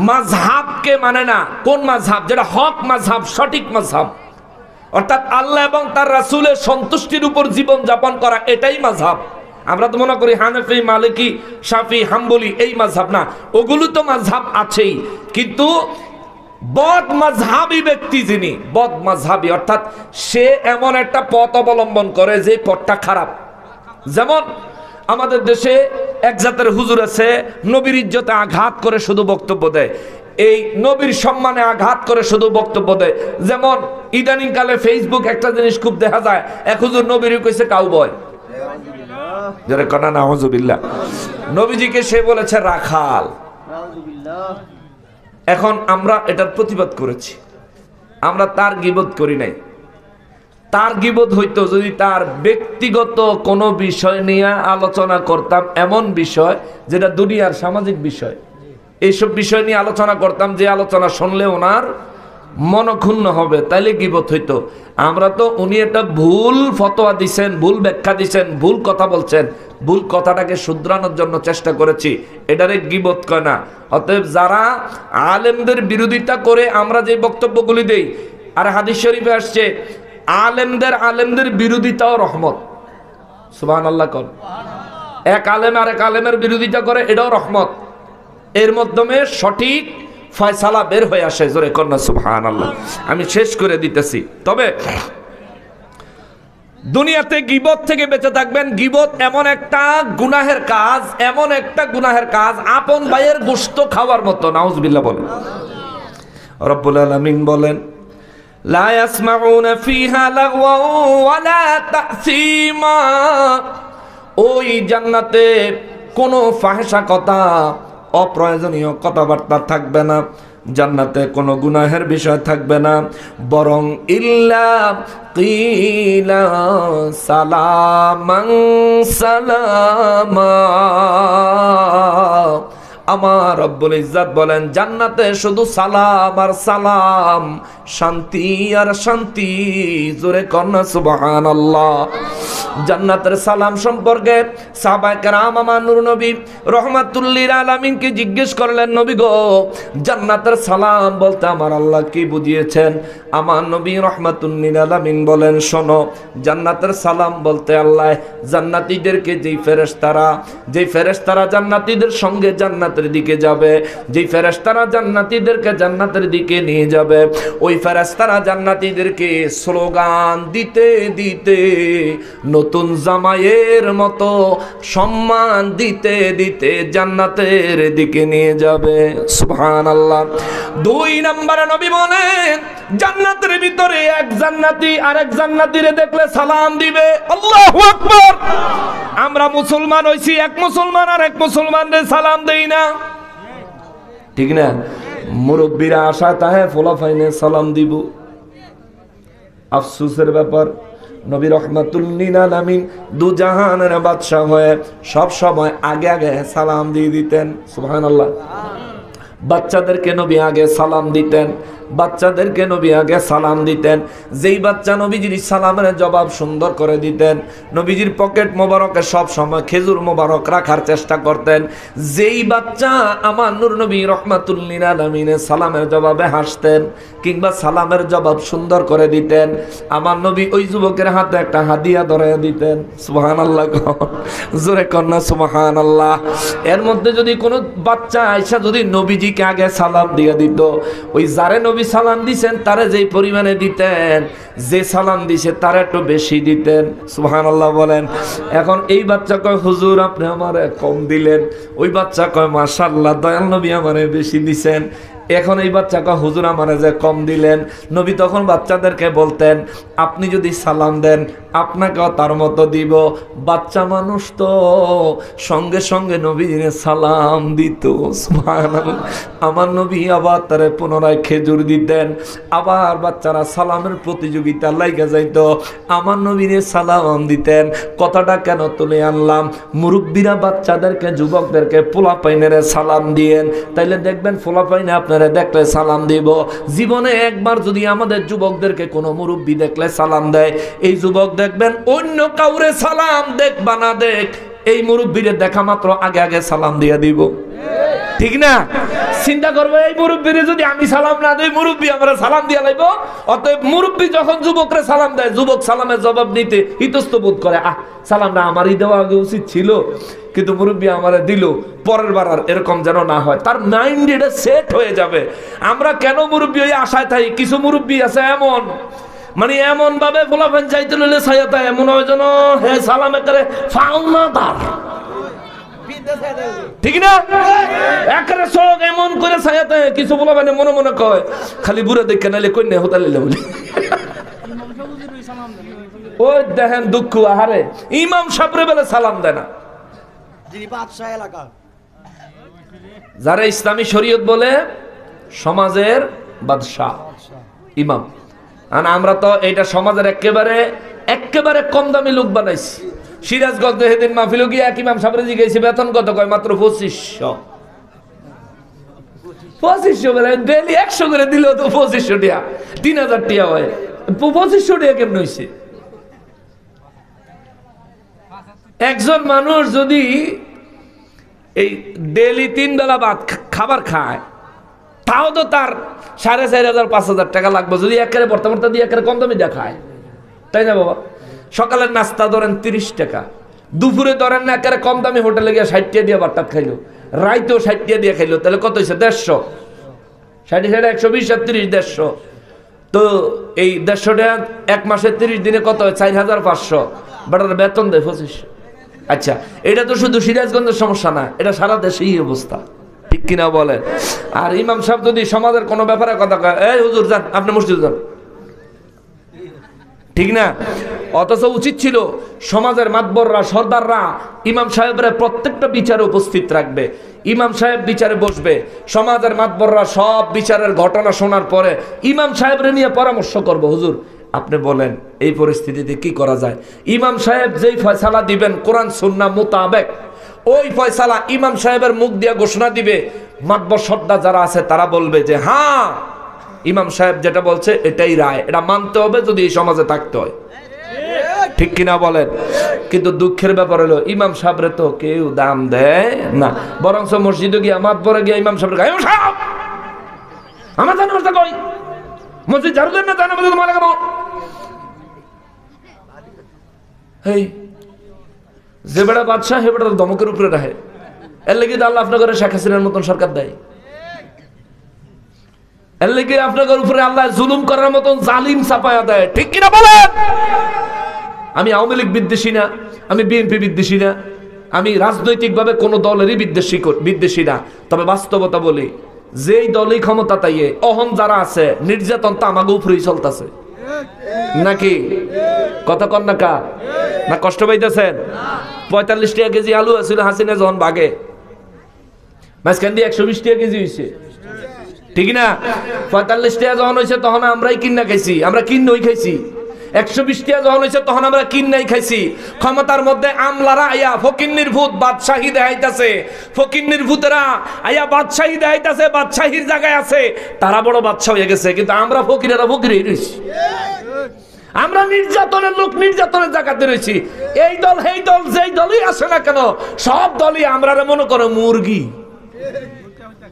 মাযহাবকে মানে না, কোন মাযহাব? যেটা হক মাযহাব, সঠিক মাযহাব, অর্থাৎ আল্লাহ এবং তার রাসূলের সন্তুষ্টির উপর জীবন যাপন করা, এটাই মাযহাব। আমরা তো মনে করি হানাফি, মালিকি, শাফি, হাম্বলি এই মাযহাব না, ওগুলো তো মাযহাব আছেই। কিন্তু বদ মাযহাবী ব্যক্তি যিনি, বদ মাযহাবী অর্থাৎ সে এমন একটা পথ অবলম্বন করে যে পথটা খারাপ। যেমন আমাদের দেশে এক জাতের হুজুর আছে, নবীর ইজ্জতে আঘাত করে শুধু বক্তব্য দেয়, এই নবীর সম্মানে আঘাত করে শুধু বক্তব্য দেয়। যেমন ইদানিং কালে ফেসবুক একটা জিনিস খুব দেখা যায়, এক হুজুর নবীর কইছে কাউবয়, যারা কনা নাউজুবিল্লাহ, নবীজিকে সে বলেছে রাখাল। এখন আমরা এটার প্রতিবাদ করেছি, আমরা তার গীবত করি নাই। তার গীবত হইতো যদি তার ব্যক্তিগত কোনো বিষয় নিয়ে আলোচনা করতাম, এমন বিষয় যেটা দুনিয়ার সামাজিক বিষয়, এইসব বিষয় নিয়ে আলোচনা করতাম, যে আলোচনা শুনলে ওনার মনক্ষুণ্ণ হবে, তাইলে গীবত হইতো। আমরা তো উনি একটা ভুল ফতোয়া দিছেন, ভুল ব্যাখ্যা দিছেন, ভুল কথা বলছেন, ভুল কথাটাকে শুধরানোর জন্য চেষ্টা করেছি, এটারে গীবত কয় না। অতএব যারা আলেমদের বিরোধিতা করে আমরা যে বক্তব্যগুলি দেই, আর হাদিস শরীফে আসছে আলেমদের বিরোধিতাও রহমত। সুবহানাল্লাহ কর। এক আলেম আরেক আলেমের বিরোধিতা করে, এটাও রহমত। এর মাধ্যমে সঠিক ফয়সালা বের হয়ে আসে। জোরে কন্যা সুবহানাল্লাহ। আমি শেষ করে দিতেছি। তবে দুনিয়াতে গীবত থেকে বেঁচে থাকবেন। গীবত এমন একটা গুনাহের কাজ, এমন একটা গুনাহের কাজ, আপন ভাইয়ের গোশত খাওয়ার মতো। নাউজুবিল্লাহ বলেন। রব্বুল আলামিন বলেন, লা ইয়াসমাউনা ফিহা লাগওয়া ওয়ালা তাসীমা। ওই জান্নাতে কোনো ফাহিশা কথা, অপ্রয়োজনীয় কথাবার্তা থাকবে না, জান্নাতে কোনো গুনাহের বিষয় থাকবে না, বরং ইল্লা কিলা সালামান সালামা। আমার রব্বুল ইজ্জত বলেন, জান্নাতে শুধু সালাম আর সালাম, শান্তি আর শান্তি। জোরে কন্যা সুবহানাল্লাহ। জান্নাতের সালাম সম্পর্কে সাহাবায়ে কেরাম আমার নূর নবী রহমাতুল্লিল আলামিনকে জিজ্ঞেস করলেন, নবী গো, জান্নাতের সালাম বলতে আমার আল্লাহ কি বুঝিয়েছেন? আমার নবী রহমাতুল্লিল আলামিন বলেন, শোনো, জান্নাতের সালাম বলতে আল্লাহ জান্নাতীদেরকে যেই ফেরেশতারা জান্নাতীদের সঙ্গে জান্নাতের দিকে যাবে, যেই ফেরেশতারা জান্নাতীদেরকে জান্নাতের দিকে নিয়ে যাবে, ওই ফেরেশতারা জান্নাতীদেরকে স্লোগান দিতে দিতে, নতুন জামাইয়ের মতো সম্মান দিতে দিতে জান্নাতের দিকে নিয়ে যাবে। সুবহানাল্লাহ। 2 নম্বরে নবী বলেন, জান্নাতের ভিতরে এক জান্নাতি আরেক জান্নাতীরে দেখলে সালাম দিবে। আল্লাহু আকবার। আমরা মুসলমান হইছি, এক মুসলমান আর এক মুসলমানরে সালাম দেই না, ঠিক না? মুরব্বীরা আশায় তাহে ফোলাফাইনে সালাম দিব। আফসোসের ব্যাপার, নবী রহমাতুল্লিল আলামিন দু জাহানের বাদশা হয়ে সব সময় আগে আগে সালাম দিয়ে দিতেন। সুবহানাল্লাহ। বাচ্চাদেরকে নবী আগে সালাম দিতেন, বাচ্চাদেরকে নবী আগে সালাম দিতেন। যেই বাচ্চা নবীজির সালামের জবাব সুন্দর করে দিতেন, নবীজির পকেট মোবারকে সব সময় খেজুর মোবারক রাখার চেষ্টা করতেন। যেই বাচ্চা আমার নূর নবী রহমাতুল্লিল আলামিনের সালামের জবাবে হাসতেন কিংবা সালামের জবাব সুন্দর করে দিতেন, আমার নবী ওই যুবকের হাতে একটা হাদিয়া ধরাইয়া দিতেন। সুবহানাল্লাহ, জোরে কন্যা সুবহানাল্লাহ। এর মধ্যে যদি কোনো বাচ্চা আয়সা যদি নবীজিকে আগে সালাম দিয়ে দিত, ওই যারে নবী সালাম দিছেন তারে যেই পরিমাণে দিতেন, যে সালাম দিছে তার একটু বেশি দিতেন। সুবহানাল্লাহ বলেন। এখন এই বাচ্চা কয় হুজুর আপনি আমারে কম দিলেন, ওই বাচ্চা কয় মাশাআল্লাহ দয়াল নবী আমারে বেশি দিছেন। এখন এই বাচ্চা কয় হুজুর আমারে যে কম দিলেন। নবী তখন বাচ্চাদেরকে বলতেন আপনি যদি সালাম দেন আপনাকেও তার মতো দিব। বাচ্চা মানুষ তো সঙ্গে সঙ্গে নবীজিকে সালাম দিত। সুবহানাল্লাহ। আমার নবী আবার তারে পুনরায় খেজুর দিতেন, আবার বাচ্চারা সালামের প্রতিযোগিতা লাইগা যাইত, আমার নবীরে সালাম দিতেন। কথাটা কেন তুলে আনলাম? মুরব্বীরা বাচ্চাদেরকে যুবকদেরকে পোলাপাইনেরে সালাম দিয়েন, তাইলে দেখবেন পোলাপাইনে আপনারা দেখলে সালাম দিব। জীবনে একবার যদি আমাদের যুবকদেরকে কোনো মুরব্বী দেখলে সালাম দেয়, এই যুবক দেখবেন অন্য কাউরে সালাম দেখ বা না দেখ, এই মুরব্বীরে দেখা মাত্র আগে আগে সালাম দিয়ে দিব। ঠিক না? চিন্তা করবো এই মুরব্বীরে যদি আমি সালাম না দেই, মুরব্বী আমরা সালাম দিয়ে লাইব। অতএব মুরব্বী যখন যুবকরে সালাম দেয়, যুবক সালামের জবাব নিতে ইতস্ত বোধ করে, সালামটা আমারই দেওয়া আগে উচিত ছিল, কিন্তু মুরব্বী আমারে দিল, পরের বার আর এরকম যেন না হয়। তার মাইন্ড এটা সেট হয়ে যাবে। আমরা কেন মুরব্বী ওই আশায় থাকি? কিছু মুরব্বী আছে এমন, মানে এমন ভাবে ফলাফল চাইতে লইলে ছায়াতা এমন হয় যেন হে সালামে করে ফাউনাদার। ঠিক না? একরে চোখ এমন করে ছায়াতে কিছু বলা মানে মনে মনে কয় খালি বুড়া দেখে নাইলে কন্যা হোতালে বলি। ওই দেখেন দুঃখ আহারে, ইমাম সাহেবরে বেলা সালাম দেয় না। যারা ইসলামী শরীয়ত বলে সমাজের বাদশাহ ইমাম, আর আমরা তো এইটা সমাজের একেবারে কম দামি লোক বানাইছি। সিরাজগঞ্জ সেদিন মাহফিল গিয়ে এক ইমাম সাহেবরে জিজ্ঞাসা বেতন কত, কয় মাত্র 2500 বেলা ডেইলি 100 করে দিল তো 2500 টাকা, 3000 টাকা হয়। 2500 টাকা কেমন হয়েছে? একজন মানুষ যদি এই ডেইলি 3 বেলা ভাত খাবার খায়, তাও তো তার 4500 5000 টাকা লাগবে যদি একেবারে বর্তমানটা দিয়ে একেবারে কম দামি দেখায়, তাই না বাবা? সকালের নাস্তা ধরেন 30 টাকা, দুপুরে ধরেন না একেবারে কম দামি হোটেলে গিয়ে 60 টাকা দিয়ে ভাতটা খাইলো, রাইতেও 60 টাকা দিয়ে খাইলো, তাহলে কত হয়েছে? 150। 60 120 আর 30 150। তো এই 150 টাকা এক মাসে 30 দিনে কত হয়? 4500। বেটার বেতন দেয় 2500। আচ্ছা, এটা তো শুধু সিরাজগঞ্জের সমস্যা না, এটা সারা দেশেই অবস্থা, ঠিক কিনা বলেন? আর ইমাম সাহেব যদি সমাজের কোনো ব্যাপারে কথা কয়, এই হুজুর যান, আপনি মসজিদে যান, ঠিক না? অথচ উচিত ছিল সমাজের মাতবররা, সর্দাররা ইমাম সাহেবরা প্রত্যেকটা বিচারে উপস্থিত রাখবে। ইমাম সাহেব বিচারে বসবে, সমাজের মাতবররা সব বিচারের ঘটনা শোনার পরে ইমাম সাহেবরে নিয়ে পরামর্শ করবো, হুজুর আপনি বলেন এই পরিস্থিতিতে কি করা যায়। ইমাম সাহেব যেই ফয়সালা দিবেন কোরআন সুন্নাহ মোতাবেক, ওই ফয়সালা ইমাম সাহেবের মুখ দিয়ে ঘোষণা দিবে। মাতবর সর্দার যারা আছে তারা বলবে যে হ্যাঁ ইমাম সাহেব যেটা বলছে এটাই রায়, এটা মানতে হবে যদি এই সমাজে থাকতে হয়, ঠিক কিনা বলেন? কিন্তু দুঃখের ব্যাপার হলো ইমাম সাহেবরে তো কেউ দাম দেয় না, বরং মসজিদে গিয়ে মাতবরে গিয়ে ইমাম সাহেবের গায়ে আমার জানা বসতে কই মসজিদ ঝাড়ু দেন না, জানা বসতে তোমার লাগাবো। এই যে বেড়া বাদশাহ হে বেড়া দমকের উপরে রাখে, এর লেগে আল্লাহ আপনার ঘরে শেখ হাসিনার মতন সরকার দেয়, এর লেগে আপনার উপরে আল্লাহ জুলুম করার মতন জালিম চাপায়া দেয়, ঠিক কিনা বলেন? আমি আওয়ামী লীগ বিদ্বেষী না, আমি বিএনপি বিদ্বেষী না, আমি রাজনৈতিকভাবে কোনো দলেরই বিদ্বেষী না। তবে বাস্তবতা বলি, যেই দলই ক্ষমতা তাইয়ে অহং যারা আছে, নির্যাতন তো আমাকে উপরেই চলতেছে নাকি? কথা কন না কা না? কষ্ট পাইতেছেন? 45 টাকা কেজি আলু আছিল হাসিনা যখন বাগে, মাঝখান দিয়ে 120 টাকা কেজি হয়েছে, ঠিক না? 45 টাকা যখন হয়েছে তখন আমরাই কিনা খাইছি, আমরা কিন্নই খাইছি। 120 টাকা যখন হয়েছে তখন আমরা কিন্নাই খাইছি। ক্ষমতার মধ্যে আমলারা আয়া ফকিন্নির ভূত বাদশাহী দেখাইতেছে, ফকিন্নির ভূতেরা আয়া বাদশাহী দেখাইতেছে, বাদশাহীর জায়গায় আছে, তারা বড় বাদশা হয়ে গেছে, কিন্তু আমরা ফকিরেরা ফকিরই রয়েছি। আমরা নির্যাতনের লোক, নির্যাতনের জায়গাতে রয়েছি। এই দল এই দল যেই দলই আসে না কেন, সব দলই আমরা মনে করো মুরগি।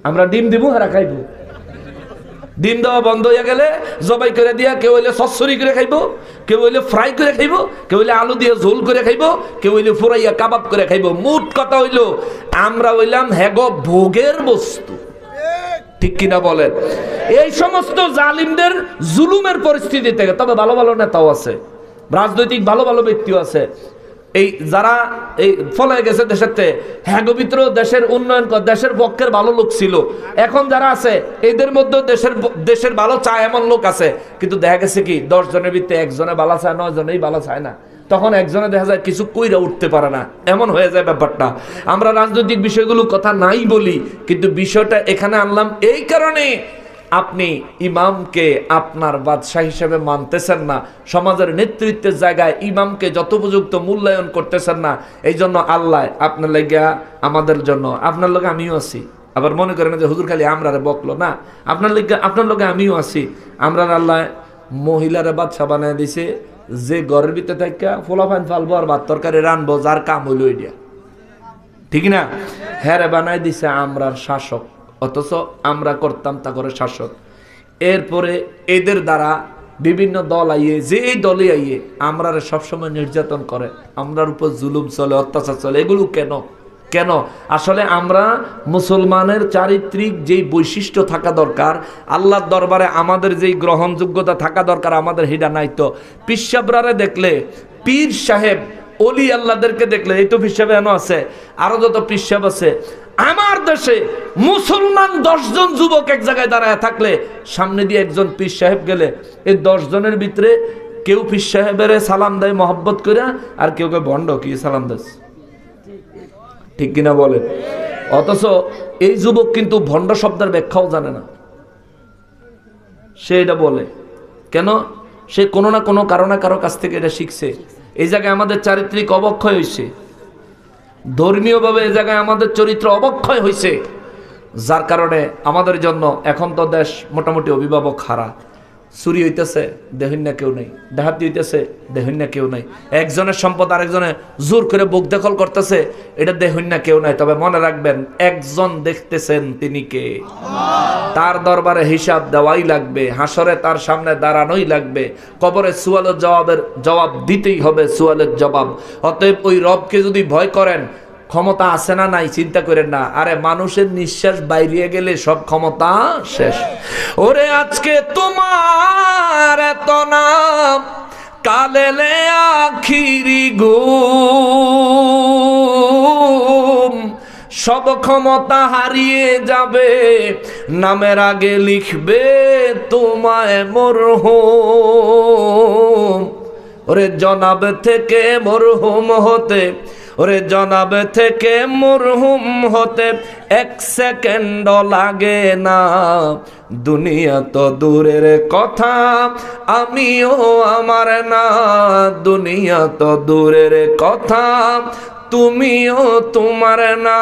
আমরা ডিম দিব হারা খাইব, ডিম দেওয়া বন্ধ হয়ে গেলে জবাই করে দিয়া কেউ হইলে সসরি করে খাইব, কেউ হইলে ফ্রাই করে খাইব, কেউ হইলে আলু দিয়ে ঝোল করে খাইব, কেউ হইলে ফুরাইয়া কাবাব করে খাইব। মোট কথা হইল আমরা হইলাম হেগ ভোগের বস্তু, ঠিক কিনা বলেন? এই সমস্ত জালিমদের জুলুমের পরিস্থিতি থেকে, তবে ভালো ভালো নেতাও আছে, রাজনৈতিক ভালো ভালো ব্যক্তিও আছে, এই যারা এই ফলে গেছে দেশের থেকে, হ্যাঁ ভিতর দেশের উন্নয়ন, দেশের পক্ষের ভালো লোক ছিল। এখন যারা আছে এদের মধ্যে দেশের ভালো চায় এমন লোক আছে, কিন্তু দেখা গেছে কি 10 জনের ভিতরে একজনে ভালো চায়, 9 জনেই ভালো চায় না, তখন একজনে দেখা যায় কিছু কইরা উঠতে পারে না, এমন হয়ে যায় ব্যাপারটা। আমরা রাজনৈতিক বিষয়গুলো কথা নাই বলি, কিন্তু বিষয়টা এখানে আনলাম এই কারণে, আপনি ইমামকে আপনার বাদশাহ হিসেবে মানতেছেন না, সমাজের নেতৃত্বের জায়গায় ইমামকে যথোপযুক্ত মূল্যায়ন করতেছেন না। এই জন্য আল্লাহ আপনার লাগিয়া, আমাদের জন্য, আপনার লগে আমিও আছি। আবার মনে করেন যে হুজুর খালি আমরা বকলো না, আপনার লগে আমিও আছি। আমরা আল্লাহ মহিলারা বাদশা বানায় দিছে, যে ঘরের ভিতরে থাকা ফোলাফাইন ফালবো আর ভাত তরকারি রানবো, যার কাম হইল ওইটা, ঠিক না? হ্যাঁ বানায় দিছে আমরার শাসক, অথচ আমরা করতাম তা করে শাসক। এরপরে এদের দ্বারা বিভিন্ন দল আইয়ে, যে দলে আইয়ে আমরা সবসময় নির্যাতন করে, আমরার উপর জুলুম চলে, অত্যাচার চলে। এগুলো কেন? কেন? আসলে আমরা মুসলমানের চারিত্রিক যেই বৈশিষ্ট্য থাকা দরকার, আল্লাহর দরবারে আমাদের যেই গ্রহণযোগ্যতা থাকা দরকার, আমাদের হিডা নাই। তো পীর সাহেবরা দেখলে, পীর সাহেব অলি আল্লাহদেরকে দেখলে, এই তো পীর সাহেব এনো আছে, আরো যত পীর সাহেব আছে, আমার দেশে মুসলমান 10 জন যুবক এক জায়গায় দাঁড়ায় থাকলে, সামনে দিয়ে একজন পীর সাহেব গেলে, এই 10 জনের ভিতরে কেউ পীর সাহেবের সালাম দেয় মহব্বত করে, আর কেউ কেউ ভণ্ড কি সালাম দেয়, ঠিক কিনা বলেন? অথচ এই যুবক কিন্তু ভণ্ড শব্দের ব্যাখ্যাও জানে না, সে এটা বলে কেন? সে কোনো না কোনো কারণে কারো কাছ থেকে এটা শিখছে। এই জায়গায় আমাদের চারিত্রিক অবক্ষয় হয়েছে, ধর্মীয়ভাবে এই জায়গায় আমাদের চরিত্র অবক্ষয় হয়েছে, যার কারণে আমাদের জন্য এখন তো দেশ মোটামুটি অভিভাবক হারা। চুরি হইতেছে, দেখুন না কেউ নেই, ডাহাতি হইতেছে, দেখুন না কেউ নাই, একজনের সম্পদ আরেকজনে জোর করে বুক দখল করতেছে, এটা দেখুন না কেউ নাই। তবে মনে রাখবেন, একজন দেখতেছেন, তিনি কে? তার দরবারে হিসাব দেওয়াই লাগবে, হাসরে তার সামনে দাঁড়ানোই লাগবে, কবরে সুয়ালের জবাব দিতেই হবে, সুয়ালের জবাব। অতএব ওই রবকে যদি ভয় করেন, ক্ষমতা আছে না নাই চিন্তা করেন না, আরে মানুষের নিঃশ্বাস বাইরে গেলে সব ক্ষমতা শেষ। ওরে আজকে তোমার এত নাম, কালেলে আখিরি ঘুম, সব ক্ষমতা হারিয়ে যাবে, নামের আগে লিখবে তোমায় মরহুম। ওরে জনাব থেকে মরহুম হতে, ওরে জনাব থেকে মরহুম হতে 1 সেকেন্ড লাগে না, দুনিয়া তো দূরের কথা, আমিও আমার না, দুনিয়া তো দূরের কথা, তুমিও তোমার না,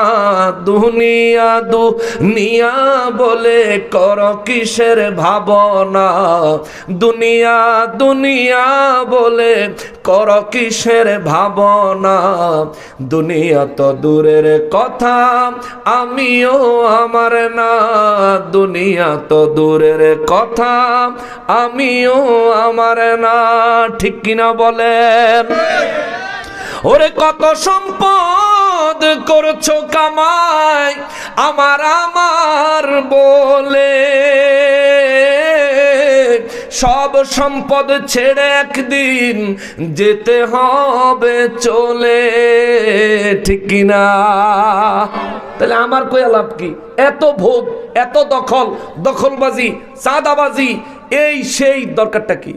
দুনিয়া দুনিয়া বলে কর কিসের ভাবনা, দুনিয়া দুনিয়া বলে কর কিসের ভাবনা, দুনিয়া তো দূরের কথা, আমিও আমার না, দুনিয়া তো দূরের কথা, আমিও আমার না, ঠিক কিনা বলেন? ওরে কত সম্পদ করছো কামাই, আমার বলে, সব সম্পদ ছেড়ে একদিন যেতে হবে চলে, ঠিক কিনা? তাহলে আমার কইয়া লাভ কি? এত ভোগ, এত দখল, দখলবাজি, চাঁদাবাজি, এই সেই দরকারটা কি?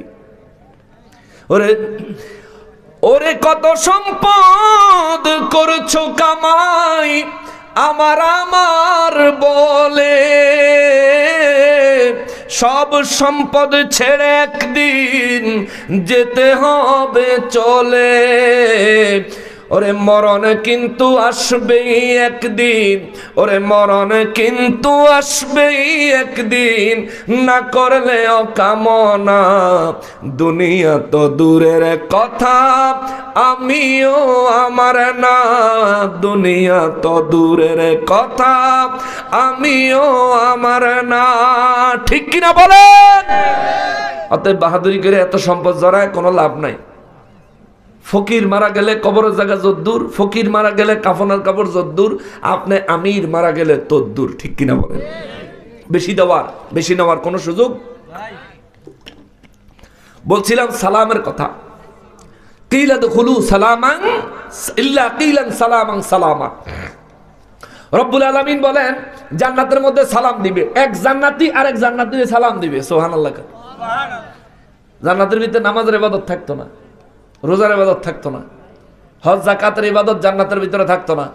ওরে কত সম্পদ করছো কামাই, আমার বলে, সব সম্পদ ছেড়ে একদিন যেতে হবে চলে। ওরে মরণ কিন্তু আসবেই একদিন, ওরে মরণ কিন্তু আসবেই একদিন, না করলেও কামনা। দুনিয়া তো দূরের কথা, আমিও আমার না। দুনিয়া তো দূরের কথা, আমিও আমার না। ঠিক কিনা বলেন? অতএব বাহাদুরি করে এত সম্পদ জড়ায় কোনো লাভ নাই। ফকির মারা গেলে কবরের জায়গা যদ্দূর, ফকির মারা গেলে কাফনের কাপড় যদ্দূর, আপনি আমির মারা গেলে তদ্দূর। ঠিক কিনা বলেন? বেশি নেওয়ার কোনো সুযোগ। বলছিলাম সালামের কথা। কিলা দুখুলু সালামান ইল্লা কিলান সালামান সালামা। রব্বুল আলামিন বলেন জান্নাতের মধ্যে সালাম দিবে, এক জান্নাতি আরেক জান্নাতিকে সালাম দিবে। সুবহানাল্লাহ। জান্নাতের ভিতরে নামাজের ইবাদত থাকতো না, রোজার ইবাদত থাকতো না, হজ যাকাতের ইবাদত জান্নাতের ভিতরে থাকতো না।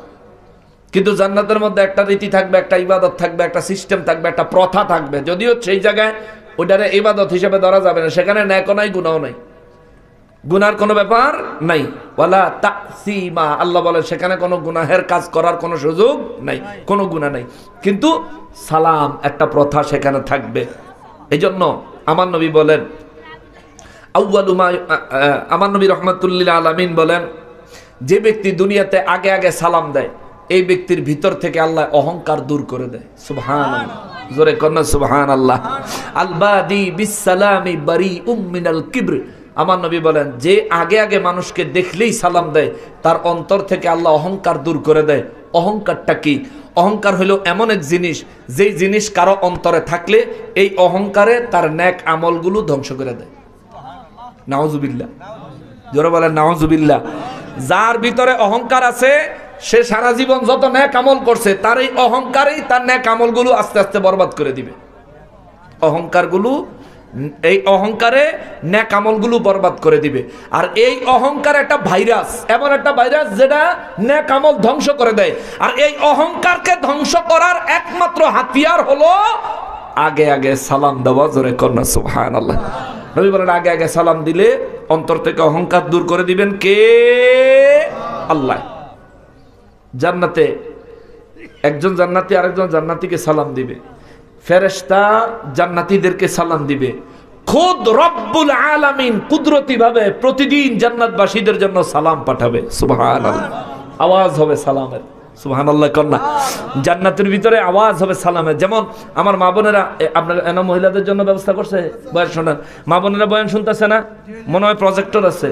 কিন্তু জান্নাতের মধ্যে একটা রীতি থাকবে, একটা ইবাদত থাকবে, একটা সিস্টেম থাকবে, একটা প্রথা থাকবে। যদিও সেই জায়গায় ওইটারে ইবাদত হিসেবে ধরা যাবে না, সেখানে ন্যায়ও নাই গুনাহও নাই, গুনার কোনো ব্যাপার নাই। ওয়ালা তাসিমা, আল্লাহ বলেন সেখানে কোনো গুনাহের কাজ করার কোনো সুযোগ নাই, কোনো গুনাহ নাই। কিন্তু সালাম একটা প্রথা সেখানে থাকবে। এই জন্য আমার নবী বলেন, আমার নবী রাহমাতুল্লিল আলামিন বলেন, যে ব্যক্তি দুনিয়াতে আগে আগে সালাম দেয় এই ব্যক্তির ভিতর থেকে আল্লাহ অহংকার দূর করে দেয়। সুবহানাল্লাহ, জোরে কন্যা সুবহানাল্লাহ। আল বাদি বিসসালামি বারিউম মিনাল কিবর। আমার নবী বলেন যে আগে আগে মানুষকে দেখলেই সালাম দেয় তার অন্তর থেকে আল্লাহ অহংকার দূর করে দেয়। অহংকারটা কি? অহংকার হলো এমন এক জিনিস, যেই জিনিস কারো অন্তরে থাকলে এই অহংকারে তার নেক আমলগুলো ধ্বংস করে দেয়। নাউজুবিল্লাহ, জোরে বলেন নাউজুবিল্লাহ। যার ভিতরে অহংকার আছে সে সারা জীবন যত নেক আমল করছে তার এই অহংকারেই তার নেক আমলগুলো আস্তে আস্তে বরবাদ করে দিবে। অহংকারগুলো, এই অহংকারে নেক আমলগুলো বরবাদ করে দিবে। আর এই অহংকার একটা ভাইরাস, এমন একটা ভাইরাস যেটা নেক আমল ধ্বংস করে দেয়। আর এই অহংকারকে ধ্বংস করার একমাত্র হাতিয়ার হলো আগে আগে সালাম দেওয়া। জোরে কন্যা সুবহানাল্লাহ। নবী বলেন আগে আগে সালাম দিলে অন্তর থেকে অহংকার দূর করে দিবেন কে? আল্লাহ। জান্নাতে একজন জান্নাতি আরেকজন জান্নাতিকে সালাম দিবে, ফেরেশতা জান্নাতীদেরকে সালাম দিবে, খুদ রব্বুল আলামিন কুদরতি ভাবে প্রতিদিন জান্নাতবাসীদের জন্য সালাম পাঠাবে। সুবহানাল্লাহ। আওয়াজ হবে সালামের। সুবহানাল্লাহ কন্যা। জান্নাতের ভিতরে আওয়াজ হবে সালামের। যেমন আমার মা বোনেরা, আপনার এনা মহিলাদের জন্য ব্যবস্থা করছে বয়ান শোনার, মা বোনেরা বয়ান শুনতেছে না? মনে হয় প্রজেক্টর আছে,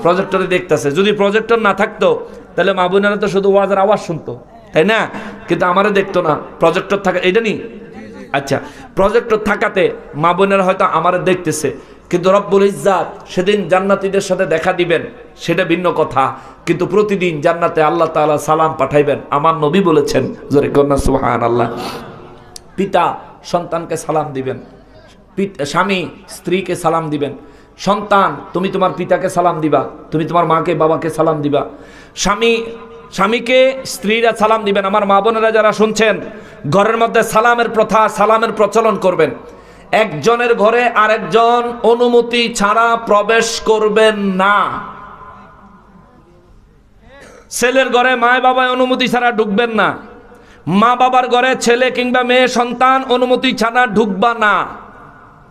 প্রজেক্টরে দেখতেছে। যদি প্রজেক্টর না থাকতো তাহলে মা বোনেরা তো শুধু ওয়াজের আওয়াজ শুনতো, তাই না? কিন্তু আমারে দেখতো না, প্রজেক্টর থাকা এটা নি। আচ্ছা, প্রজেক্টর থাকাতে মা বোনেরা হয়তো আমারে দেখতেছে, কিন্তু রব্বুল ইজ্জাত সেদিন জান্নাতীদের সাথে দেখা দিবেন সেটা ভিন্ন কথা। কিন্তু প্রতিদিন জান্নাতে আল্লাহ তাআলা সালাম পাঠাইবেন। আমার নবী বলেছেন, জোরে কন্যা সুবহানাল্লাহ। পিতা সন্তানকে সালাম দিবেন, স্বামী স্ত্রীকে সালাম দিবেন, সন্তান তুমি তোমার পিতাকে সালাম দিবা, তুমি তোমার মাকে বাবাকে সালাম দিবা, স্বামীকে স্ত্রীরা সালাম দিবেন। আমার মা বোনেরা যারা শুনছেন, ঘরের মধ্যে সালামের প্রথা, সালামের প্রচলন করবেন। একজনের ঘরে আরেকজন অনুমতি ছাড়া প্রবেশ করবেন না। ছেলের ঘরে মা বাবায় অনুমতি ছাড়া ঢুকবেন না, মা বাবার ঘরে ছেলে কিংবা মেয়ে সন্তান অনুমতি ছাড়া ঢুকবা না।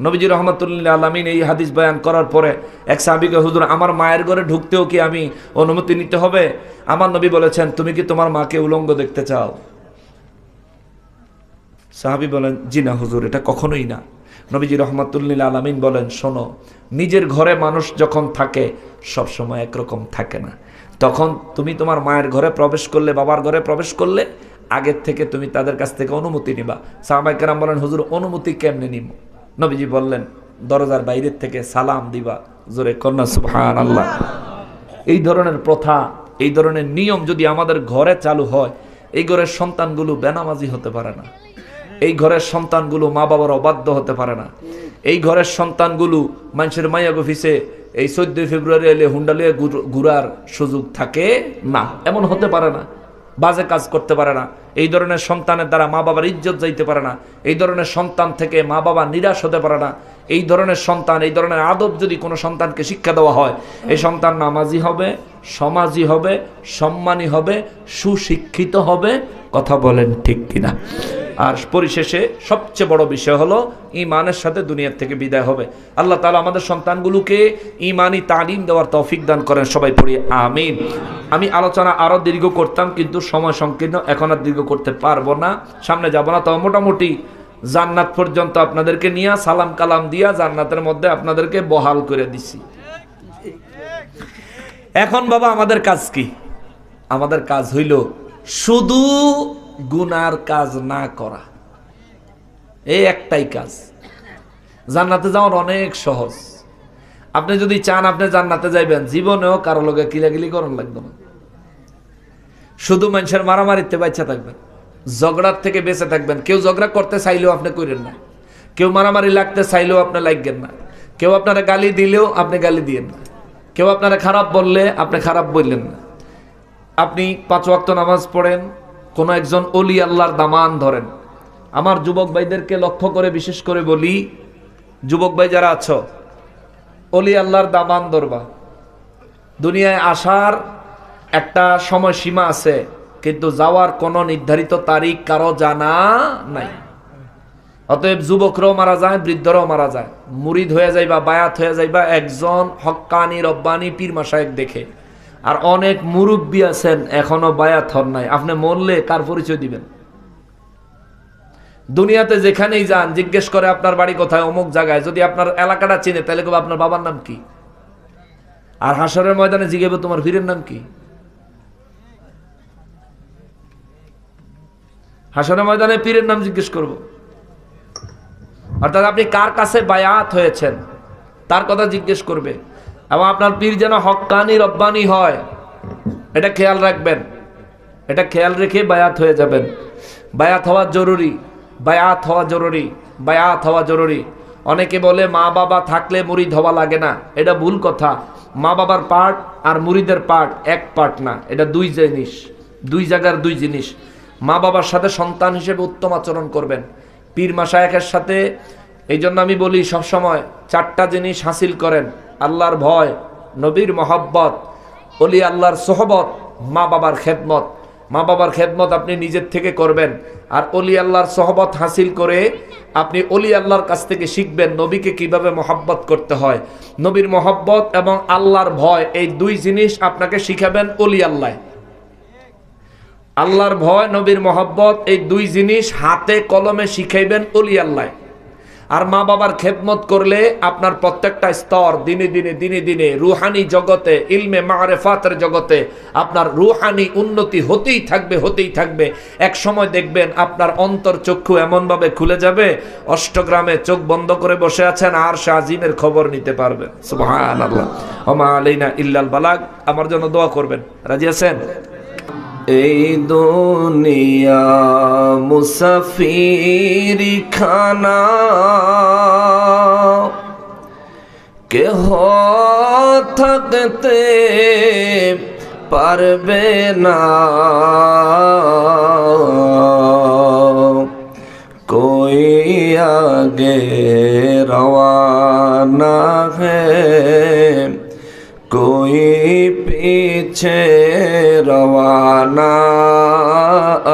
নবীজি রহমাতুল্লাহ আলামিন এই হাদিস বয়ান করার পরে এক সাহাবীকে, হুজুর আমার মায়ের ঘরে ঢুকতেও কি আমি অনুমতি নিতে হবে? আমার নবী বলেছেন, তুমি কি তোমার মাকে উলঙ্গ দেখতে চাও? সাহাবী বলেন, জি না হুজুর, এটা কখনোই না। নবীজি রহমাতুল্লাহ আলামিন বলেন, শোনো, নিজের ঘরে মানুষ যখন থাকে সব সময় একরকম থাকে না। তখন তুমি তোমার মায়ের ঘরে প্রবেশ করলে, বাবার ঘরে প্রবেশ করলে আগের থেকে তুমি তাদের কাছ থেকে অনুমতি নিবা। সাহাবায়ে কেরাম বলেন, হুজুর অনুমতি কেমনে নিব? নবীজি বললেন, দরজার বাইরের থেকে সালাম দিবা। জোরে কন্যা সুবহানাল্লাহ। এই ধরনের প্রথা, এই ধরনের নিয়ম যদি আমাদের ঘরে চালু হয়, এই ঘরের সন্তানগুলো বেনামাজি হতে পারে না, এই ঘরের সন্তানগুলো মা বাবার অবাধ্য হতে পারে না, এই ঘরের সন্তানগুলো মানুষের মাইয়া অফিসে এই 14 ফেব্রুয়ারি এলে হুন্ডা লিয়ে ঘুরার সুযোগ থাকে না, এমন হতে পারে না। বাজে কাজ করতে পারে না, এই ধরনের সন্তানের দ্বারা মা বাবার ইজ্জত যাইতে পারে না, এই ধরনের সন্তান থেকে মা বাবা নিরাশ হতে পারে না, এই ধরনের সন্তান, এই ধরনের আদব যদি কোনো সন্তানকে শিক্ষা দেওয়া হয়, এই সন্তান নামাজি হবে, সমাজি হবে, সম্মানী হবে, সুশিক্ষিত হবে। কথা বলেন ঠিক কিনা? আর পরিশেষে সবচেয়ে বড় বিষয় হলো ঈমানের সাথে দুনিয়ার থেকে বিদায় হবে। আল্লাহ তাআলা আমাদের সন্তানগুলোকে ঈমানি তালিম দেওয়ার তৌফিক দান করেন, সবাই পড়ি আমিন। আমি আলোচনা আরও দীর্ঘ করতাম, কিন্তু সময় সংকীর্ণ, এখন আর দীর্ঘ করতে পারবো না, সামনে যাব না। তবে মোটামুটি জান্নাত পর্যন্ত আপনাদেরকে নিয়ে সালাম কালাম দিয়া জান্নাতের মধ্যে আপনাদেরকে বহাল করে দিছি। এখন বাবা আমাদের কাজ কি? আমাদের কাজ হইল শুধু গুনার কাজ না করা, এই একটাই কাজ। জান্নাতে যাওয়ার অনেক সহজ। আপনি যদি চান আপনি জান্নাতে যাইবেন, জীবনেও কারো লগে কিলাকিলি করার লাগবে না। শুধু মানুষের মারামারিতে বাচ্চা থাকবেন, ঝগড়ার থেকে বেঁচে থাকবেন। কেউ ঝগড়া করতে চাইলেও আপনি করেন না, কেউ মারামারি লাগতে চাইলেও আপনি লাগবেন না, কেউ আপনারা গালি দিলেও আপনি গালি দিয়েন না, কেউ আপনারা খারাপ বললে আপনি খারাপ বললেন না। আপনি 5 ওয়াক্ত নামাজ পড়েন, কোনো একজন ওলি আল্লাহর দামান ধরেন। আমার যুবক ভাইদেরকে লক্ষ্য করে বিশেষ করে বলি, যুবক ভাই যারা আছো, ওলি আল্লাহর দামান ধরবা। দুনিয়ায় আসার একটা সময় সীমা আছে, কিন্তু যাওয়ার কোনো নির্ধারিত তারিখ কারো জানা নাই। অতএব যুবকরাও মারা যায়, বৃদ্ধরাও মারা যায়। মুরিদ হয়ে যাইবা, বায়াত হয়ে যাইবা একজন হক্কানি রব্বানি পীর মাশায়েখ দেখে। আর অনেক মুরব্বী আছেন এখনো বায়াত হন নাই। আপনি মরলে কার পরিচয় দিবেন? দুনিয়াতে যেখানেই যান জিজ্ঞেস করে আপনার বাড়ি কোথায়, অমুক জায়গায়। যদি আপনার এলাকাটা চিনে তাহলে কবে আপনার বাবার নাম কি? আর হাসরের ময়দানে জিজ্ঞেস তোমার পীরের নাম কি? হাসরের ময়দানে পীরের নাম জিজ্ঞেস করব। অর্থাৎ আপনি কার কাছে বায়াত হয়েছেন তার কথা জিজ্ঞেস করবে। এবং আপনার পীর যেন হক্কানি রব্বানি হয়, এটা খেয়াল রাখবেন। এটা খেয়াল রেখে বায়াত হয়ে যাবেন। বায়াত হওয়া জরুরি, বায়াত হওয়া জরুরি, বায়াত হওয়া জরুরি। অনেকে বলে মা বাবা থাকলে মুরিদ হওয়া লাগে না, এটা ভুল কথা। মা বাবার পার্ট আর মুরিদের পার্ট এক পার্ট না, এটা দুই জিনিস, দুই জায়গার দুই জিনিস। মা বাবার সাথে সন্তান হিসেবে উত্তম আচরণ করবেন, পীর মাশায়েখের সাথে। এই জন্য আমি বলি সবসময় 4টা জিনিস হাসিল করেন: আল্লাহর ভয়, নবীর মহব্বত, ওলি আল্লাহর সোহবত, মা বাবার খেদমত। মা বাবার খেদমত আপনি নিজের থেকে করবেন, আর ওলি আল্লাহর সোহবত হাসিল করে আপনি ওলি আল্লাহর কাছ থেকে শিখবেন নবীকে কিভাবে মহব্বত করতে হয়। নবীর মহব্বত এবং আল্লাহর ভয়, এই দুই জিনিস আপনাকে শিখাবেন ওলি আল্লাহ। আল্লাহর ভয়, নবীর মহব্বত, এই দুই জিনিস হাতে কলমে শিখাইবেন ওলি আল্লাহ। আর মা বাবার খেদমত করলে আপনার প্রত্যেকটা স্তর দিনে দিনে দিনে দিনে রুহানি জগতে, ইলমে মারেফাতের জগতে আপনার রুহানি উন্নতি হতেই থাকবে, হতেই থাকবে। এক সময় দেখবেন আপনার অন্তর চক্ষু এমনভাবে খুলে যাবে, অষ্টগ্রামে চোখ বন্ধ করে বসে আছেন আর শাহজিমের খবর নিতে পারবেন। সুবহানাল্লাহ। ওমা আলাইনা ইল্লাল বালাগ। আমার জন্য দোয়া করবেন, রাজি আছেন? এই দুনিয়া মুসাফির খানা, কেহ থাকতে পারবে না, কোই আগে রওয়ানা হ্যায়, कोई पीछे रवाना।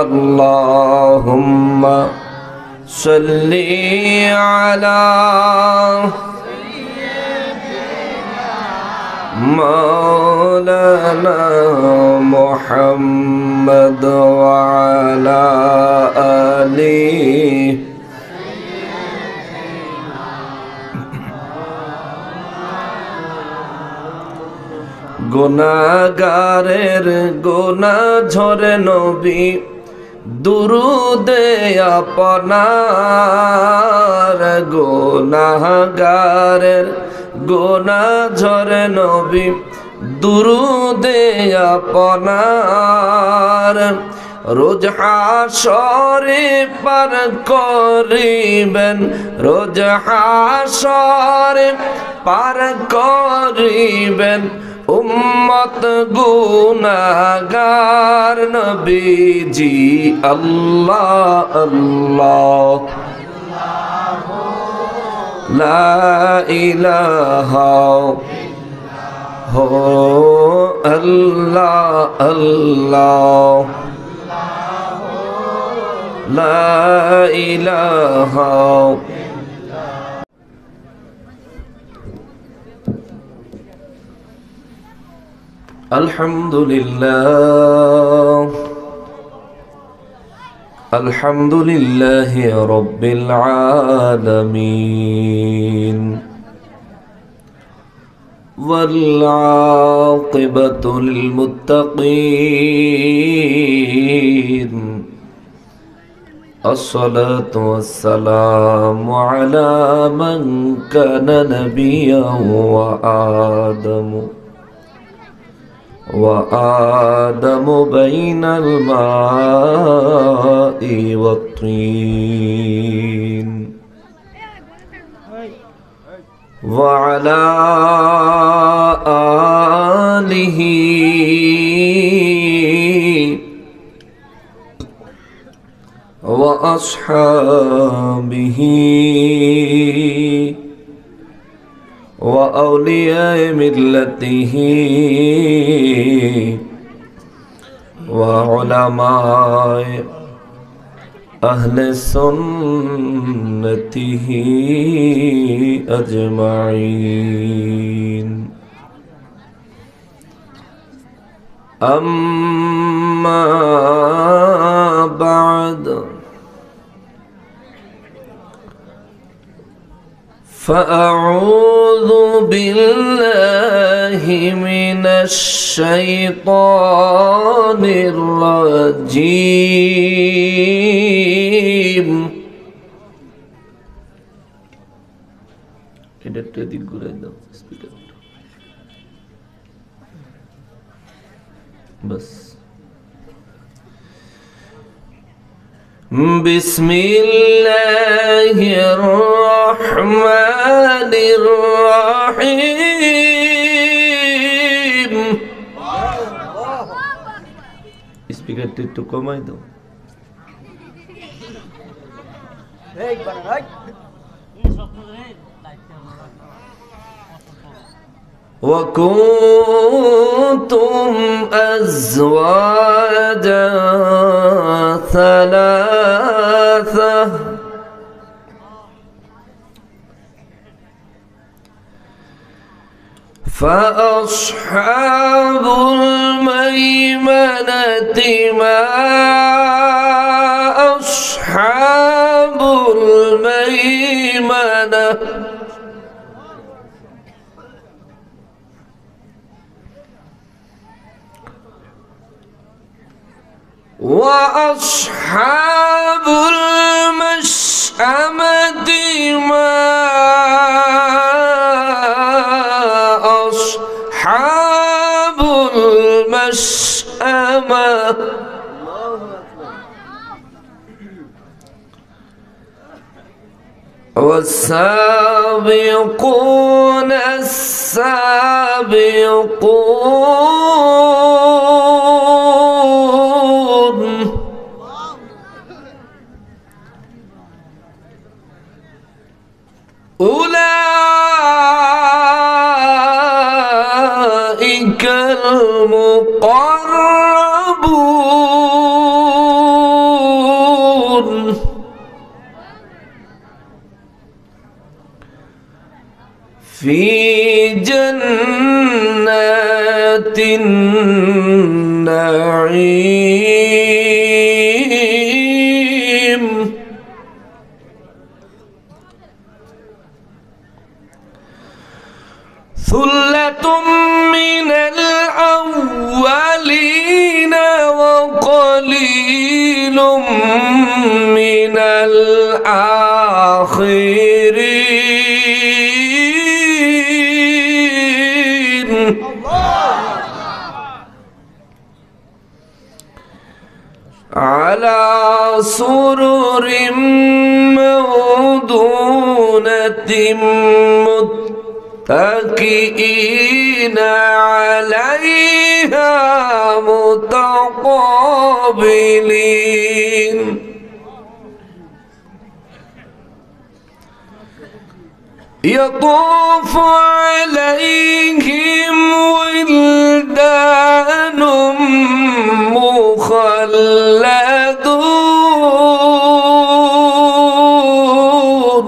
अल्लाहुम्मा सल्ली अला मौलाना मुहम्मद व अला आली। গুনাহগারের গুনাহ ঝরে নবী দুরুদে আপনার, গুনাহগারের গুনাহ ঝরে নবী দুরুদে আপনার। রোজ হাশরে পার করিবেন, রোজ হাশরে পার করিবেন উম্মত গুনাহগার নবীজি আল্লাহ আল্লাহ লা ইলাহা হো আল্লাহ আল্লাহ লা ইলাহা আলহামদুলিল্লাহ আলহামদুলিল্লাহি রাব্বিল আলামিন ওয়াল আকিবাতু লিল মুত্তাকিন আসসালাতু ওয়াসসালামু আলা মান কানা নাবিয়্যান ওয়া আদামু وآدم بين الماء والطين وعلى آله وأصحابه وأولياء ملته وعلماء أهل سنته أجمعين أما بعد فأعوذ بالله من الشيطان الرجيم بس بسم الله الرحمن الرحيم স্পিকারটা একটু কমাই দাও وكنتم أزواجا ثلاثة فأصحاب الميمنة ما أصحاب الميمنة وأصحاب المشأمة ما أصحاب المشأمة والسابقون السابقون أولئك المقربون في جنات النعيم ثلة من الأولين وقليل من الآخرين على سرر موضونة متكئين عليها متقابلين يطوف عليهم ولدان مخلدون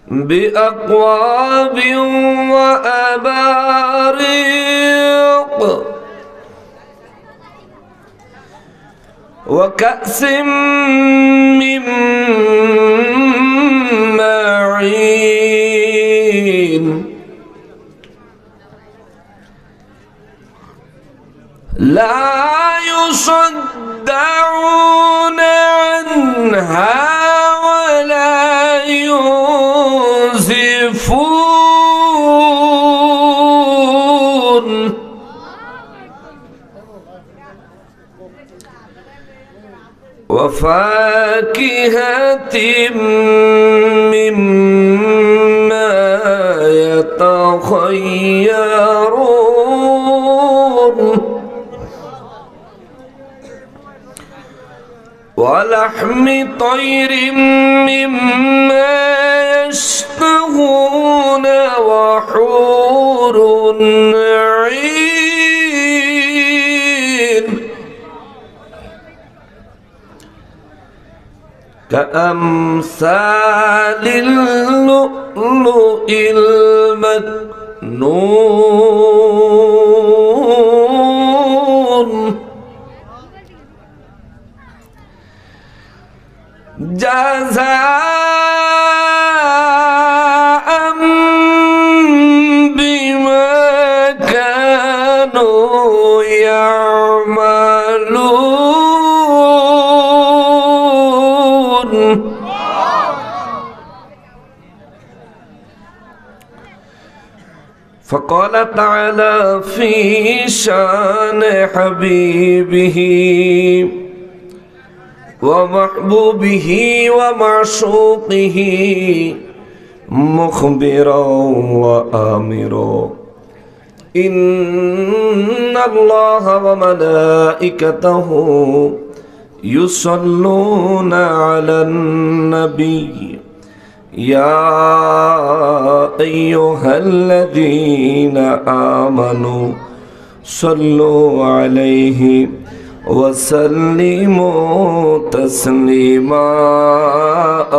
بأكواب وأباريق وكأس من معين لا يصدعون عنها ولا ينزفون وفاكهة مما يتخيرون ولحم طير مما يشتهون وحور عين كأمثال اللؤلؤ المكنون جزاء بما كانوا يعملون فقال تعالى في شان حبيبه ومحبوبه ومعشوقه مخبرا وآمرا إن الله وملائكته يصلون على النبي يا أيها الذين آمنوا صلوا عليه وسلموا تسليما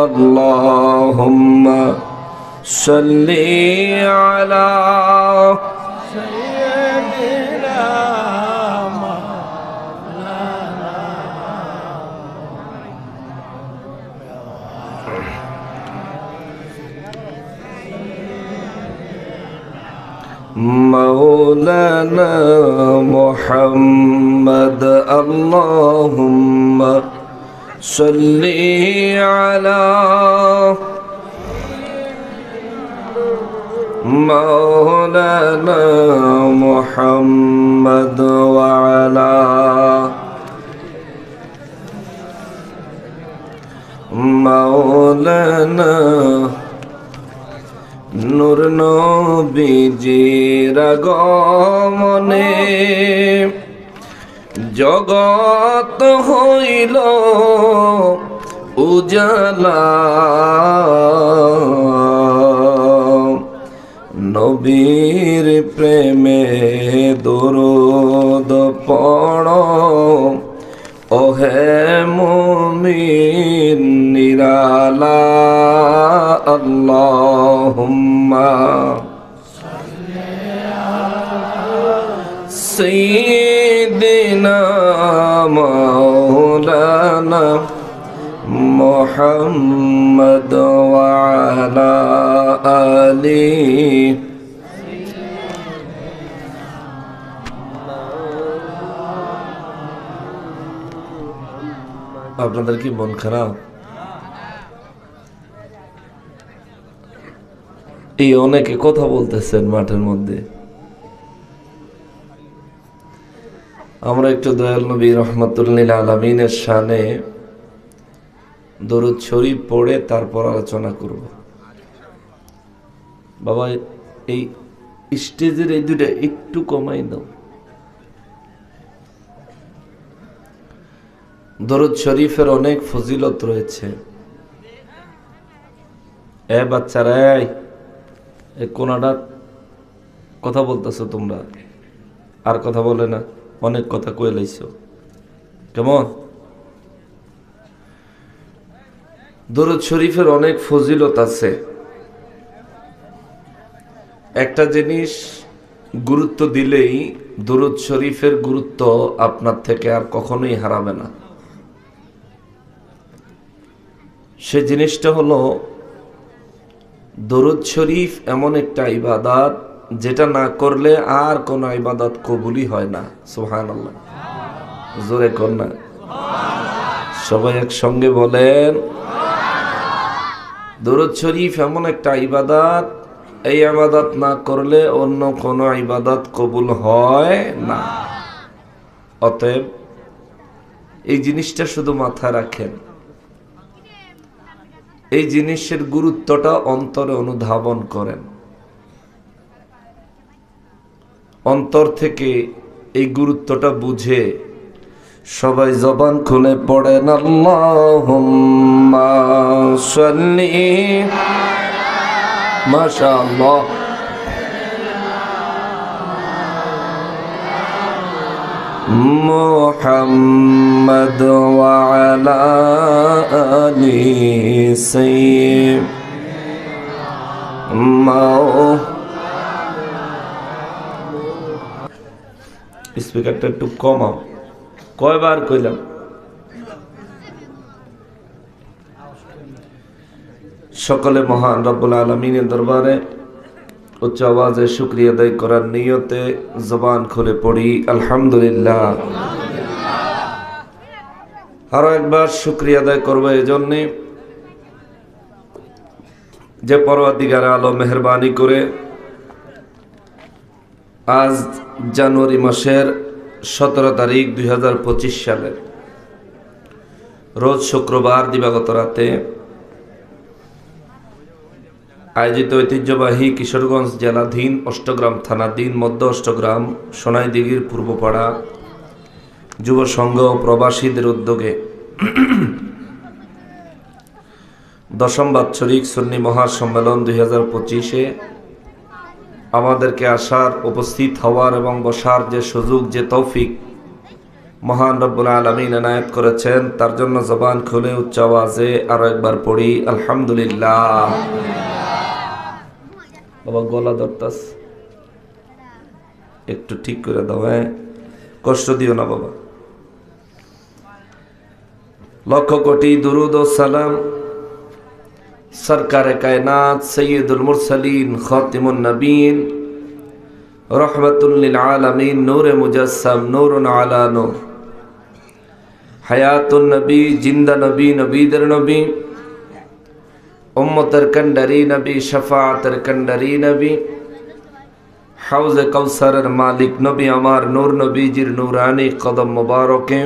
اللهم صل على سيدنا مولانا محمد اللهم صل على مولانا محمد وعلى مولانا নূর নবীজির আগমনে জগৎ হইল উজালা নবীর প্রেমে দরুদ পড়ো ওহে মুমিন নিরালা আল্লাহুম্মা সাল্লি আলা সাইয়্যিদিনা মাওলানা মুহাম্মদ ওয়া আলা আলিহি আপনাদের কি মন খারাপ? এই অনেকে কথা বলতেছেন মাঠের মধ্যে। আমরা একটু দয়াল নবী রহমাতুল লিল আলামিনের শানে দরুদ শরীফ পড়ে তারপর আলোচনা করব। বাবা এই স্টেজের এই দুটা একটু কমাই দাও। দরুদ শরীফের অনেক ফজিলত রয়েছে। বাচ্চারা এই কোনাটা কথা বলতেছো তোমরা, আর কথা বলে না, অনেক কথা কয়ে লাইছো কেমন। দরুদ শরীফের অনেক ফজিলত আছে। একটা জিনিস গুরুত্ব দিলেই দরুদ শরীফের গুরুত্ব আপনার থেকে আর কখনোই হারাবে না। সে জিনিসটা হলো দরুদ শরীফ এমন একটা ইবাদত যেটা না করলে আর কোন ইবাদত কবুলই হয় না। সুবহানাল্লাহ, জোরে কর না, সবাই একসঙ্গে বলেন। দরুদ শরীফ এমন একটা ইবাদত, এই ইবাদত না করলে অন্য কোন ইবাদত কবুল হয় না। অতএব এই জিনিসটা শুধু মাথায় রাখেন, এই জিনিসের গুরুত্বটা অন্তরে অনুধাবন করেন, অন্তর থেকে এই গুরুত্বটা বুঝে সবাই জবান খুলে পড়েন আল্লাহুম্মা সাল্লি। মাশাআল্লাহ, মুহাম্মদ ওয়া আলা আলি সাইয়্যিদিনা। স্পিকারটা একটু কমাও। কয়বার কইলাম? সকলে মহান রব্বুল আলামিনের দরবারে উচ্চ আওয়াজে শুকরিয়া আদায় করার নিয়তে জবান খুলে পড়ি আলহামদুলিল্লাহ। আরো একবার শুকরিয়া আদায় করবো এই জন্যে যে পরওয়ারদিগার আলম মেহেরবানি করে আজ জানুয়ারি মাসের 17 তারিখ 2025 সালের রোজ শুক্রবার দিবাগত রাতে আয়োজিত ঐতিহ্যবাহী কিশোরগঞ্জ জেলাধীন অষ্টগ্রাম থানাধীন মধ্য অষ্টগ্রাম সোনাইদিঘির পূর্বপাড়া যুব সংঘ ও প্রবাসীদের উদ্যোগে 10ম বাৎসরিক সুন্নি মহাসম্মেলন 2025-এ আমাদেরকে আসার, উপস্থিত হওয়ার এবং বসার যে সুযোগ, যে তৌফিক মহান রব্বুল আলামিন এনায়েত করেছেন, তার জন্য জবান খুলে উচ্চ আওয়াজে আরো একবার পড়ি আলহামদুলিল্লাহ। বাবা গলা ধরতাস, একটু ঠিক করে দাও, কষ্ট দিও না বাবা। লক্ষ কোটি দুরুদ ও সালাম সরকারে কায়নাত সৈয়দুল মুরসালিন খাতিমুন নবীন রহমাতুল লিল আলামিন নূরে মুজাসসাম নূরুন আলা নূর হায়াতুন নবী, জিন্দা নবী, নবীদের নবী, উম্মতের কান্ডারি নবী, শাফাআতের কান্ডারি নবী, হাউজে কাউসারের মালিক নবী আমার নূর নবীজির নূরানি কদম মুবারকে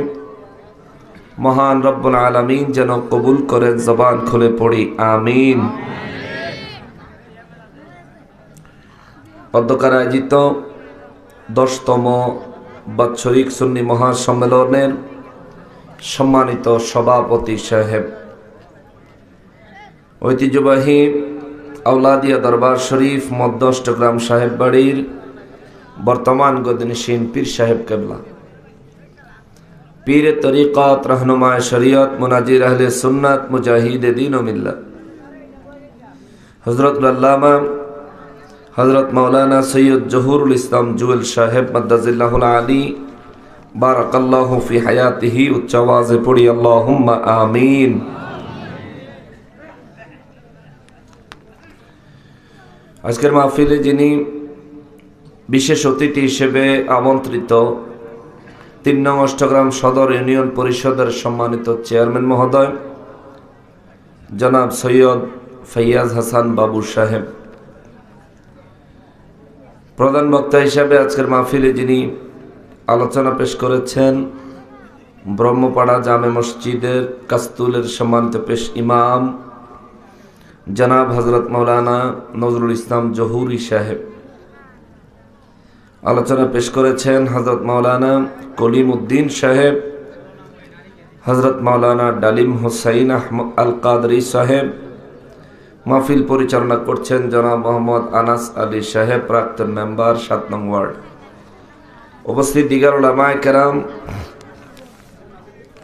মহান রব্বুল আলামিন যেন কবুল করেন। জবান খুলে পড়ি আমিন। অধ্যকার আয়োজিত 10তম বাৎসরিক সুন্নি মহাসম্মেলনের সম্মানিত সভাপতি সাহেব, ঐতিহ্যবাহী আউলাদিয়া দরবার শরীফ মধ্য অষ্টগ্রাম সাহেব বাড়ির বর্তমান গদিনশীন পীর সাহেব কেবলা, পীর তরিকত, रहनुमाए शरीयत, मुनाजिर अहले सुन्नत, मुजाहिद दीन व मिल्लत हजरत अल्लामा हजरत मौलाना सैयद जहूरुल इस्लाम जुएल साहेब मद्दजिल्लाहुल आली बारकाल्लाहु फी हयातिही। उच्च आवाज़े पढ़ी अल्लाहुम्मा आमीन। আজকের মাহফিলে যিনি বিশেষ অতিথি হিসেবে আমন্ত্রিত 3 নং অষ্টগ্রাম সদর ইউনিয়ন পরিষদের সম্মানিত চেয়ারম্যান মহোদয় জনাব সৈয়দ ফৈয়াজ হাসান বাবু সাহেব, প্রধান বক্তা হিসেবে আজকের মাহফিলে যিনি আলোচনা পেশ করেছেন ব্রহ্মপাড়া জামে মসজিদের কাস্তুলের সম্মানিত পেশ ইমাম জনাব হজরত মৌলানা নজরুল ইসলাম জহুরি সাহেব। আলোচনা পেশ করেছেন হজরত মৌলানা কলিম উদ্দিন সাহেব, হজরত মৌলানা ডালিম হুসাইন আহমদ আল কাদরি সাহেব। মাহফিল পরিচালনা করছেন জনাব মোহাম্মদ আনাস আলী সাহেব, প্রাক্তন মেম্বার ৭ নং ওয়ার্ড। উপস্থিত দিগার উলামায়ে কেরাম,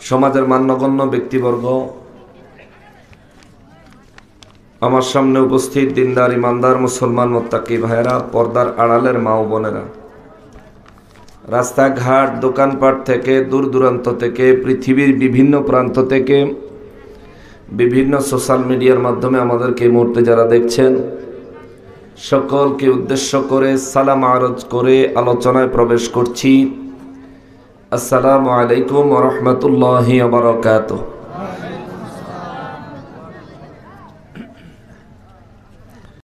সমাজের মান্যগণ্য ব্যক্তিবর্গ, আমার সামনে উপস্থিত দিনদার ইমানদার মুসলমান মুত্তাকি ভাইয়েরা, পর্দার আড়ালের মা ও বোনেরা, রাস্তাঘাট দোকানপাট থেকে দূর দূরান্ত থেকে, পৃথিবীর বিভিন্ন প্রান্ত থেকে, বিভিন্ন সোশ্যাল মিডিয়ার মাধ্যমে আমাদেরকে এই মুহূর্তে যারা দেখছেন, সকলকে উদ্দেশ্য করে সালাম আরজ করে আলোচনায় প্রবেশ করছি। আসসালামু আলাইকুম ওয়া রাহমাতুল্লাহি ওয়া বারাকাতুহু।